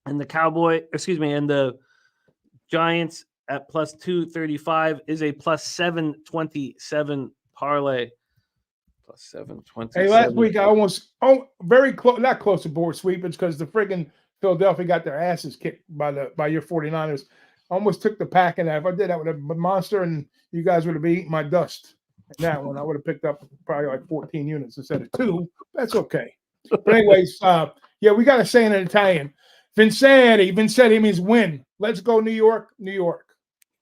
and the Giants at plus 235 is a plus 727 parlay. Plus 727. Hey, last week I almost very close, not close to board sweepings because the friggin' Philadelphia got their asses kicked by your 49ers. I almost took the pack in that. If I did that with a monster and you guys would have eaten my dust in that one, I would have picked up probably like 14 units instead of 2. That's okay. But anyways, yeah, we got to say in Italian, Vincere means win. Let's go New York, New York.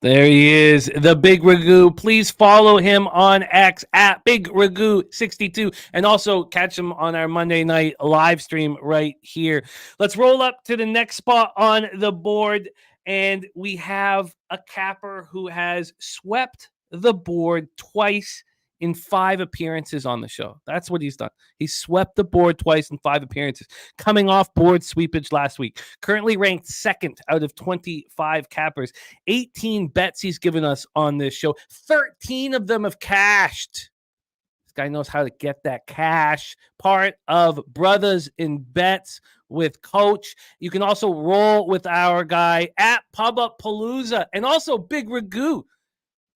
There he is, the Big Ragoo. Please follow him on X at Big Ragoo62 and also catch him on our Monday night live stream right here. Let's roll up to the next spot on the board, and we have a capper who has swept the board twice in 5 appearances on the show. That's what he's done. He swept the board twice in 5 appearances, coming off board sweepage last week. Currently ranked 2nd out of 25 cappers. 18 bets he's given us on this show. 13 of them have cashed. This guy knows how to get that cash. Part of Brothers in Bets with Coach. You can also roll with our guy at Pub Up Palooza and also Big Ragoo.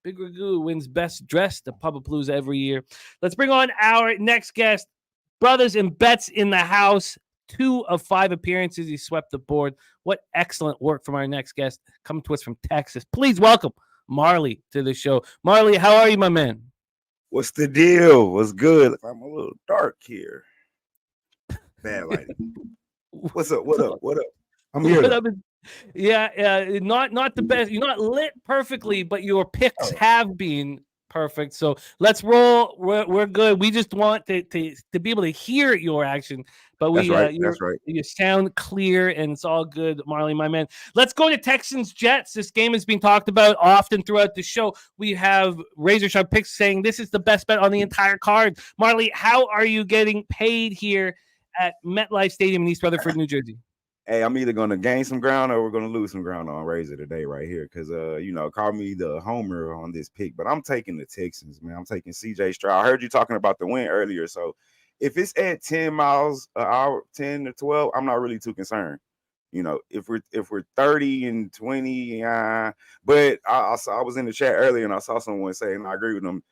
Big Ragoo wins Best Dressed at Pubapalooza every year. Let's bring on our next guest. Brothers in Bets in the house. 2 of 5 appearances. He swept the board. What excellent work from our next guest coming to us from Texas. Please welcome Marley to the show. Marley, how are you, my man? What's the deal? What's good? I'm a little dark here. Bad lighting. What's up? What up? I'm here. Yeah, not the best. You're not lit perfectly, but your picks have been perfect. So let's roll. We're good. We just want to be able to hear your action. But That's right. You sound clear, and it's all good, Marley, my man. Let's go to Texans Jets. This game has been talked about often throughout the show. We have Razer Sharp Picks saying this is the best bet on the entire card. Marley, how are you getting paid here at MetLife Stadium in East Rutherford, New Jersey? Hey, I'm either going to gain some ground or we're going to lose some ground on Razer today right here because, call me the homer on this pick, but I'm taking the Texans, man. I'm taking C.J. Stroud. I heard you talking about the win earlier, so if it's at 10 miles an hour, 10 to 12, I'm not really too concerned. You know, if we're 30 and 20, but I was in the chat earlier and I saw someone say, and I agree with them,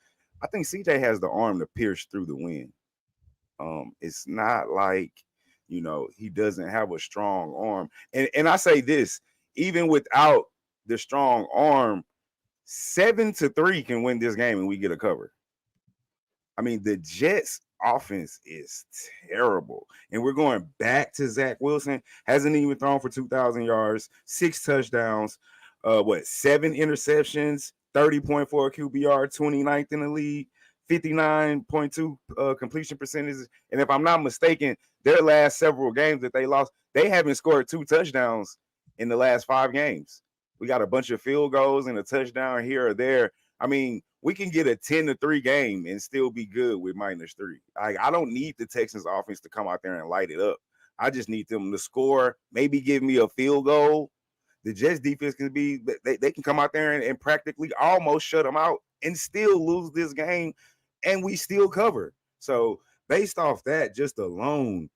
I think C.J. has the arm to pierce through the wind. It's not like, he doesn't have a strong arm. And I say this, even without the strong arm, 7-3 can win this game and we get a cover. I mean, the Jets offense is terrible. And we're going back to Zach Wilson. Hasn't even thrown for 2,000 yards, 6 touchdowns, 7 interceptions, 30.4 QBR, 29th in the league. 59.2 completion percentages. And if I'm not mistaken, their last several games that they lost, they haven't scored 2 touchdowns in the last 5 games. We got a bunch of field goals and a touchdown here or there. I mean, we can get a 10-3 game and still be good with -3. I don't need the Texans offense to come out there and light it up. I just need them to score, maybe give me a field goal. The Jets defense can be, they can come out there and practically almost shut them out and still lose this game, and we still cover. So based off that just alone,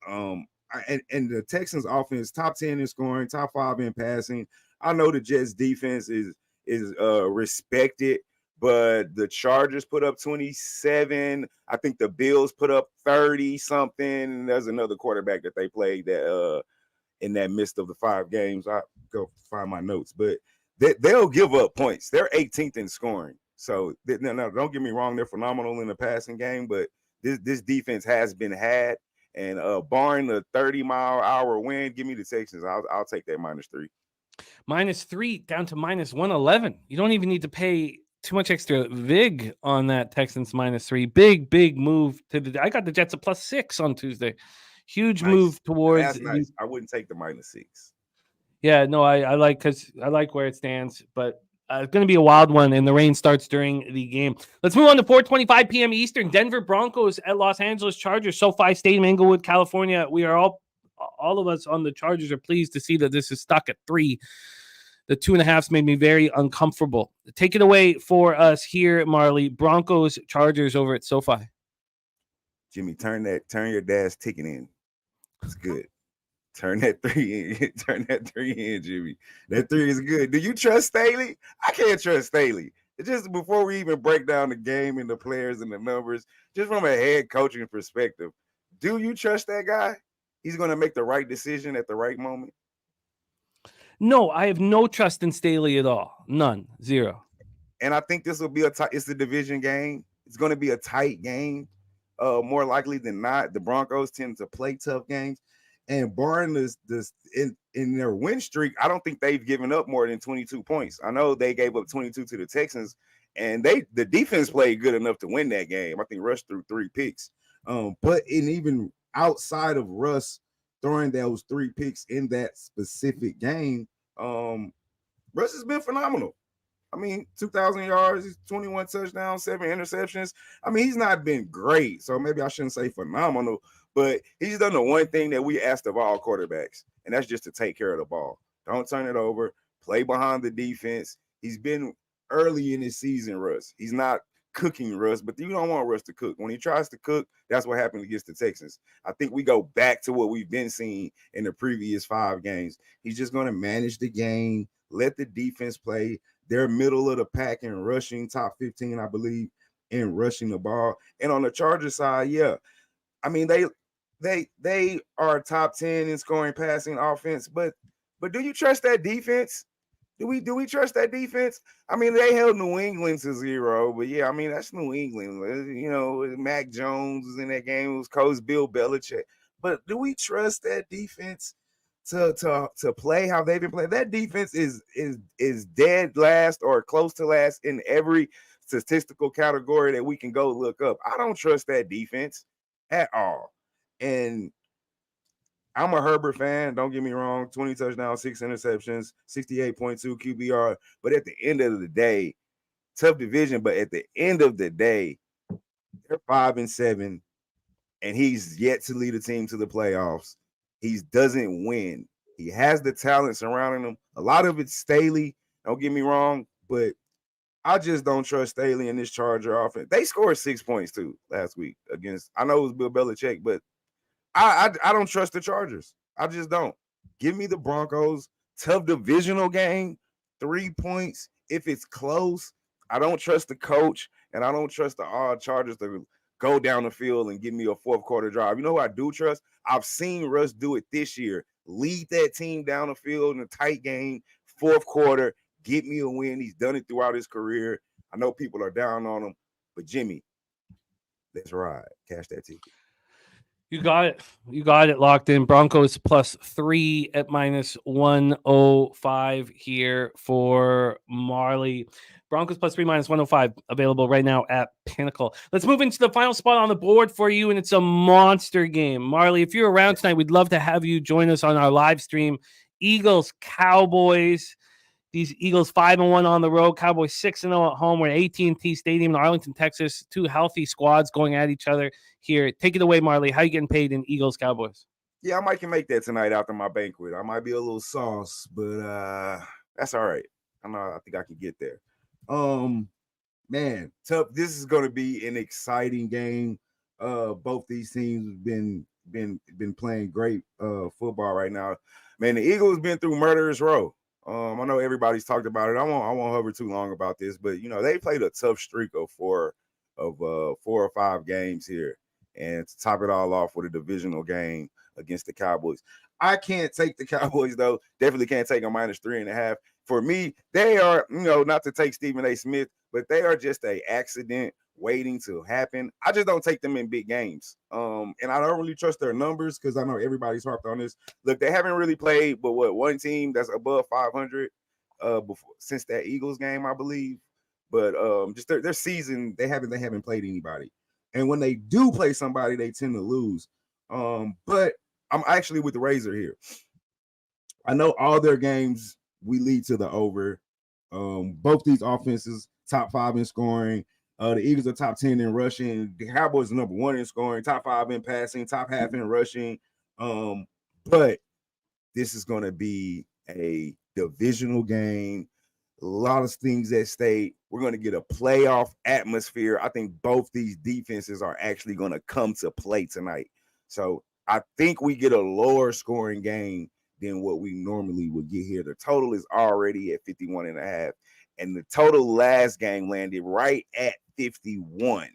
and the Texans offense, top 10 in scoring, top 5 in passing. I know the Jets defense is respected, but the Chargers put up 27. I think the Bills put up 30 something. There's another quarterback that they played that in that midst of the 5 games. I go find my notes, but they'll give up points. They're 18th in scoring. So no, don't get me wrong, they're phenomenal in the passing game, but this defense has been had. And barring the 30-mile-an-hour wind, give me the Texans. I'll take that -3. -3 down to -111. You don't even need to pay too much extra vig on that Texans -3. Big move to I got the Jets at +6 on Tuesday. Huge move towards. That's nice. I wouldn't take the -6. Yeah, no, I like where it stands, but it's going to be a wild one, and the rain starts during the game. Let's move on to 4:25 p.m. Eastern. Denver Broncos at Los Angeles Chargers, SoFi Stadium, Inglewood, California. We are all of us on the Chargers are pleased to see that this is stuck at 3. The 2.5s made me very uncomfortable. Take it away for us here, Marley. Broncos Chargers over at SoFi. Jimmy, turn your dad's ticket in. It's good. Turn that 3 in. Turn that 3 in, Jimmy. That 3 is good. Do you trust Staley? I can't trust Staley. Just before we even break down the game and the players and the numbers, just from a head coaching perspective, do you trust that guy? He's going to make the right decision at the right moment? No, I have no trust in Staley at all. None. 0. And I think this will be it's a division game. It's going to be a tight game. More likely than not, the Broncos tend to play tough games. And barring this in their win streak, I don't think they've given up more than 22 points. I know they gave up 22 to the Texans, and the defense played good enough to win that game. I think Russ threw 3 picks. But even outside of Russ throwing those 3 picks in that specific game, Russ has been phenomenal. I mean, 2,000 yards, 21 touchdowns, 7 interceptions. I mean, he's not been great, so maybe I shouldn't say phenomenal, but he's done the one thing that we asked of all quarterbacks, and that's just to take care of the ball. Don't turn it over. Play behind the defense. He's been early in his season, Russ. He's not cooking Russ, but you don't want Russ to cook. When he tries to cook, that's what happened against the Texans. I think we go back to what we've been seeing in the previous 5 games. He's just going to manage the game, let the defense play. They're middle of the pack in rushing, top 15, I believe, in rushing the ball. And on the Chargers side, yeah, I mean, they are top 10 in scoring, passing, offense. But do you trust that defense? Do we trust that defense? I mean, they held New England to 0, but yeah, I mean, that's New England. You know, Mac Jones was in that game. It was Coach Bill Belichick. But do we trust that defense to play how they've been playing? That defense is dead last or close to last in every statistical category that we can go look up. I don't trust that defense at all. And I'm a Herbert fan. Don't get me wrong. 20 touchdowns, 6 interceptions, 68.2 QBR. But at the end of the day, tough division. But at the end of the day, they're 5-7, and he's yet to lead a team to the playoffs. He doesn't win. He has the talent surrounding him. A lot of it's Staley. Don't get me wrong, but I just don't trust Staley in this Charger offense. They scored 6 points too last week against. I know it was Bill Belichick, but I don't trust the Chargers. I just don't. Give me the Broncos. Tough divisional game, 3 points. If it's close, I don't trust the coach, and I don't trust the odd Chargers to go down the field and give me a 4th quarter drive. You know who I do trust? I've seen Russ do it this year. Lead that team down the field in a tight game, 4th quarter, get me a win. He's done it throughout his career. I know people are down on him, but Jimmy, let's ride. Cash that ticket. You got it. You got it locked in. Broncos +3 at -105 here for Marley. Broncos +3 -105 available right now at Pinnacle. Let's move into the final spot on the board for you, and it's a monster game. Marley, if you're around tonight, we'd love to have you join us on our live stream. Eagles, Cowboys. These Eagles 5-1 on the road, Cowboys 6-0 at home. We're at AT&T Stadium in Arlington, Texas. Two healthy squads going at each other here. Take it away, Marley. How you getting paid in Eagles Cowboys? Yeah, I might can make that tonight after my banquet. I might be a little sauce, but that's all right. I think I can get there. Man, tough. This is going to be an exciting game. Both these teams have been playing great football right now. Man, the Eagles been through murderous row. I know everybody's talked about it. I won't hover too long about this, but they played a tough streak of four or five games here, and to top it all off with a divisional game against the Cowboys. I can't take the Cowboys though. Definitely can't take a -3.5. For me, they are, not to take Stephen A. Smith, but they are just an accident waiting to happen. I just don't take them in big games. And I don't really trust their numbers because I know everybody's harped on this. Look, they haven't really played but one team that's above 500 before since that Eagles game, I believe. But just their season, they haven't played anybody. And when they do play somebody, they tend to lose. But I'm actually with the Razer here. I know all their games we lead to the over. Both these offenses top 5 in scoring. The Eagles are top 10 in rushing. The Cowboys are number 1 in scoring, top 5 in passing, top half in rushing. But this is going to be a divisional game. A lot of things at stake. We're going to get a playoff atmosphere. I think both these defenses are actually going to come to play tonight. So I think we get a lower scoring game than what we normally would get here. The total is already at 51.5. And the total last game landed right at 51.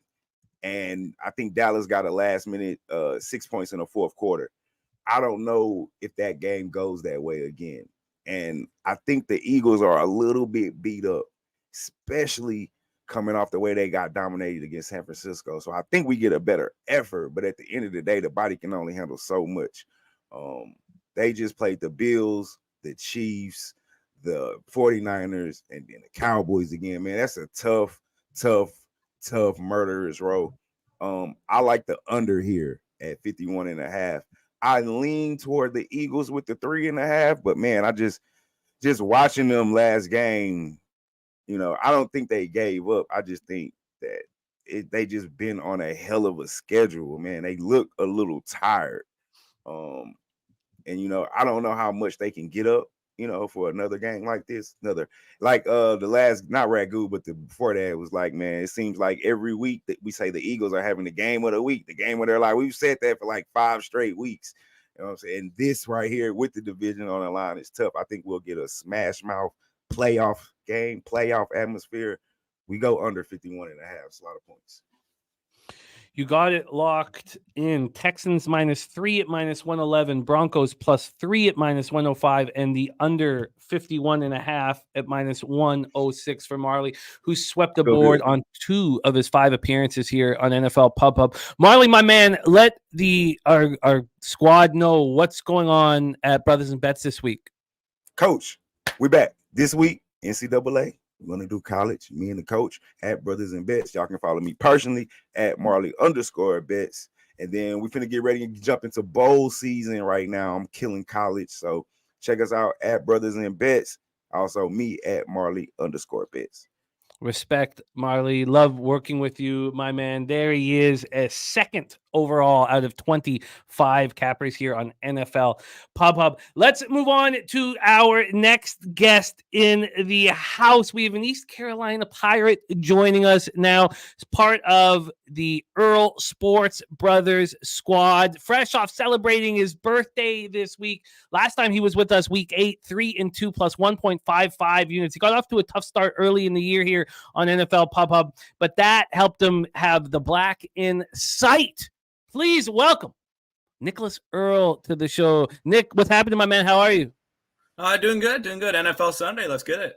And I think Dallas got a last minute 6 points in the fourth quarter. I don't know if that game goes that way again. And I think the Eagles are a little bit beat up, especially coming off the way they got dominated against San Francisco. So I think we get a better effort. But at the end of the day, the body can only handle so much. They just played the Bills, the Chiefs, the 49ers, and then the Cowboys again. Man, that's a tough murderous row. I like the under here at 51.5. I lean toward the Eagles with the 3.5, but man, I just watching them last game, I don't think they gave up. I just think that they just been on a hell of a schedule, man. They look a little tired. And I don't know how much they can get up, for another game like this. The last, not Ragu, but before that, it was like, man, it seems like every week that we say the Eagles are having the game of the week, the game where they're like, we've said that for like 5 straight weeks. You know what I'm saying? And this right here with the division on the line is tough. I think we'll get a smash mouth playoff game, playoff atmosphere. We go under 51.5. It's a lot of points. You got it locked in. Texans -3 at -111. Broncos +3 at -105. And the under 51.5 at -106 for Marley, who swept the board on 2 of his 5 appearances here on NFL Pub Hub. Marley, my man, let our squad know what's going on at Brothers and Bets this week. Coach, we're back this week. NCAA. We're going to do college, me and the coach at Brothers and Bets. Y'all can follow me personally at Marley_Bets. And then we're finna get ready and jump into bowl season right now. I'm killing college. So check us out at Brothers and Bets. Also me at Marley_Bets. Respect, Marley. Love working with you, my man. There he is, a 2nd overall out of 25 cappers here on NFL Pub Hub. Let's move on to our next guest in the house. We have an East Carolina Pirate joining us now as part of the Earl Sports Brothers squad. Fresh off celebrating his birthday this week. Last time he was with us, week 8, 3-2 plus 1.55 units. He got off to a tough start early in the year here on NFL Pub Hub, but that helped him have the black in sight. Please welcome Nicholas Earl to the show. Nick, what's happening, my man? How are you? Doing good. NFL Sunday. Let's get it.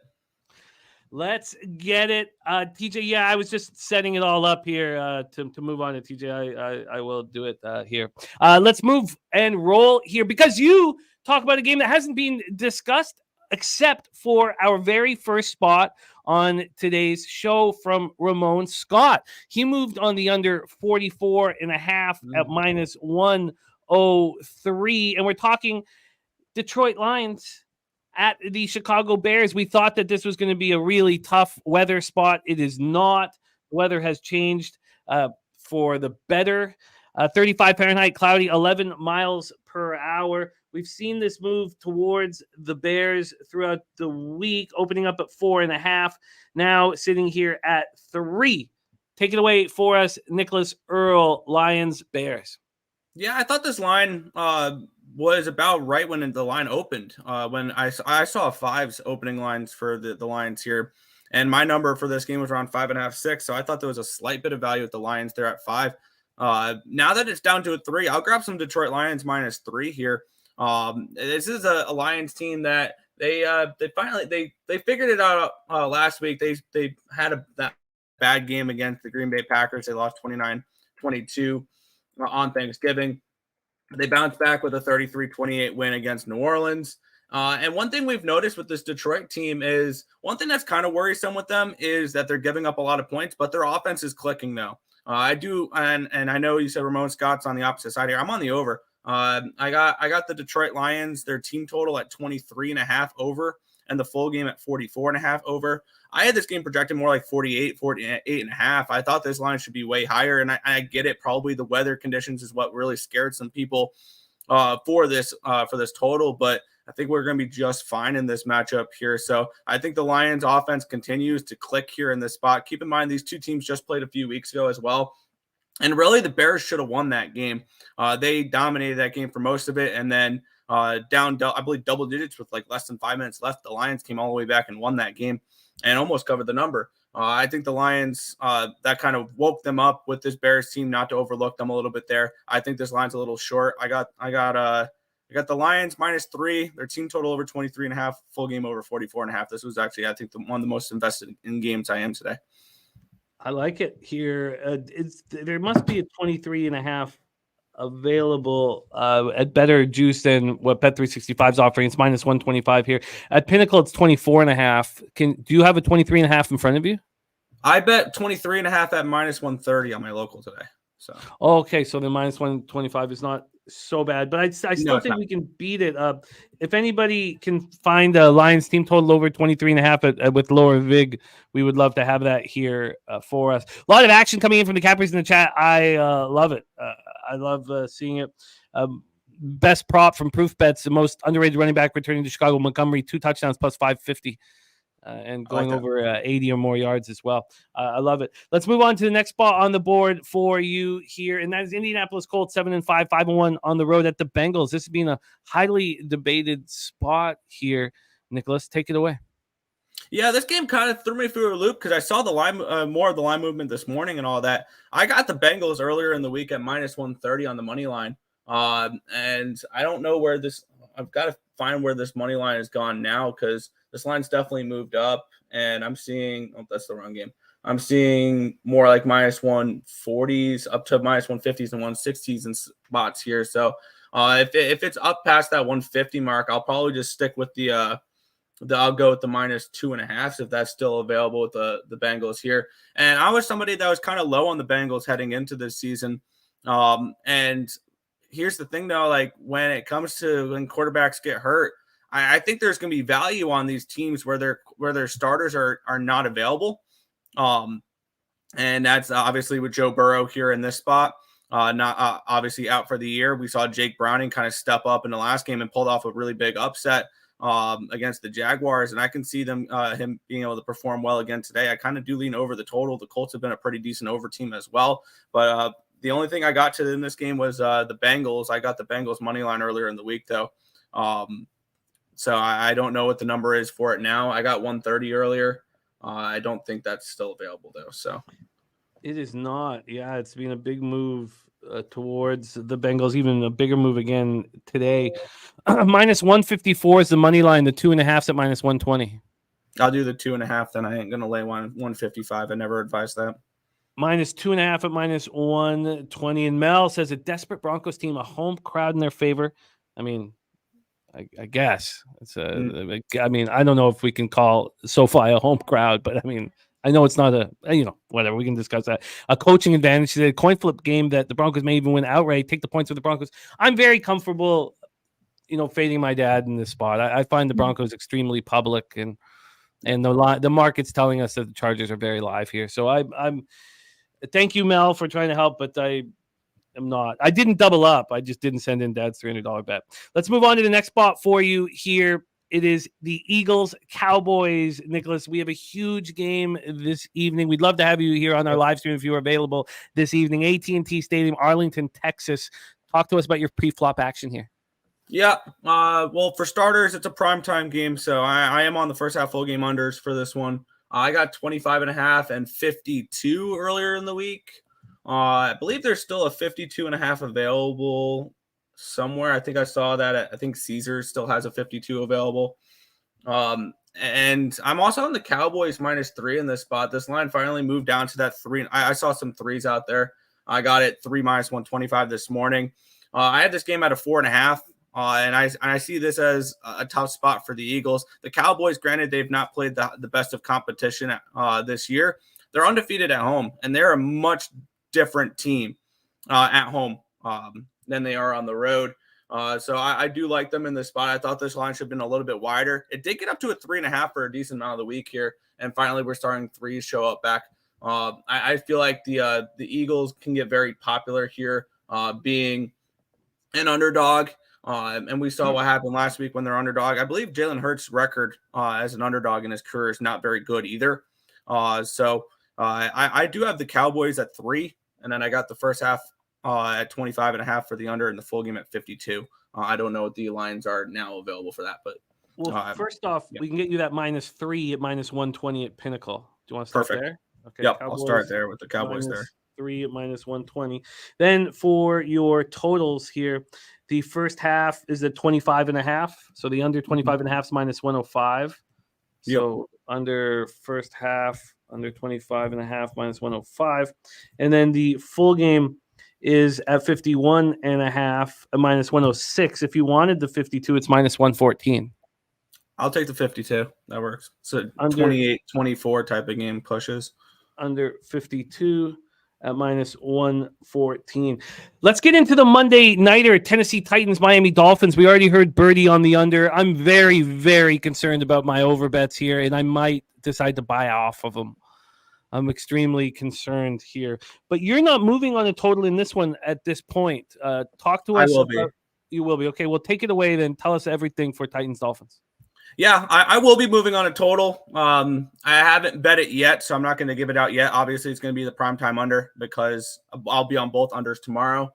Let's get it. TJ, yeah, I was just setting it all up here to move on to TJ. I will do it here. Let's move and roll here because you talk about a game that hasn't been discussed except for our very first spot on today's show from Ramon Scott. He moved on the under 44.5 at -103. And we're talking Detroit Lions at the Chicago Bears. We thought that this was going to be a really tough weather spot. It is not. The weather has changed for the better. 35 Fahrenheit, cloudy, 11 miles per hour. We've seen this move towards the Bears throughout the week, opening up at 4.5. Now sitting here at 3. Take it away for us, Nicholas Earl, Lions, Bears. Yeah, I thought this line was about right when the line opened. When I saw 5s opening lines for the Lions here, and my number for this game was around 5.5, 6. So I thought there was a slight bit of value with the Lions there at 5. Now that it's down to a 3, I'll grab some Detroit Lions -3 here. This is a Lions team that they finally figured it out last week. They had that bad game against the Green Bay Packers. They lost 29-22 on Thanksgiving. They bounced back with a 33-28 win against New Orleans. And one thing we've noticed with this Detroit team is one thing that's kind of worrisome with them is that they're giving up a lot of points, but their offense is clicking though. I do, and I know you said Ramon Scott's on the opposite side here. I'm on the over. I got the Detroit Lions, their team total at 23.5 over, and the full game at 44.5 over. I had this game projected more like 48.5. I thought this line should be way higher, and I get it. Probably the weather conditions is what really scared some people for this total, but I think we're going to be just fine in this matchup here. So I think the Lions offense continues to click here in this spot. Keep in mind, these two teams just played a few weeks ago as well. And really the Bears should have won that game. They dominated that game for most of it. And then down, I believe, double digits with like less than 5 minutes left. The Lions came all the way back and won that game and almost covered the number. I think the Lions, that kind of woke them up with this Bears team, not to overlook them a little bit there. I think this line's a little short. I got the Lions -3, their team total over 23.5, full game over 44.5. This was actually, I think, one of the most invested in games I am today. I like it here. There must be a 23.5 available at better juice than what Bet365 is offering. It's -125 here. At Pinnacle, it's 24.5. Do you have a 23.5 in front of you? I bet 23.5 at -130 on my local today. So okay, so the -125 is not so bad, but I still think we can beat it. If anybody can find a Lions team total over 23.5 with lower VIG, we would love to have that here for us. A lot of action coming in from the cappers in the chat. I love it. I love seeing it. Best prop from Proof Bets, the most underrated running back returning to Chicago, Montgomery, 2 touchdowns plus 550. And going like over 80 or more yards as well. I love it. Let's move on to the next spot on the board for you here, and that is Indianapolis Colts 7-5, 5-1 on the road at the Bengals. This has been a highly debated spot here. Nicholas, take it away. Yeah, this game kind of threw me through a loop because I saw the line, more of the line movement this morning and all that. I got the Bengals earlier in the week at -130 on the money line, and I don't know where this. I've got to find where this money line has gone now because this line's definitely moved up, and I'm seeing – oh, that's the wrong game. I'm seeing more like -140s up to -150s and 160s in spots here. So if it's up past that 150 mark, I'll probably just stick with I'll go with the -2.5 if that's still available with the Bengals here. And I was somebody that was kind of low on the Bengals heading into this season. And here's the thing, though, like when it comes to when quarterbacks get hurt, I think there's going to be value on these teams where their starters are not available. And that's obviously with Joe Burrow here in this spot, not obviously out for the year. We saw Jake Browning kind of step up in the last game and pulled off a really big upset against the Jaguars. And I can see him being able to perform well again today. I kind of do lean over the total. The Colts have been a pretty decent over team as well. But the only thing I got to in this game was the Bengals. I got the Bengals money line earlier in the week, though. So I don't know what the number is for it now. I got 130 earlier. I don't think that's still available, though. So it is not. Yeah, it's been a big move towards the Bengals, even a bigger move again today. -154 is the money line. The 2.5's at -120. I'll do the 2.5. Then I ain't going to lay 155. I never advised that. -2.5 at -120. And Mel says a desperate Broncos team, a home crowd in their favor. I mean, I guess it's I mean, I don't know if we can call SoFi a home crowd, but I mean, I know it's not whatever. We can discuss that. A coaching advantage. A coin flip game that the Broncos may even win outright. Take the points with the Broncos. I'm very comfortable fading my dad in this spot. I find the Broncos extremely public, and the market's telling us that the Chargers are very live here. So I'm thank you, Mel, for trying to help, but I am not. I didn't double up. I just didn't send in Dad's $300 bet. Let's move on to the next spot for you here. It is the Eagles Cowboys. Nicholas, we have a huge game this evening. We'd love to have you here on our live stream if you are available this evening. AT&T Stadium, Arlington, Texas. Talk to us about your pre-flop action here. Yeah. Well, for starters, it's a primetime game, so I am on the first half full game unders for this one. I got 25.5 and 52 earlier in the week. I believe there's still a 52.5 available somewhere. I think I saw that. I think Caesars still has a 52 available. And I'm also on the Cowboys -3 in this spot. This line finally moved down to that 3. I saw some 3s out there. I got it 3 -125 this morning. I had this game at a 4.5. And I see this as a tough spot for the Eagles. The Cowboys, granted, they've not played the best of competition this year. They're undefeated at home, and they're a much different team at home than they are on the road. So I do like them in this spot. I thought this line should have been a little bit wider. It did get up to a 3.5 for a decent amount of the week here, and finally we're starting 3s show up back. I feel like the Eagles can get very popular here, being an underdog. And we saw what happened last week when they're underdog. I believe Jalen Hurts' record as an underdog in his career is not very good either. So I do have the Cowboys at 3, and then I got the first half at 25.5 for the under and the full game at 52. I don't know what the lines are now available for that, but first off, we can get you that -3 at -120 at Pinnacle. Do you want to start there? Okay. Yep, I'll start there with the Cowboys there. 3 at -120. Then for your totals here, the first half is at 25.5. So the under 25.5 is -105. So under first half, under 25.5 -105. And then the full game is at 51.5 at -106. If you wanted the 52, it's -114. I'll take the 52. That works. So 28-24 type of game pushes. Under 52 at -114. Let's get into the Monday nighter. Tennessee Titans, Miami Dolphins. We already heard Birdie on the under. I'm very, very concerned about my over bets here, and I might decide to buy off of them. I'm extremely concerned here. But you're not moving on a total in this one at this point. Talk to us. I will be. You will be. Okay, well, take it away then. Tell us everything for Titans Dolphins. Yeah, I will be moving on a total. I haven't bet it yet, so I'm not going to give it out yet. Obviously, it's going to be the primetime under because I'll be on both unders tomorrow.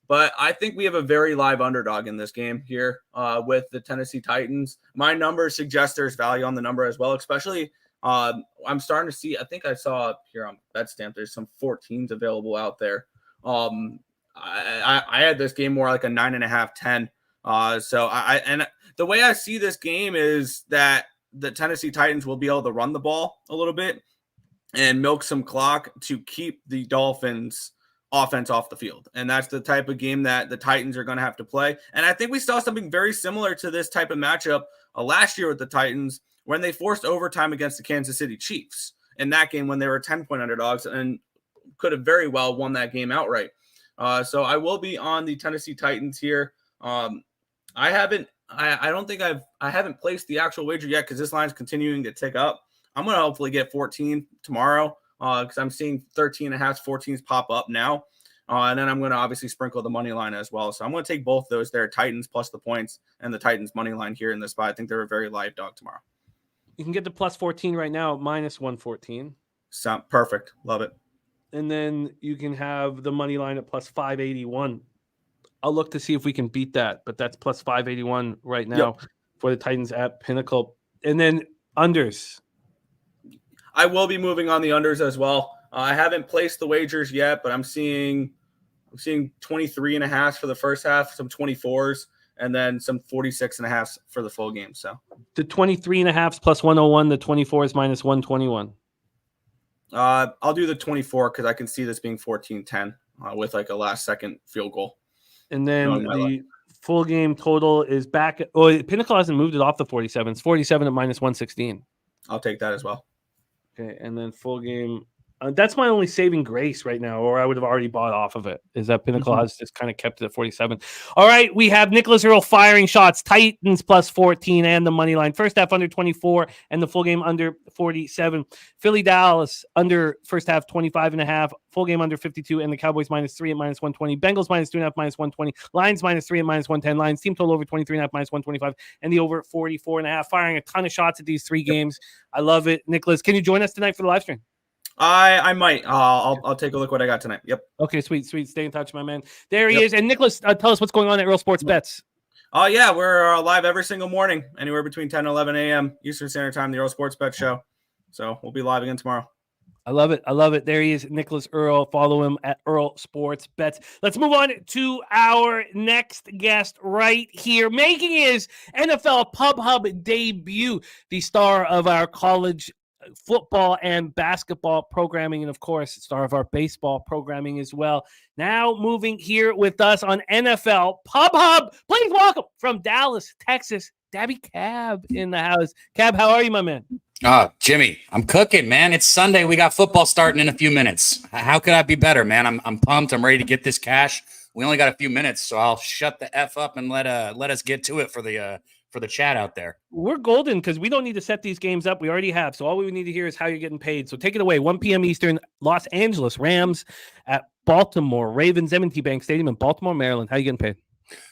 But I think we have a very live underdog in this game here with the Tennessee Titans. My numbers suggest there's value on the number as well, especially I'm starting to see, I think I saw here on BetStamp, there's some 14s available out there. I had this game more like a 9.5, 10. So the way I see this game is that the Tennessee Titans will be able to run the ball a little bit and milk some clock to keep the Dolphins offense off the field. And that's the type of game that the Titans are going to have to play. And I think we saw something very similar to this type of matchup last year with the Titans when they forced overtime against the Kansas City Chiefs in that game when they were 10-point underdogs and could have very well won that game outright. So I will be on the Tennessee Titans here. I haven't placed the actual wager yet because this line's continuing to tick up. I'm going to hopefully get 14 tomorrow because I'm seeing 13.5, 14s pop up now. And then I'm going to obviously sprinkle the money line as well. So I'm going to take both those there, Titans plus the points and the Titans money line here in this spot. I think they're a very live dog tomorrow. You can get the +14 right now, -114. Sound perfect. Love it. And then you can have the money line at +581. I'll look to see if we can beat that, but that's +581 right now for the Titans at Pinnacle. And then unders. I will be moving on the unders as well. I haven't placed the wagers yet, but I'm seeing 23.5 for the first half, some 24s, and then some 46.5 for the full game. So the 23.5 +101, the 24 is -121. I'll do the 24 because I can see this being 14-10 with like a last second field goal. And then the full game total is back. Pinnacle hasn't moved it off the 47. It's 47 at -116. I'll take that as well. Okay, and then full game That's my only saving grace right now, or I would have already bought off of it. Is that Pinnacle has just kind of kept it at 47. All right, we have Nicholas Earl firing shots. Titans plus 14 and the money line. First half under 24 and the full game under 47. Philly Dallas under first half 25.5. Full game under 52, and the Cowboys -3 at -120. Bengals -2.5 -120. Lions -3 at -110. Lions team total over 23.5 -125, and the over 44.5. Firing a ton of shots at these three games. I love it. Nicholas, can you join us tonight for the live stream? I might. I'll take a look what I got tonight. Yep. Okay, sweet. Stay in touch, my man. There he is. And Nicholas, tell us what's going on at Real Sports Bets. Oh yeah, we're live every single morning, anywhere between 10 and 11 a.m. Eastern Standard Time, the Earl Sports Bet Show. So we'll be live again tomorrow. I love it. There he is, Nicholas Earl. Follow him at Earl Sports Bets. Let's move on to our next guest right here, making his NFL Pub Hub debut, the star of our college football and basketball programming, and of course, star of our baseball programming as well. Now moving here with us on NFL Pub Hub. Please welcome from Dallas, Texas, Dabby Cab in the house. Cab, how are you, my man? Jimmy, I'm cooking, man. It's Sunday. We got football starting in a few minutes. How could I be better, man? I'm pumped. I'm ready to get this cash. We only got a few minutes, so I'll shut the F up and let us get to it for the chat out there. We're golden because we don't need to set these games up. We already have. So all we need to hear is how you're getting paid. So take it away. 1 p.m. Eastern, Los Angeles Rams at Baltimore Ravens, M&T Bank Stadium in Baltimore, Maryland. How you getting paid?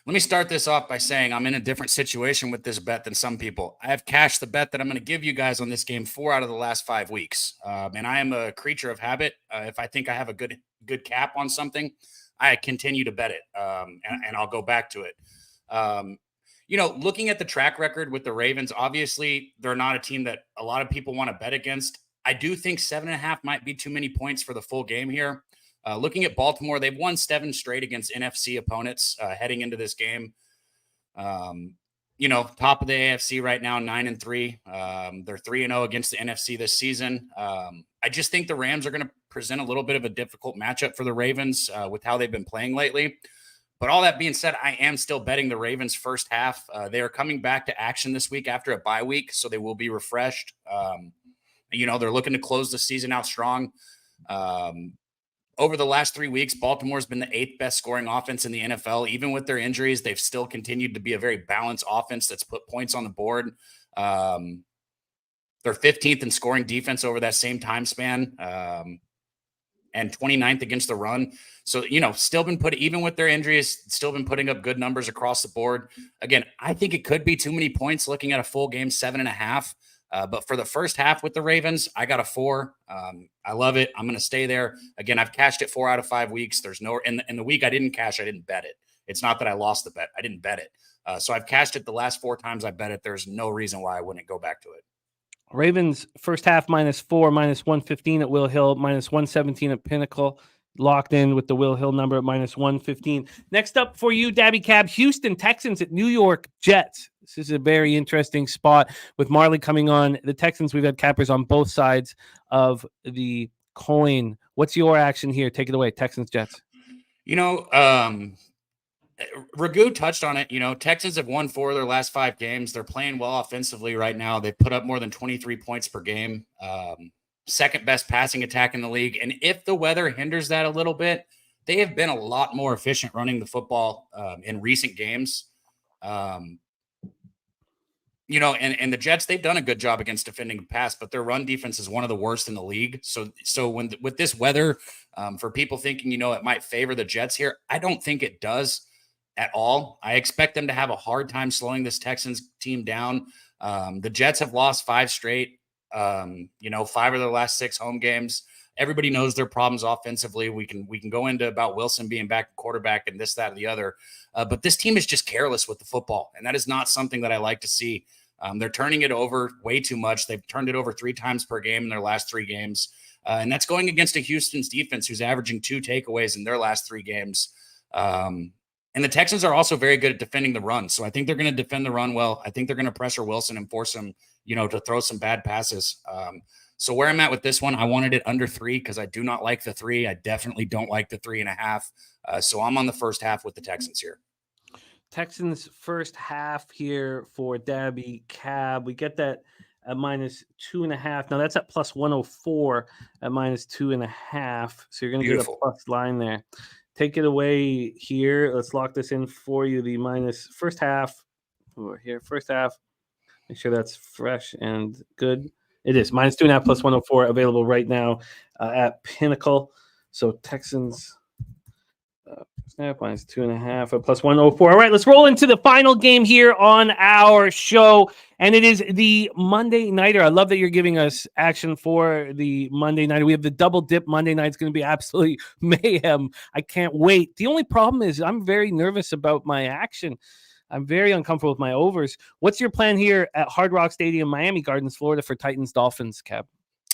Let me start this off by saying I'm in a different situation with this bet than some people. I have cashed the bet that I'm going to give you guys on this game 4 out of the last 5 weeks. And I am a creature of habit. If I think I have a good cap on something, I continue to bet it. And I'll go back to it. Looking at the track record with the Ravens, obviously they're not a team that a lot of people want to bet against. I do think 7.5 might be too many points for the full game here. Looking at Baltimore, they've won 7 straight against NFC opponents heading into this game. Top of the AFC right now, 9-3. They're 3-0 against the NFC this season. I just think the Rams are going to present a little bit of a difficult matchup for the Ravens with how they've been playing lately. But all that being said, I am still betting the Ravens first half. They are coming back to action this week after a bye week, so they will be refreshed. They're looking to close the season out strong. Over the last 3 weeks, Baltimore's been the 8th best scoring offense in the NFL. Even with their injuries, they've still continued to be a very balanced offense that's put points on the board. They're 15th in scoring defense over that same time span, and 29th against the run. So, still been even with their injuries, still been putting up good numbers across the board. Again, I think it could be too many points looking at a full game, 7.5. But for the first half with the Ravens, I got a 4. I love it. I'm going to stay there. Again, I've cashed it 4 out of 5 weeks. There's no in the week I didn't cash. I didn't bet it. It's not that I lost the bet. I didn't bet it. So I've cashed it the last 4 times I bet it. There's no reason why I wouldn't go back to it. Ravens first half -4, -115 at Will Hill, -117 at Pinnacle. Locked in with the Will Hill number at -115. Next up for you, Dabby Cab, Houston Texans at New York Jets. This is a very interesting spot with Marley coming on. The Texans, we've had cappers on both sides of the coin. What's your action here? Take it away, Texans, Jets. Raghu touched on it. Texans have won 4 of their last 5 games. They're playing well offensively right now. They've put up more than 23 points per game. Second best passing attack in the league. And if the weather hinders that a little bit, they have been a lot more efficient running the football in recent games. And the Jets, they've done a good job against defending the pass, but their run defense is one of the worst in the league. So with this weather, for people thinking, it might favor the Jets here, I don't think it does at all. I expect them to have a hard time slowing this Texans team down. The Jets have lost 5 straight. 5 of their last 6 home games. Everybody knows their problems offensively. We can go into about Wilson being back quarterback and this, that, and the other. But this team is just careless with the football, and that is not something that I like to see. They're turning it over way too much. They've turned it over 3 times per game in their last 3 games. And that's going against a Houston's defense who's averaging 2 takeaways in their last 3 games. And the Texans are also very good at defending the run. So I think they're going to defend the run well. I think they're going to pressure Wilson and force him, to throw some bad passes. So where I'm at with this one, I wanted it under 3 because I do not like the 3. I definitely don't like the 3.5. So I'm on the first half with the Texans here. Texans first half here for Dabby Cab. We get that at -2.5. Now that's at plus 104 at -2.5. So you're going to get a Beautiful. plus line there. Take it away here. Let's lock this in for you. The minus first half. Over here, first half. Make sure that's fresh and good. It is -2.5 plus 104 available right now at Pinnacle. So Texans. Snap -2.5 at plus 104. All right, let's roll into the final game here on our show. And it is the Monday Nighter. I love that you're giving us action for the Monday Nighter. We have the double dip Monday night. It's going to be absolutely mayhem. I can't wait. The only problem is I'm very nervous about my action. I'm very uncomfortable with my overs. What's your plan here at Hard Rock Stadium, Miami Gardens, Florida for Titans Dolphins, Cab?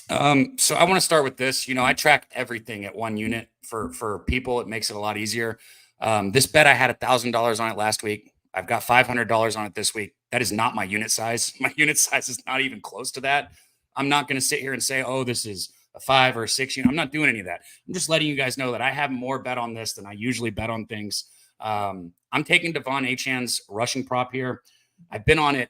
So I want to start with this. I track everything at one unit for people. It makes it a lot easier. This bet, I had $1,000 on it last week. I've got $500 on it this week. That is not my unit size. My unit size is not even close to that. I'm not going to sit here and say, oh, this is a 5 or a 6 unit. I'm not doing any of that. I'm just letting you guys know that I have more bet on this than I usually bet on things. I'm taking Devon Achane's rushing prop here. I've been on it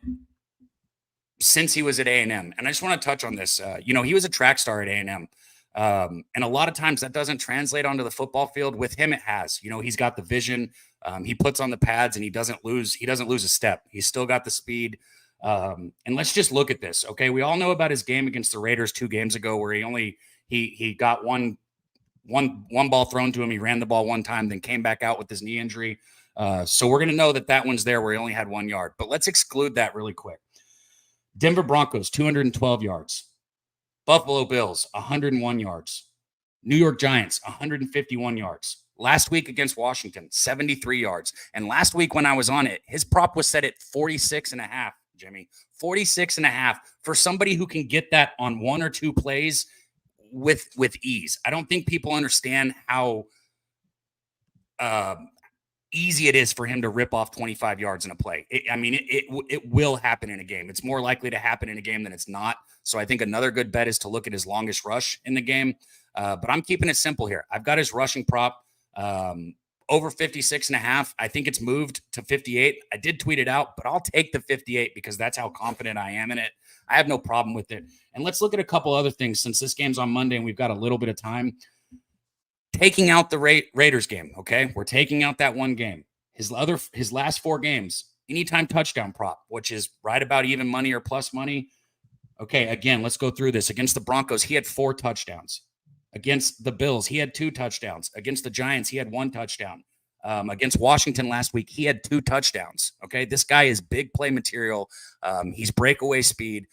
since he was at A&M. And I just want to touch on this. He was a track star at A&M. And a lot of times that doesn't translate onto the football field. With him, it has. He's got the vision. He puts on the pads and he doesn't lose a step. He's still got the speed. And let's just look at this. Okay. We all know about his game against the Raiders 2 games ago where he got one ball thrown to him. He ran the ball one time, then came back out with his knee injury. So we're going to know that one's there where he only had 1 yard, but let's exclude that really quick. Denver Broncos, 212 yards. Buffalo Bills, 101 yards. New York Giants, 151 yards. Last week against Washington, 73 yards. And last week when I was on it, his prop was set at 46.5, Jimmy. 46.5 for somebody who can get that on 1 or 2 plays with ease. I don't think people understand how easy it is for him to rip off 25 yards in a play. It will happen in a game. It's more likely to happen in a game than it's not. So I think another good bet is to look at his longest rush in the game. But I'm keeping it simple here. I've got his rushing prop over 56.5. I think it's moved to 58. I did tweet it out, but I'll take the 58 because that's how confident I am in it. I have no problem with it. And let's look at a couple other things since this game's on Monday and we've got a little bit of time. Taking out the Raiders game, okay? We're taking out that one game. His last 4 games, anytime touchdown prop, which is right about even money or plus money. Okay, again, let's go through this. Against the Broncos, he had 4 touchdowns. Against the Bills, he had 2 touchdowns. Against the Giants, he had 1 touchdown. Against Washington last week, he had 2 touchdowns. Okay, this guy is big play material. He's breakaway speed.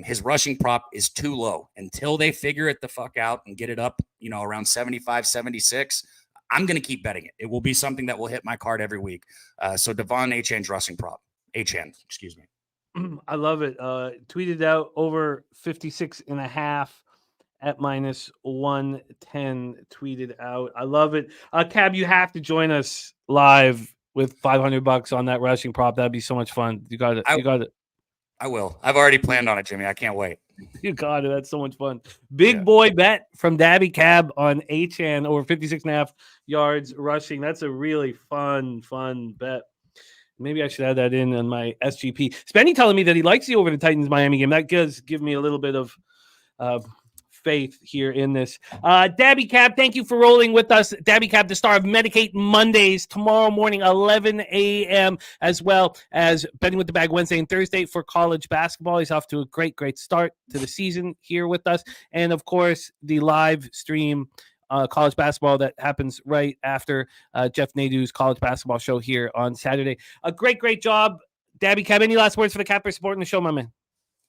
His rushing prop is too low. Until they figure it the fuck out and get it up, around 75, 76, I'm going to keep betting it. It will be something that will hit my card every week. So Devon Achane's rushing prop. Excuse me. I love it. Tweeted out over 56.5 at -110. Tweeted out. I love it. Cab, you have to join us live with $500 on that rushing prop. That'd be so much fun. You got it. You got it. I will. I've already planned on it, Jimmy. I can't wait. You got it. That's so much fun. Big boy bet from Dabby Cab on Achan over 56.5 yards rushing. That's a really fun bet. Maybe I should add that in on my SGP. Spenny telling me that he likes the over the Titans Miami game. That does give me a little bit of faith here in this. Dabby Cab, thank you for rolling with us. Dabby Cab, the star of Medicate Mondays, tomorrow morning, 11 a.m., as well as Betting with the Bag Wednesday and Thursday for college basketball. He's off to a great start to the season here with us. And, of course, the live stream college basketball that happens right after Jeff Nadeau's college basketball show here on Saturday. A great job, Dabby Cab. Any last words for the Capper supporting the show, my man?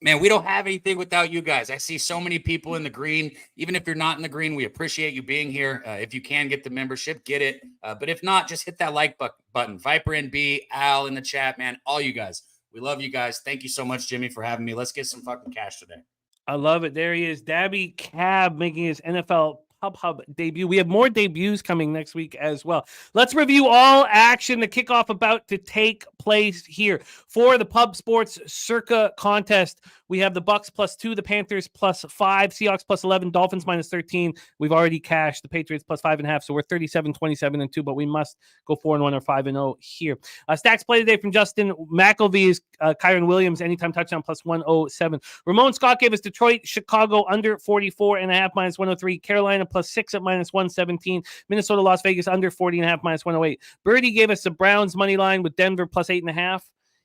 Man, we don't have anything without you guys. I see so many people in the green. Even if you're not in the green, we appreciate you being here. If you can get the membership, get it. But if not, just hit that like button. Viper NB, Al in the chat, man. All you guys. We love you guys. Thank you so much, Jimmy, for having me. Let's get some fucking cash today. I love it. There he is. Dabby Cab making his NFL Hub debut. We have more debuts coming next week as well. Let's review all action. The kickoff about to take place here for the Pub Sports Circa contest. We have the Bucks +2, the Panthers +5, Seahawks +11, Dolphins -13. We've already cashed the Patriots +5.5, so we're 37, 27-2, but we must go 4-1 or 5-0 here. Stacks play today from Justin McElvey is Kyron Williams, anytime touchdown +107. Ramon Scott gave us Detroit, Chicago under 44.5 -103, Carolina +6 at -117, Minnesota, Las Vegas under 40.5 -108. Birdie gave us the Browns money line with Denver +8.5.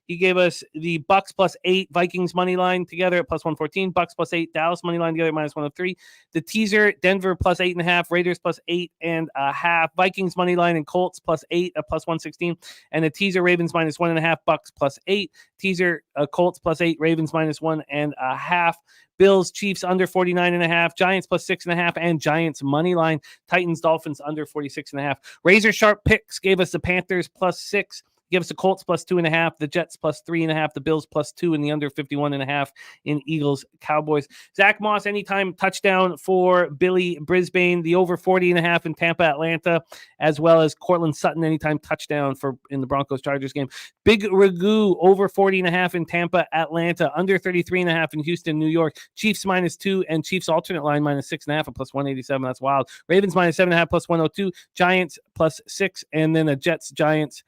He gave us the Bucks +8, Vikings money line together at +114, Bucks +8, Dallas money line together at -103. The teaser, Denver +8.5, Raiders +8.5, Vikings money line and Colts +8 at +116, and the teaser, Ravens -1.5, Bucks +8, teaser, Colts +8, Ravens -1.5. Bills, Chiefs under 49.5, Giants +6.5, and Giants money line. Titans, Dolphins under 46.5. Razor Sharp Picks gave us the Panthers +6. Give us the Colts +2.5, the Jets +3.5, the Bills +2, and the under 51.5 in Eagles Cowboys. Zach Moss, anytime touchdown for Billy Brisbane, the over 40.5 in Tampa Atlanta, as well as Cortland Sutton, anytime touchdown in the Broncos Chargers game. Big Ragu, over 40.5 in Tampa Atlanta, under 33.5 in Houston, New York. Chiefs -2 and Chiefs alternate line -6.5 at +187. That's wild. Ravens -7.5 +102. Giants +6, and then a Jets Giants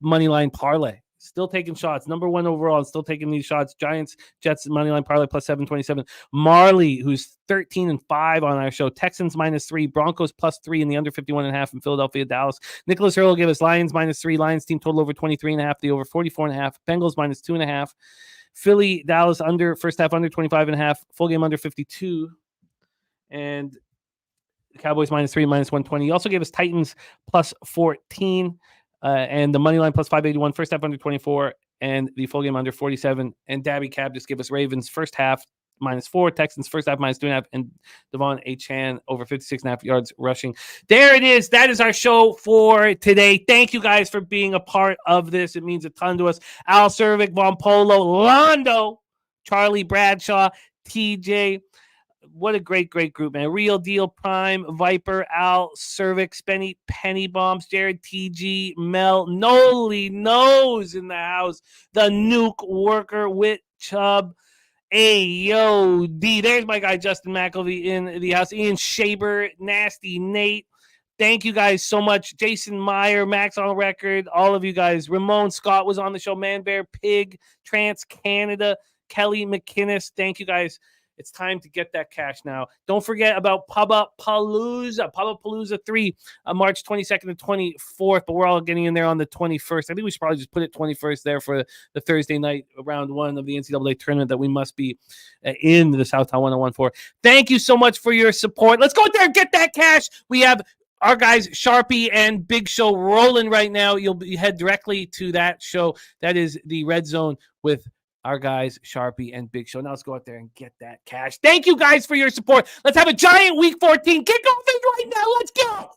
money line parlay. Still taking shots. Number 1 overall and still taking these shots. Giants, Jets money line parlay +727. Marley, who's 13-5 on our show. Texans -3. Broncos +3 in the under 51.5 in Philadelphia, Dallas. Nicholas Earl gave us Lions -3. Lions team total over 23.5. The over 44.5. Bengals -2.5. Philly, Dallas under first half under 25.5. Full game under 52. And Cowboys -3, -120. He also gave us Titans +14. And the money line +581, first half under 24, and the full game under 47. And Dabby Cab just give us Ravens first half -4, Texans first half -2.5, and Devon A. Chan over 56.5 yards rushing. There it is. That is our show for today. Thank you guys for being a part of this. It means a ton to us. Al Cervic, Von Polo, Londo, Charlie Bradshaw, TJ. What a great group, man. Real Deal, Prime, Viper, Al, Cervix, Spenny, Penny Bombs, Jared, TG, Mel, Noli, Nose in the house, the Nuke Worker, Wit, Chubb, AOD. There's my guy, Justin McElvey in the house. Ian Shaber, Nasty Nate. Thank you guys so much. Jason Meyer, Max on Record, all of you guys. Ramon Scott was on the show. Man Bear, Pig, Trans Canada, Kelly McInnes. Thank you guys. It's time to get that cash now. Don't forget about Pub-Up-Palooza 3, March 22nd and 24th, but we're all getting in there on the 21st. I think we should probably just put it 21st there for the Thursday night round 1 of the NCAA tournament that we must be in the Southtown 1014. Thank you so much for your support. Let's go out there and get that cash. We have our guys, Sharpie and Big Show, rolling right now. You'll head directly to that show. That is the Red Zone with our guys, Sharpie and Big Show. Now let's go out there and get that cash. Thank you guys for your support. Let's have a giant Week 14 kickoff right now. Let's go.